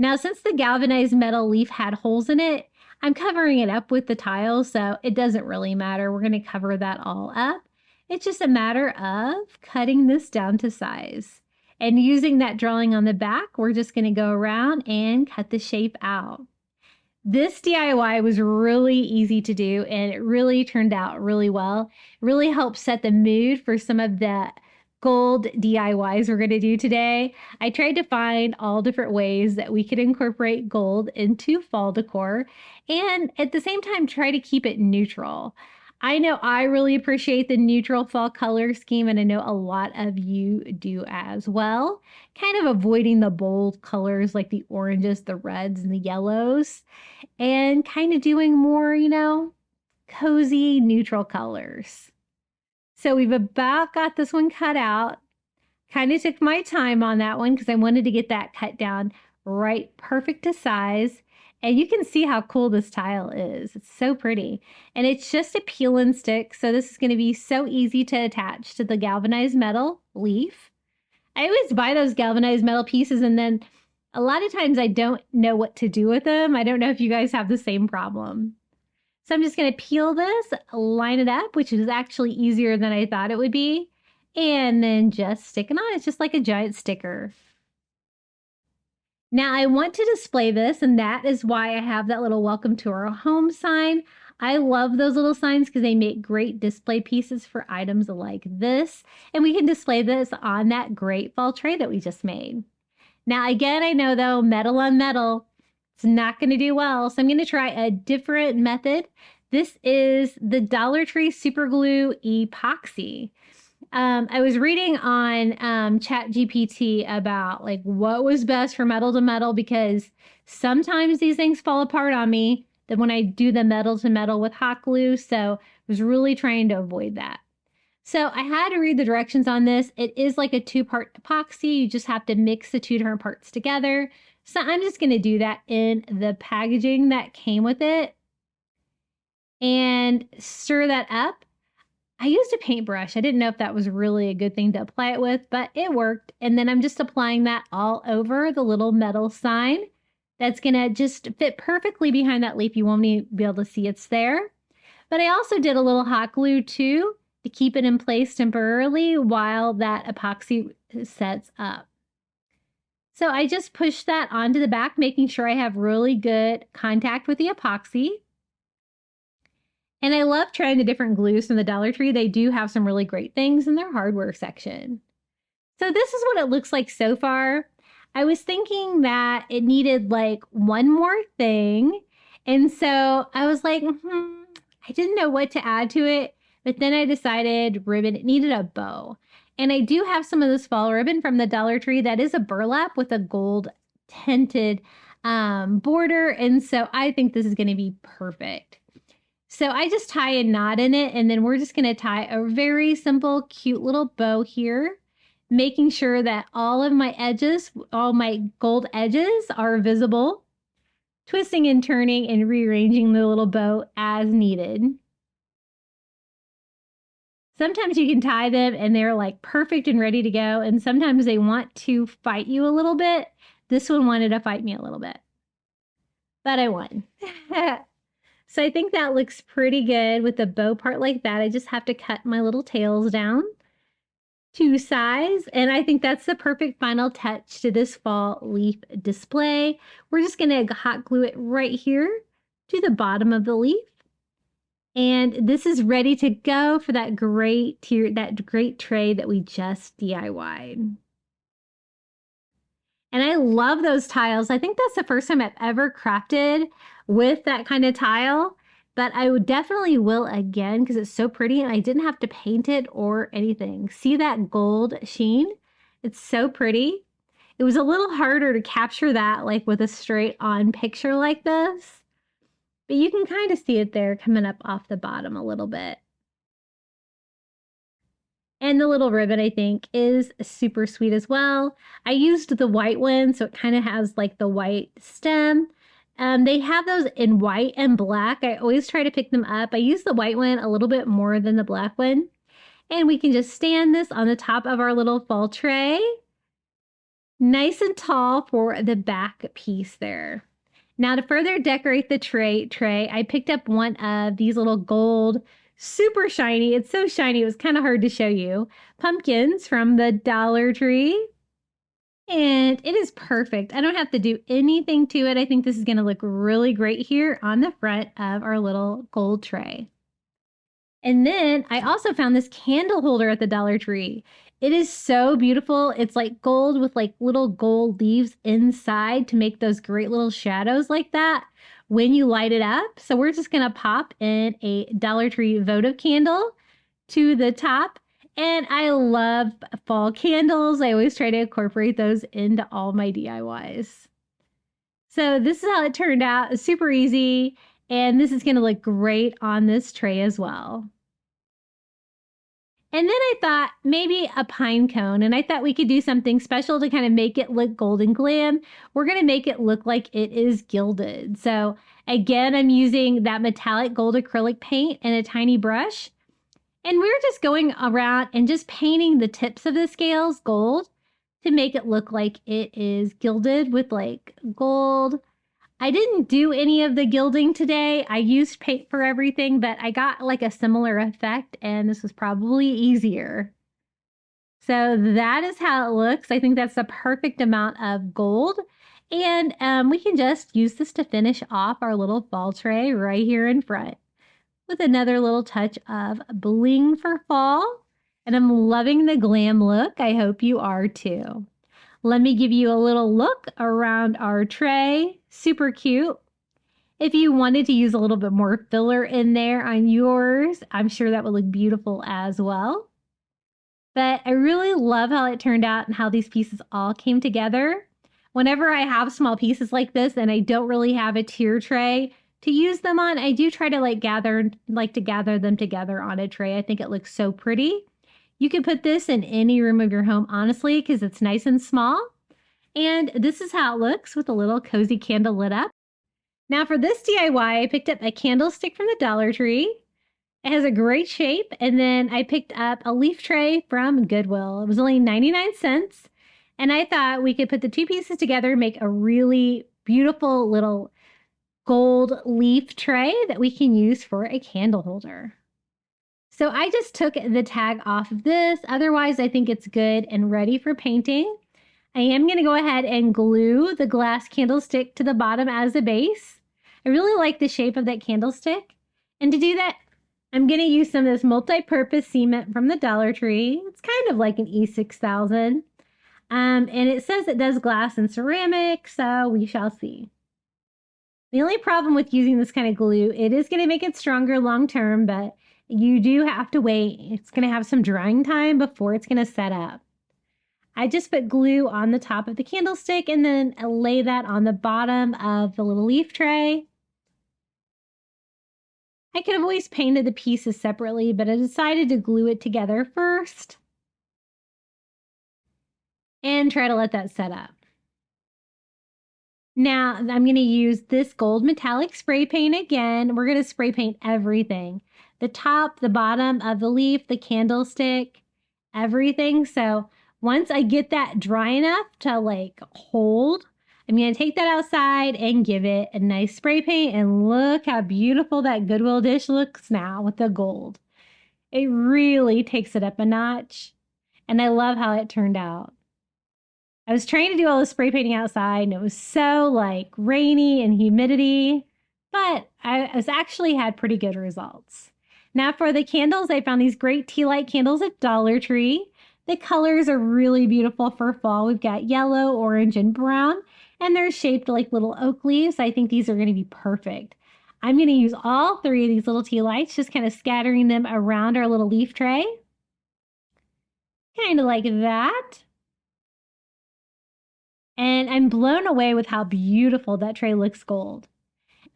Now, since the galvanized metal leaf had holes in it, I'm covering it up with the tile, so it doesn't really matter. We're going to cover that all up. It's just a matter of cutting this down to size. And using that drawing on the back, we're just going to go around and cut the shape out. This DIY was really easy to do, and it really turned out really well. It really helped set the mood for some of the gold DIYs we're going to do today. I tried to find all different ways that we could incorporate gold into fall decor and at the same time try to keep it neutral. I know I really appreciate the neutral fall color scheme, and I know a lot of you do as well. Kind of avoiding the bold colors like the oranges, the reds, and the yellows, and kind of doing more, cozy neutral colors. So we've about got this one cut out. Kind of took my time on that one because I wanted to get that cut down right perfect to size. And you can see how cool this tile is. It's so pretty. And it's just a peel and stick. So this is going to be so easy to attach to the galvanized metal leaf. I always buy those galvanized metal pieces and then a lot of times I don't know what to do with them. I don't know if you guys have the same problem. So I'm just going to peel this, line it up, which is actually easier than I thought it would be. And then just stick it on. It's just like a giant sticker. Now I want to display this, and that is why I have that little welcome to our home sign. I love those little signs because they make great display pieces for items like this. And we can display this on that great fall tray that we just made. Now, again, I know though, metal on metal, It's not going to do well. So I'm going to try a different method. This is the Dollar Tree Super Glue Epoxy. I was reading on ChatGPT about like what was best for metal to metal, because sometimes these things fall apart on me then when I do the metal to metal with hot glue. So I was really trying to avoid that. So I had to read the directions on this. It is like a 2-part epoxy. You just have to mix the 2 different parts together. So I'm just going to do that in the packaging that came with it and stir that up. I used a paintbrush. I didn't know if that was really a good thing to apply it with, but it worked. And then I'm just applying that all over the little metal sign. That's going to just fit perfectly behind that leaf. You won't even be able to see it's there. But I also did a little hot glue too to keep it in place temporarily while that epoxy sets up. So I just pushed that onto the back, making sure I have really good contact with the epoxy. And I love trying the different glues from the Dollar Tree. They do have some really great things in their hardware section. So this is what it looks like so far. I was thinking that it needed like one more thing. And so I was like, I didn't know what to add to it. But then I decided ribbon, it needed a bow. And I do have some of this fall ribbon from the Dollar Tree that is a burlap with a gold tinted border. And so I think this is going to be perfect. So I just tie a knot in it, and then we're just going to tie a very simple, cute little bow here, making sure that all of my edges, all my gold edges are visible, twisting and turning and rearranging the little bow as needed. Sometimes you can tie them and they're like perfect and ready to go. And sometimes they want to fight you a little bit. This one wanted to fight me a little bit, but I won. So I think that looks pretty good with the bow part like that. I just have to cut my little tails down to size. And I think that's the perfect final touch to this fall leaf display. We're just going to hot glue it right here to the bottom of the leaf. And this is ready to go for that great tray that we just DIY'd. And I love those tiles. I think that's the first time I've ever crafted with that kind of tile, but I would definitely will again because it's so pretty and I didn't have to paint it or anything. See that gold sheen? It's so pretty. It was a little harder to capture that like with a straight on picture like this, but you can kind of see it there coming up off the bottom a little bit. And the little ribbon, I think, is super sweet as well. I used the white one, so it kind of has like the white stem. They have those in white and black. I always try to pick them up. I use the white one a little bit more than the black one. And we can just stand this on the top of our little fall tray. Nice and tall for the back piece there. Now to further decorate the tray, I picked up one of these little gold, super shiny. It's so shiny, it was kind of hard to show you. Pumpkins from the Dollar Tree. And it is perfect. I don't have to do anything to it. I think this is going to look really great here on the front of our little gold tray. And then I also found this candle holder at the Dollar Tree. It is so beautiful. It's like gold with like little gold leaves inside to make those great little shadows like that when you light it up. So we're just going to pop in a Dollar Tree votive candle to the top. And I love fall candles. I always try to incorporate those into all my DIYs. So this is how it turned out. It's super easy. And this is going to look great on this tray as well. And then I thought maybe a pine cone. And I thought we could do something special to kind of make it look golden glam. We're going to make it look like it is gilded. So again, I'm using that metallic gold acrylic paint and a tiny brush. And we're just going around and just painting the tips of the scales gold to make it look like it is gilded with like gold. I didn't do any of the gilding today. I used paint for everything, but I got like a similar effect and this was probably easier. So that is how it looks. I think that's the perfect amount of gold. And we can just use this to finish off our little fall tray right here in front, with another little touch of bling for fall. And I'm loving the glam look. I hope you are too. let me give you a little look around our tray. Super cute. If you wanted to use a little bit more filler in there on yours, I'm sure that would look beautiful as well. But I really love how it turned out and how these pieces all came together. Whenever I have small pieces like this and I don't really have a tier tray to use them on, I do try to gather them together on a tray. I think it looks so pretty. You can put this in any room of your home, honestly, because it's nice and small. And this is how it looks with a little cozy candle lit up. Now for this DIY, I picked up a candlestick from the Dollar Tree. It has a great shape. And then I picked up a leaf tray from Goodwill. It was only 99 cents. And I thought we could put the two pieces together and make a really beautiful little gold leaf tray that we can use for a candle holder. So I just took the tag off of this. Otherwise, I think it's good and ready for painting. I am going to go ahead and glue the glass candlestick to the bottom as a base. I really like the shape of that candlestick. And to do that, I'm going to use some of this multi-purpose cement from the Dollar Tree. It's kind of like an E6000. And it says it does glass and ceramic, so we shall see. The only problem with using this kind of glue, it is going to make it stronger long term, but you do have to wait. It's going to have some drying time before it's going to set up. I just put glue on the top of the candlestick and then lay that on the bottom of the little leaf tray. I could have always painted the pieces separately, but I decided to glue it together first and try to let that set up. Now I'm going to use this gold metallic spray paint again. We're going to spray paint everything. The top, the bottom of the leaf, the candlestick, everything. So once I get that dry enough to hold, I'm going to take that outside and give it a nice spray paint. And look how beautiful that Goodwill dish looks now with the gold. It really takes it up a notch. And I love how it turned out. I was trying to do all the spray painting outside and it was so rainy and humidity, but I actually had pretty good results. Now for the candles, I found these great tea light candles at Dollar Tree. The colors are really beautiful for fall. We've got yellow, orange, and brown, and they're shaped like little oak leaves. I think these are going to be perfect. I'm going to use all three of these little tea lights, just kind of scattering them around our little leaf tray. Kind of like that. And I'm blown away with how beautiful that tray looks gold.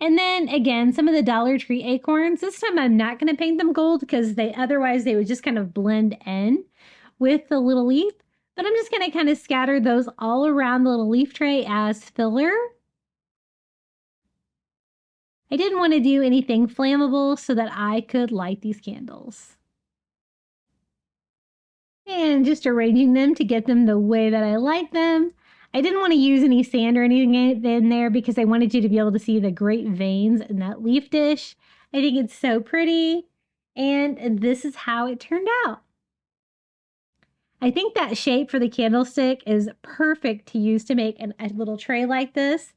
And then again, some of the Dollar Tree acorns. This time I'm not going to paint them gold because otherwise they would just kind of blend in with the little leaf. But I'm just going to kind of scatter those all around the little leaf tray as filler. I didn't want to do anything flammable so that I could light these candles. And just arranging them to get them the way that I like them. I didn't want to use any sand or anything in there because I wanted you to be able to see the great veins in that leaf dish. I think it's so pretty. And this is how it turned out. I think that shape for the candlestick is perfect to use to make a little tray like this.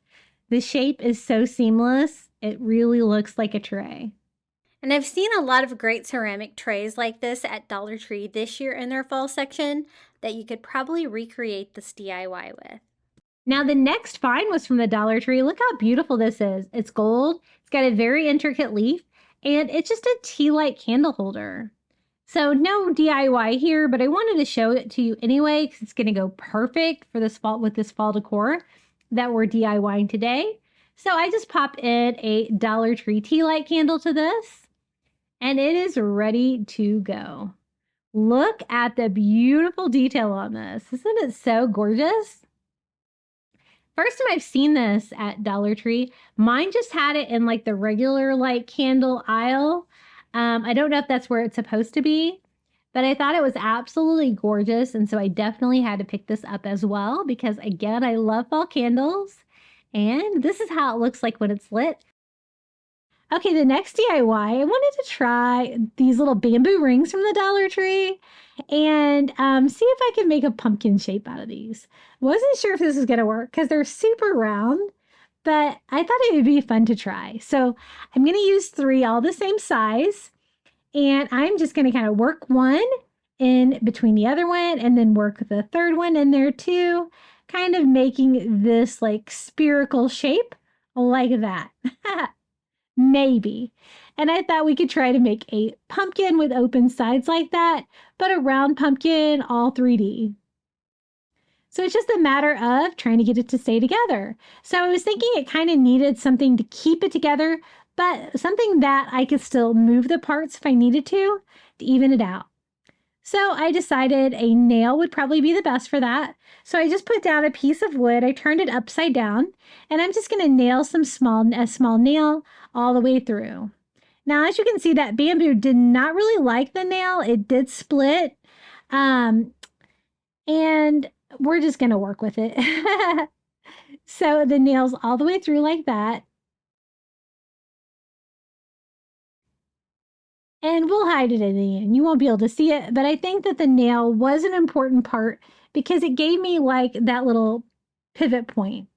The shape is so seamless. It really looks like a tray. And I've seen a lot of great ceramic trays like this at Dollar Tree this year in their fall section that you could probably recreate this DIY with. Now the next find was from the Dollar Tree. Look how beautiful this is. It's gold. It's got a very intricate leaf and it's just a tea light candle holder. So no DIY here, but I wanted to show it to you anyway because it's going to go perfect for this fall with this fall decor that we're DIYing today. So I just popped in a Dollar Tree tea light candle to this and it is ready to go. Look at the beautiful detail on this. Isn't it so gorgeous? First time I've seen this at Dollar Tree. Mine just had it in the regular candle aisle. I don't know if that's where it's supposed to be, but I thought it was absolutely gorgeous. And so I definitely had to pick this up as well because again, I love fall candles and this is how it looks like when it's lit. Okay, the next DIY, I wanted to try these little bamboo rings from the Dollar Tree and see if I could make a pumpkin shape out of these. Wasn't sure if this was going to work because they're super round, but I thought it would be fun to try. So I'm going to use 3 all the same size, and I'm just going to kind of work one in between the other one and then work the third one in there too. kind of making this like spherical shape like that. Maybe. And I thought we could try to make a pumpkin with open sides like that, but a round pumpkin, all 3D. So it's just a matter of trying to get it to stay together. So I was thinking it kind of needed something to keep it together, but something that I could still move the parts if I needed to even it out. So I decided a nail would probably be the best for that. So I just put down a piece of wood, I turned it upside down, and I'm just going to nail a small nail all the way through. Now, as you can see, that bamboo did not really like the nail. It did split, and we're just going to work with it. So the nail's all the way through like that. And we'll hide it in the end. You won't be able to see it, but I think that the nail was an important part because it gave me like that little pivot point.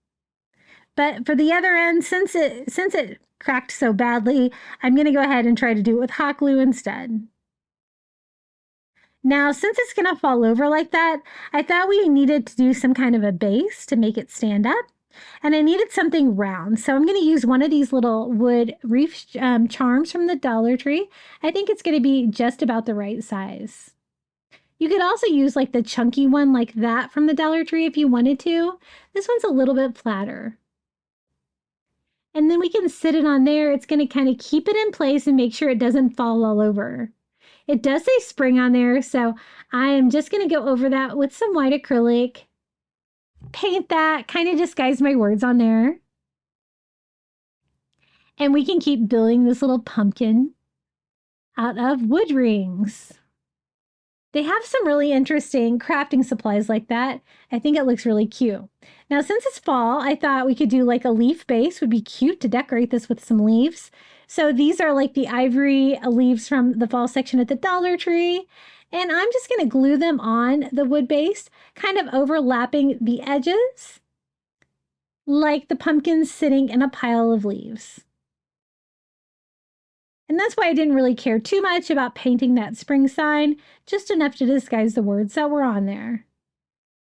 But for the other end, since it cracked so badly, I'm going to go ahead and try to do it with hot glue instead. Now, since it's going to fall over like that, I thought we needed to do some kind of a base to make it stand up. And I needed something round. So I'm going to use one of these little wood reef charms from the Dollar Tree. I think it's going to be just about the right size. You could also use like the chunky one like that from the Dollar Tree if you wanted to. This one's a little bit flatter. And then we can sit it on there. It's going to kind of keep it in place and make sure it doesn't fall all over. It does say spring on there, so I am just going to go over that with some white acrylic. Paint that, kind of disguise my words on there. And we can keep building this little pumpkin out of wood rings. They have some really interesting crafting supplies like that. I think it looks really cute. Now, since it's fall, I thought we could do like a leaf base. Would be cute to decorate this with some leaves. So these are like the ivory leaves from the fall section at the Dollar Tree. And I'm just going to glue them on the wood base, kind of overlapping the edges, like the pumpkins sitting in a pile of leaves. And that's why I didn't really care too much about painting that spring sign, just enough to disguise the words that were on there.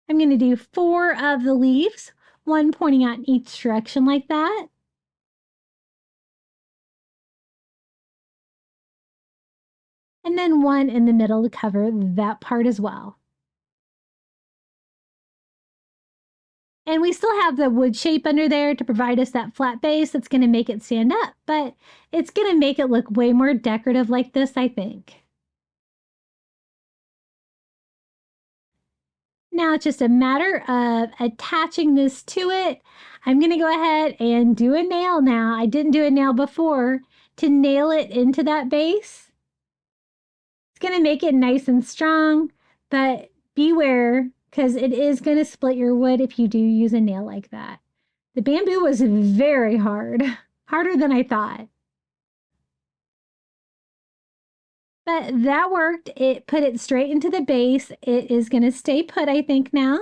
I'm going to do 4 of the leaves, one pointing out in each direction like that. And then one in the middle to cover that part as well. And we still have the wood shape under there to provide us that flat base that's going to make it stand up, but it's going to make it look way more decorative like this, I think. Now it's just a matter of attaching this to it. I'm going to go ahead and do a nail now. I didn't do a nail before to nail it into that base. It's going to make it nice and strong, but beware because it is going to split your wood if you do use a nail like that. The bamboo was very hard, harder than I thought. But that worked. It put it straight into the base. It is going to stay put, I think, now.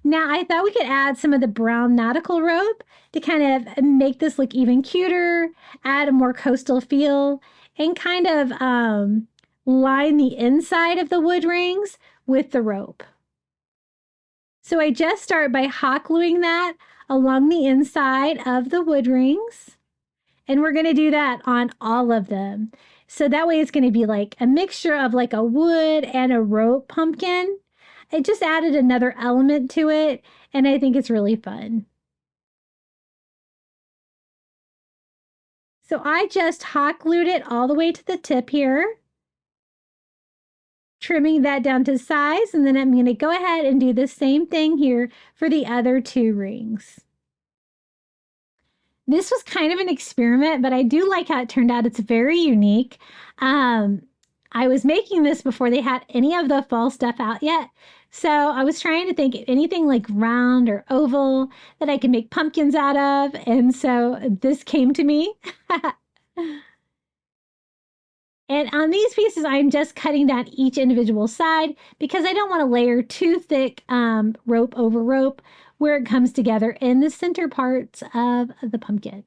Now, I thought we could add some of the brown nautical rope to kind of make this look even cuter, add a more coastal feel, and kind of line the inside of the wood rings with the rope. So I just start by hot gluing that along the inside of the wood rings. And we're going to do that on all of them. So that way it's going to be like a mixture of like a wood and a rope pumpkin. It just added another element to it, and I think it's really fun. So I just hot glued it all the way to the tip here, trimming that down to size, and then I'm going to go ahead and do the same thing here for the other 2 rings. This was kind of an experiment, but I do like how it turned out. It's very unique. I was making this before they had any of the fall stuff out yet. So I was trying to think of anything like round or oval that I could make pumpkins out of. And so this came to me. And on these pieces, I'm just cutting down each individual side because I don't want to layer too thick rope over rope where it comes together in the center parts of the pumpkin.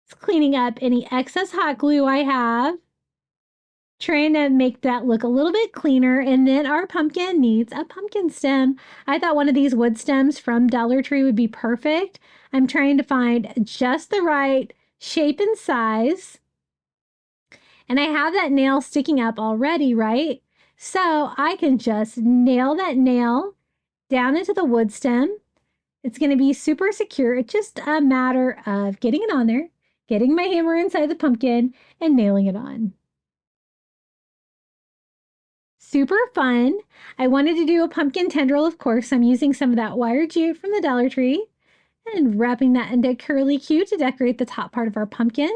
It's cleaning up any excess hot glue I have. trying to make that look a little bit cleaner. And then our pumpkin needs a pumpkin stem. I thought one of these wood stems from Dollar Tree would be perfect. I'm trying to find just the right shape and size. And I have that nail sticking up already, right? So I can just nail that nail down into the wood stem. It's going to be super secure. It's just a matter of getting it on there, getting my hammer inside the pumpkin, and nailing it on. Super fun. I wanted to do a pumpkin tendril, of course. I'm using some of that wire jute from the Dollar Tree and wrapping that into curly Q to decorate the top part of our pumpkin.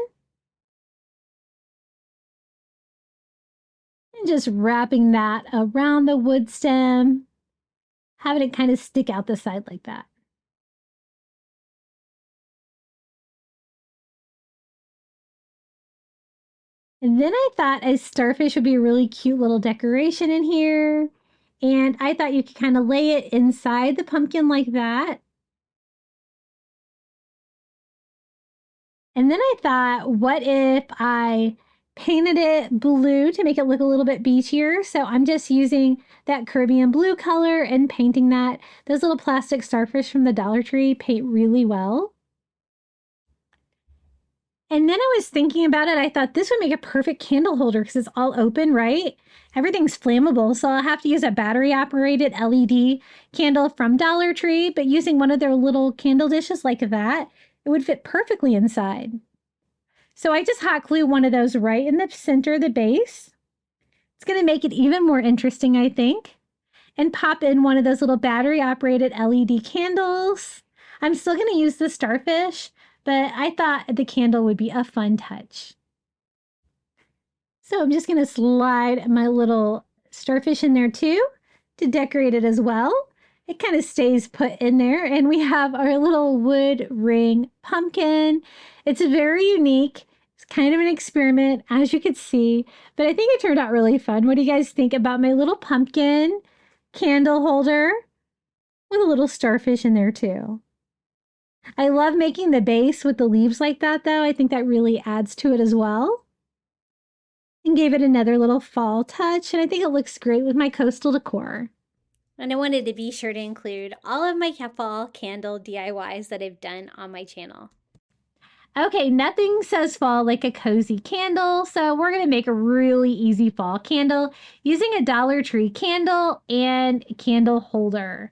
And just wrapping that around the wood stem, having it kind of stick out the side like that. And then I thought a starfish would be a really cute little decoration in here. And I thought you could kind of lay it inside the pumpkin like that. And then I thought, what if I painted it blue to make it look a little bit beachier? So I'm just using that Caribbean blue color and painting that. Those little plastic starfish from the Dollar Tree paint really well. And then I was thinking about it. I thought this would make a perfect candle holder because it's all open, right? Everything's flammable. So I'll have to use a battery operated LED candle from Dollar Tree, but using one of their little candle dishes like that, it would fit perfectly inside. So I just hot glue one of those right in the center of the base. It's going to make it even more interesting, I think. And pop in one of those little battery operated LED candles. I'm still going to use the starfish, but I thought the candle would be a fun touch. So I'm just going to slide my little starfish in there too to decorate it as well. It kind of stays put in there, and we have our little wood ring pumpkin. It's very unique. It's kind of an experiment, as you could see, but I think it turned out really fun. What do you guys think about my little pumpkin candle holder with a little starfish in there too? I love making the base with the leaves like that, though. I think that really adds to it as well. And gave it another little fall touch, and I think it looks great with my coastal decor. And I wanted to be sure to include all of my fall candle DIYs that I've done on my channel. Okay, nothing says fall like a cozy candle, so we're going to make a really easy fall candle using a Dollar Tree candle and a candle holder.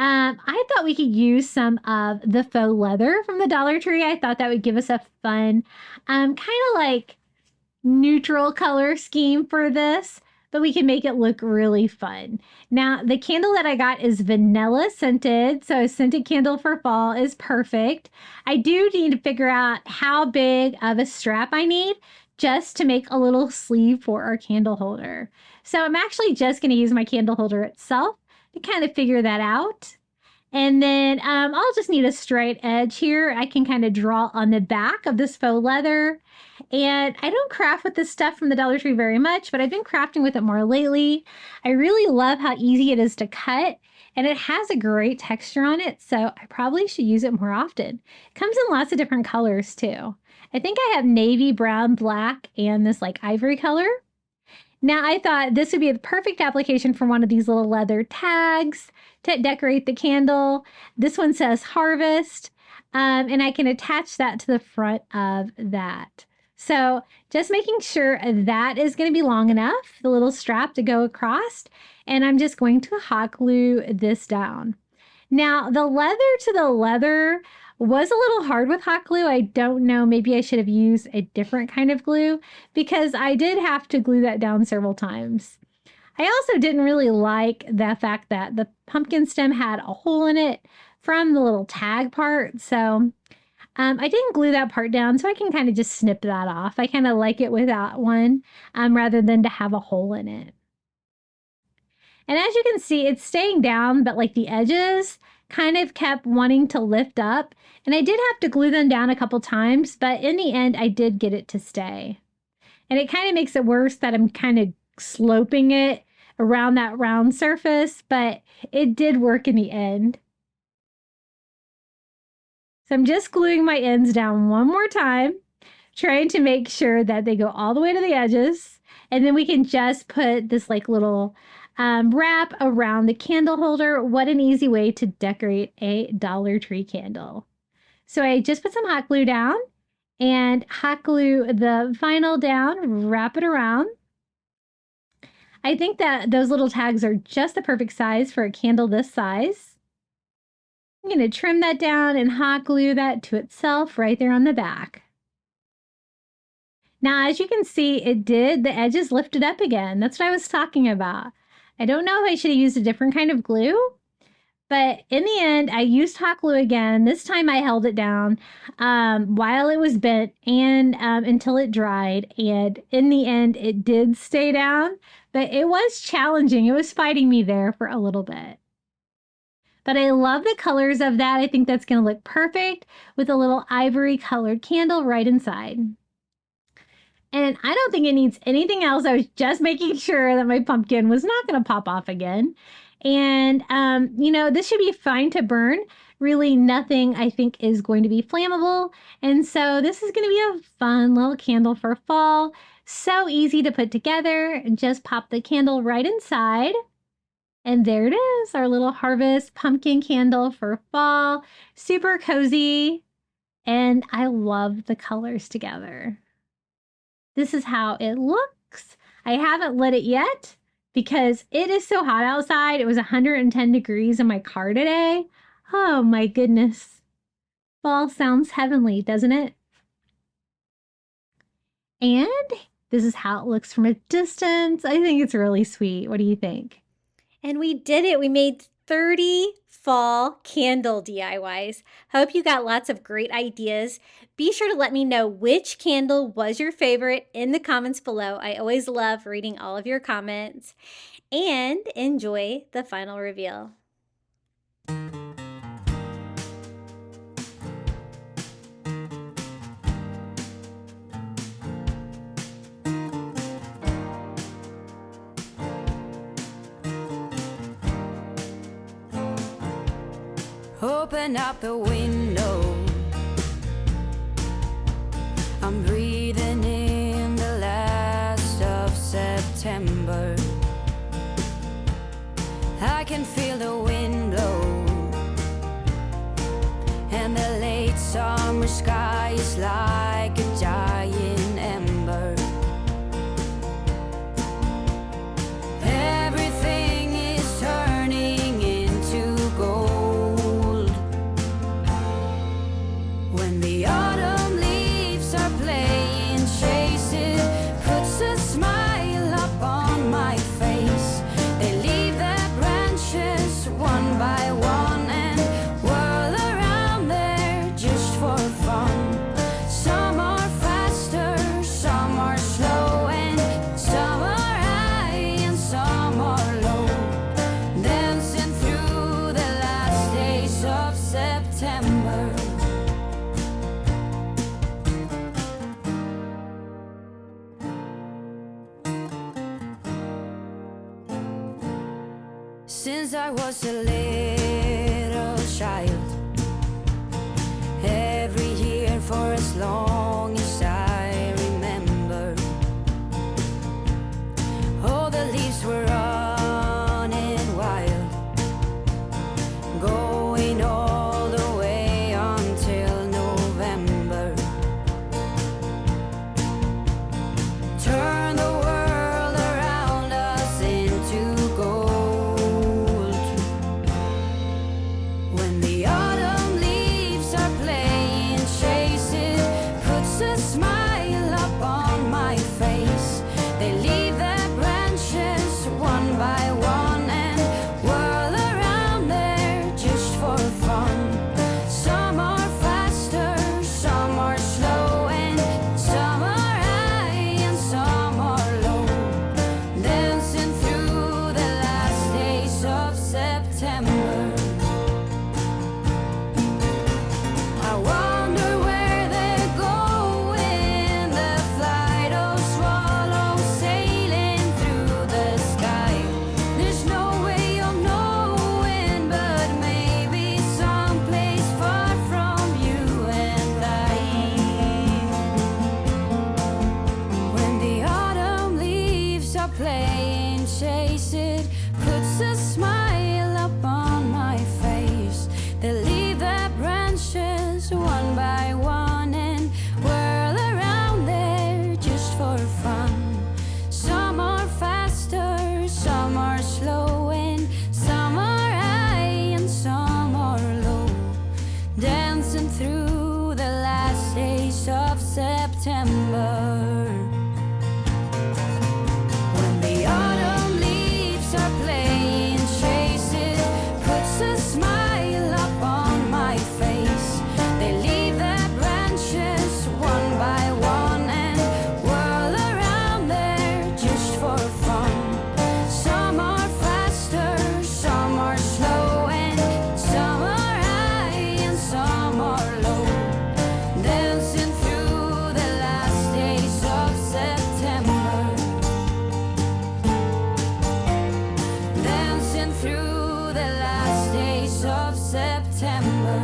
I thought we could use some of the faux leather from the Dollar Tree. I thought that would give us a fun, kind of like neutral color scheme for this, but we can make it look really fun. Now, the candle that I got is vanilla scented, so a scented candle for fall is perfect. I do need to figure out how big of a strap I need just to make a little sleeve for our candle holder. So I'm actually just going to use my candle holder itself to kind of figure that out. And then I'll just need a straight edge here. I can kind of draw on the back of this faux leather. And I don't craft with this stuff from the Dollar Tree very much, but I've been crafting with it more lately. I really love how easy it is to cut, and it has a great texture on it, so I probably should use it more often. It comes in lots of different colors too. I think I have navy, brown, black, and this like ivory color. Now I thought this would be the perfect application for one of these little leather tags to decorate the candle. This one says harvest, and I can attach that to the front of that. So just making sure that is going to be long enough, the little strap to go across, and I'm just going to hot glue this down. Now the leather to the leather was a little hard with hot glue. I don't know, maybe I should have used a different kind of glue because I did have to glue that down several times. I also didn't really like the fact that the pumpkin stem had a hole in it from the little tag part, so I didn't glue that part down, so I can kind of just snip that off. I kind of like it without one rather than to have a hole in it. And as you can see, it's staying down, but like the edges kind of kept wanting to lift up. And I did have to glue them down a couple times, but in the end, I did get it to stay. And it kind of makes it worse that I'm kind of sloping it around that round surface, but it did work in the end. So I'm just gluing my ends down one more time, trying to make sure that they go all the way to the edges. And then we can just put this like little wrap around the candle holder. What an easy way to decorate a Dollar Tree candle. So I just put some hot glue down and hot glue the vinyl down, wrap it around. I think that those little tags are just the perfect size for a candle this size. I'm going to trim that down and hot glue that to itself right there on the back. Now, as you can see, the edges lifted up again. That's what I was talking about. I don't know if I should have used a different kind of glue, but in the end, I used hot glue again. This time I held it down while it was bent and until it dried. And in the end, it did stay down, but it was challenging. It was fighting me there for a little bit. But I love the colors of that. I think that's going to look perfect with a little ivory colored candle right inside. And I don't think it needs anything else. I was just making sure that my pumpkin was not going to pop off again. And, you know, this should be fine to burn. Really nothing I think is going to be flammable. And so this is going to be a fun little candle for fall. So easy to put together. Just pop the candle right inside. And there it is, our little harvest pumpkin candle for fall. Super cozy. And I love the colors together. This is how it looks. I haven't lit it yet because it is so hot outside. It was 110 degrees in my car today. Oh my goodness. Fall sounds heavenly, doesn't it? And this is how it looks from a distance. I think it's really sweet. What do you think? And we did it. We made 30 fall candle DIYs. Hope you got lots of great ideas. Be sure to let me know which candle was your favorite in the comments below. I always love reading all of your comments. And enjoy the final reveal. Open up the window. I'm breathing in the last of September. I can feel the wind blow, and the late summer sky is like a giant ember. Everything is turning into gold. When the autumn leaves are playing chase, it puts a smile up on my face. They leave their branches one by one and whirl around there just for fun. Some are faster, some are slow, and some are high and some are low, dancing through the last days of September. Since I was a little child, every year for as long as I remember, all the leaves were running wild, going all the way until November. Turn the world around us into gold. When the autumn leaves are playing chase, it dancing through the last days of September. When the autumn leaves are playing chases, puts a smile up on my face. They leave their branches one by one and whirl around there just for fun. Some are faster, some are slow, and some are high and some are low. Dancing through the last days of September. Dancing through the last days of September.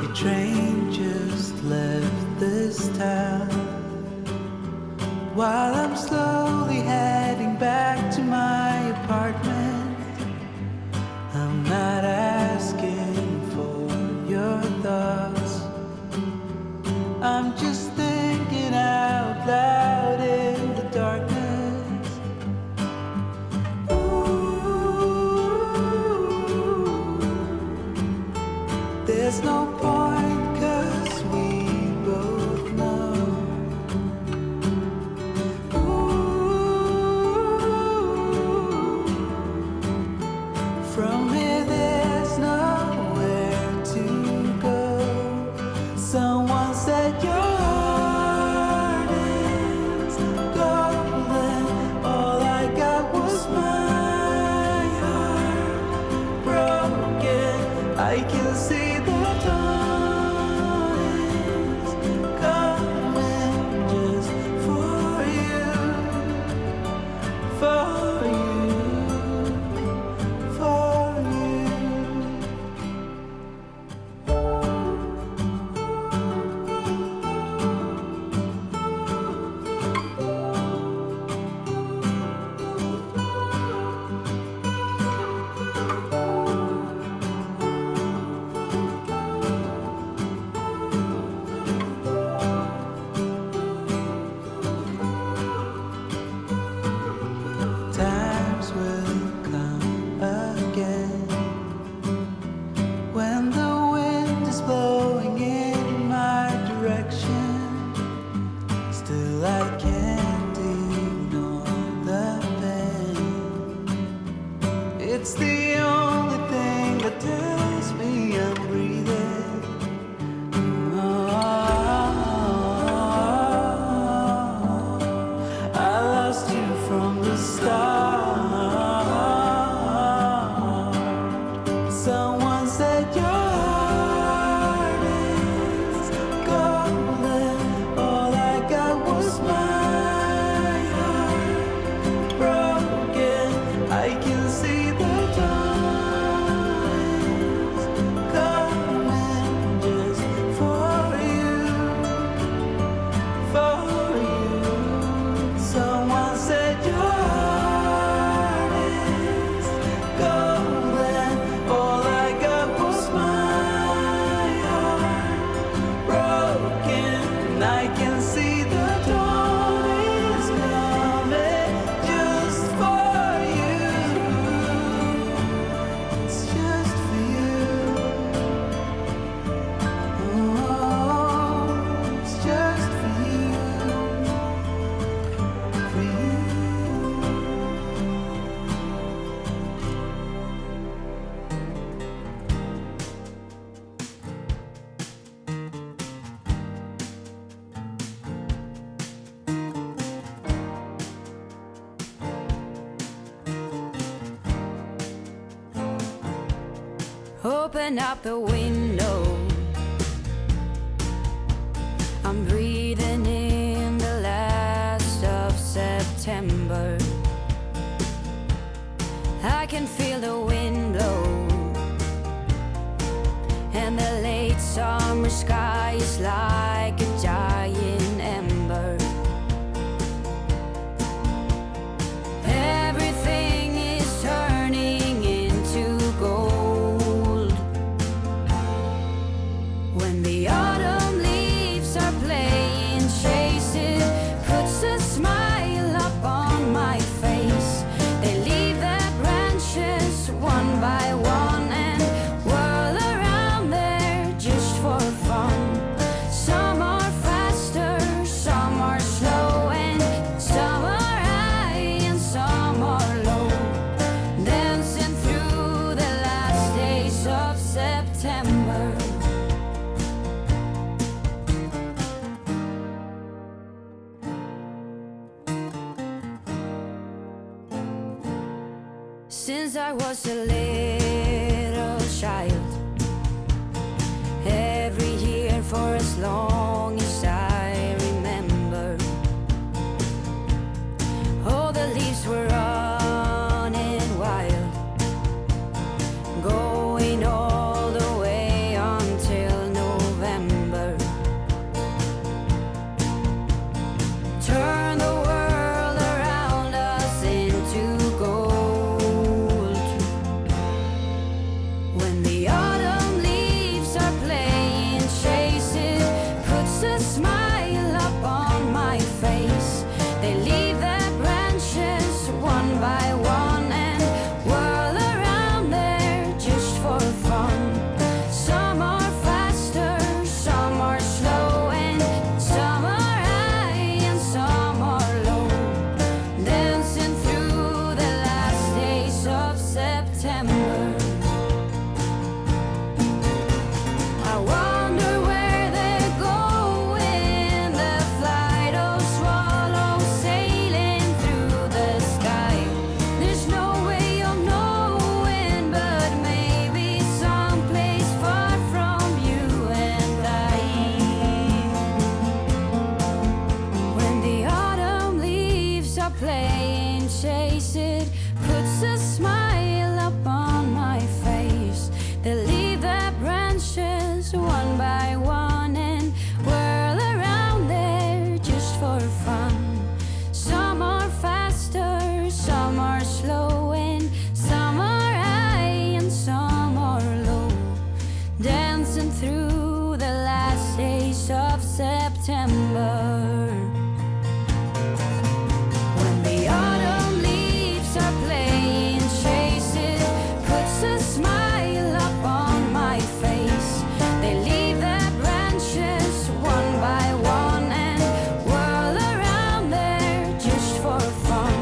The train just left this town while I'm slowly heading back to my apartment. I'm not asking for your thoughts, I'm just thinking out loud in the darkness. Ooh, there's no point 'cause we both know. Ooh, from here there's nowhere to go. Someone said your heart is golden. All I got was my heart broken. I can see the dawn is coming just for you, for you, for you. Times will come again when the wind is blowing in my direction. Still I can't ignore the pain. It's the only thing that tells me I'm breathing. I lost you from the start. Someone said your heart is golden. All I got was my heart broken. I can see the dawn is coming just for you, for you. Someone said your heart is golden. All I got was my heart broken. I can see the dawn is coming just for you. It's just for you. Oh, it's just for you. For you. Open up the window. I'm breathing in the last of September. I can feel the wind blow, and the late summer sky is like a giant ember. Everything is turning into gold. When the autumn leaves are playing chase it, puts a smile up on my face. They leave their branches one by one and whirl around there just for fun. Some are faster, some are slow, and some are high and some are low, dancing through the last days of September. Since I was a little child, every year for as long as I remember, all the leaves were running wild, going all the way until November. Turn the world around us into gold. When the autumn leaves are playing chase it, puts a smile up on my face. They leave their branches one by one and whirl around there just for fun. Some are faster, some are slow, and some are high and some are low, dancing through the last days of September. I wonder where they're going, the flight of swallows sailing through the sky. There's no way of knowing, but maybe someplace far from you and I. When the autumn leaves are playing chase it, puts a smile up on my face. They leave their branches one by one and whirl around there just for fun. Some are faster, some are slow, and some are high and some are low, dancing through the last days of September. When the autumn leaves are playing chase it, puts a smile up on my face. They leave their branches one by one and whirl around there just for fun.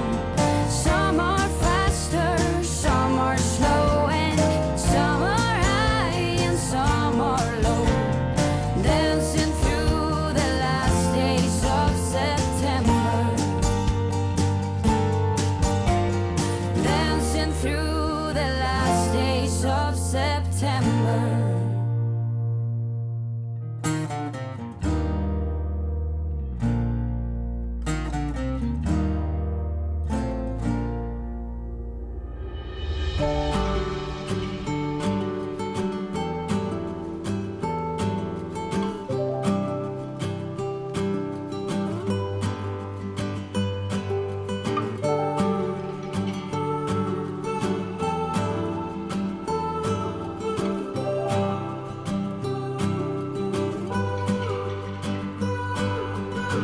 Some are faster, some are slow, and some are high and some are low, dancing through the last days of September. Dancing through the last days of September.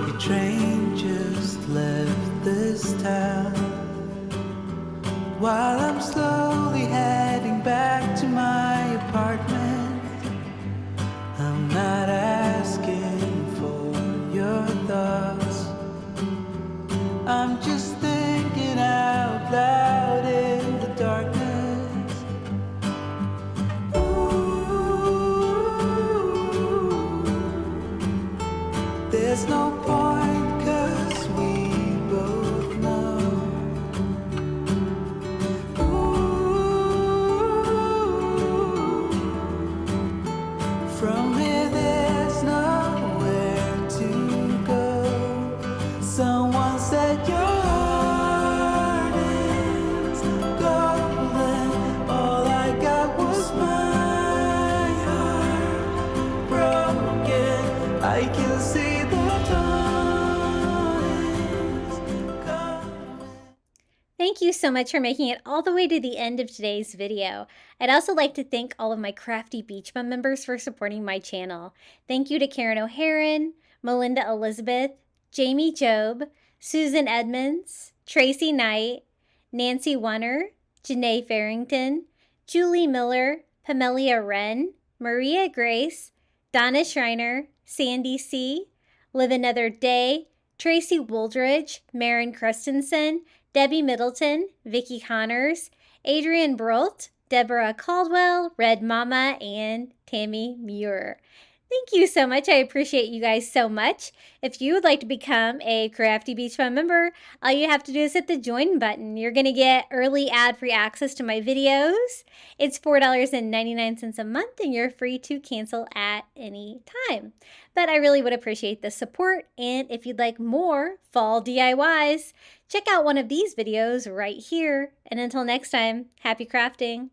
The train just left this town while I'm slowly heading back to my apartment. I'm not asking for your thoughts, I'm just thinking out loud in the darkness. Ooh, there's no point 'cause we both know. Ooh, you so much for making it all the way to the end of today's video. I'd also like to thank all of my Crafty Beach Bum members for supporting my channel. Thank you to Karen O'Haron, Melinda Elizabeth, Jamie Job, Susan Edmonds, Tracy Knight, Nancy Wunner, Janae Farrington, Julie Miller, Pamelia Wren, Maria Grace, Donna Schreiner, Sandy C., Live Another Day, Tracy Wooldridge, Maren Christensen, Debbie Middleton, Vicki Connors, Adrian Brolt, Deborah Caldwell, Red Mama, and Tammy Muir. Thank you so much. I appreciate you guys so much. If you would like to become a Crafty Beach Bum member, all you have to do is hit the join button. You're going to get early ad-free access to my videos. It's $4.99 a month, and you're free to cancel at any time. But I really would appreciate the support, and if you'd like more fall DIYs, check out one of these videos right here. And until next time, happy crafting.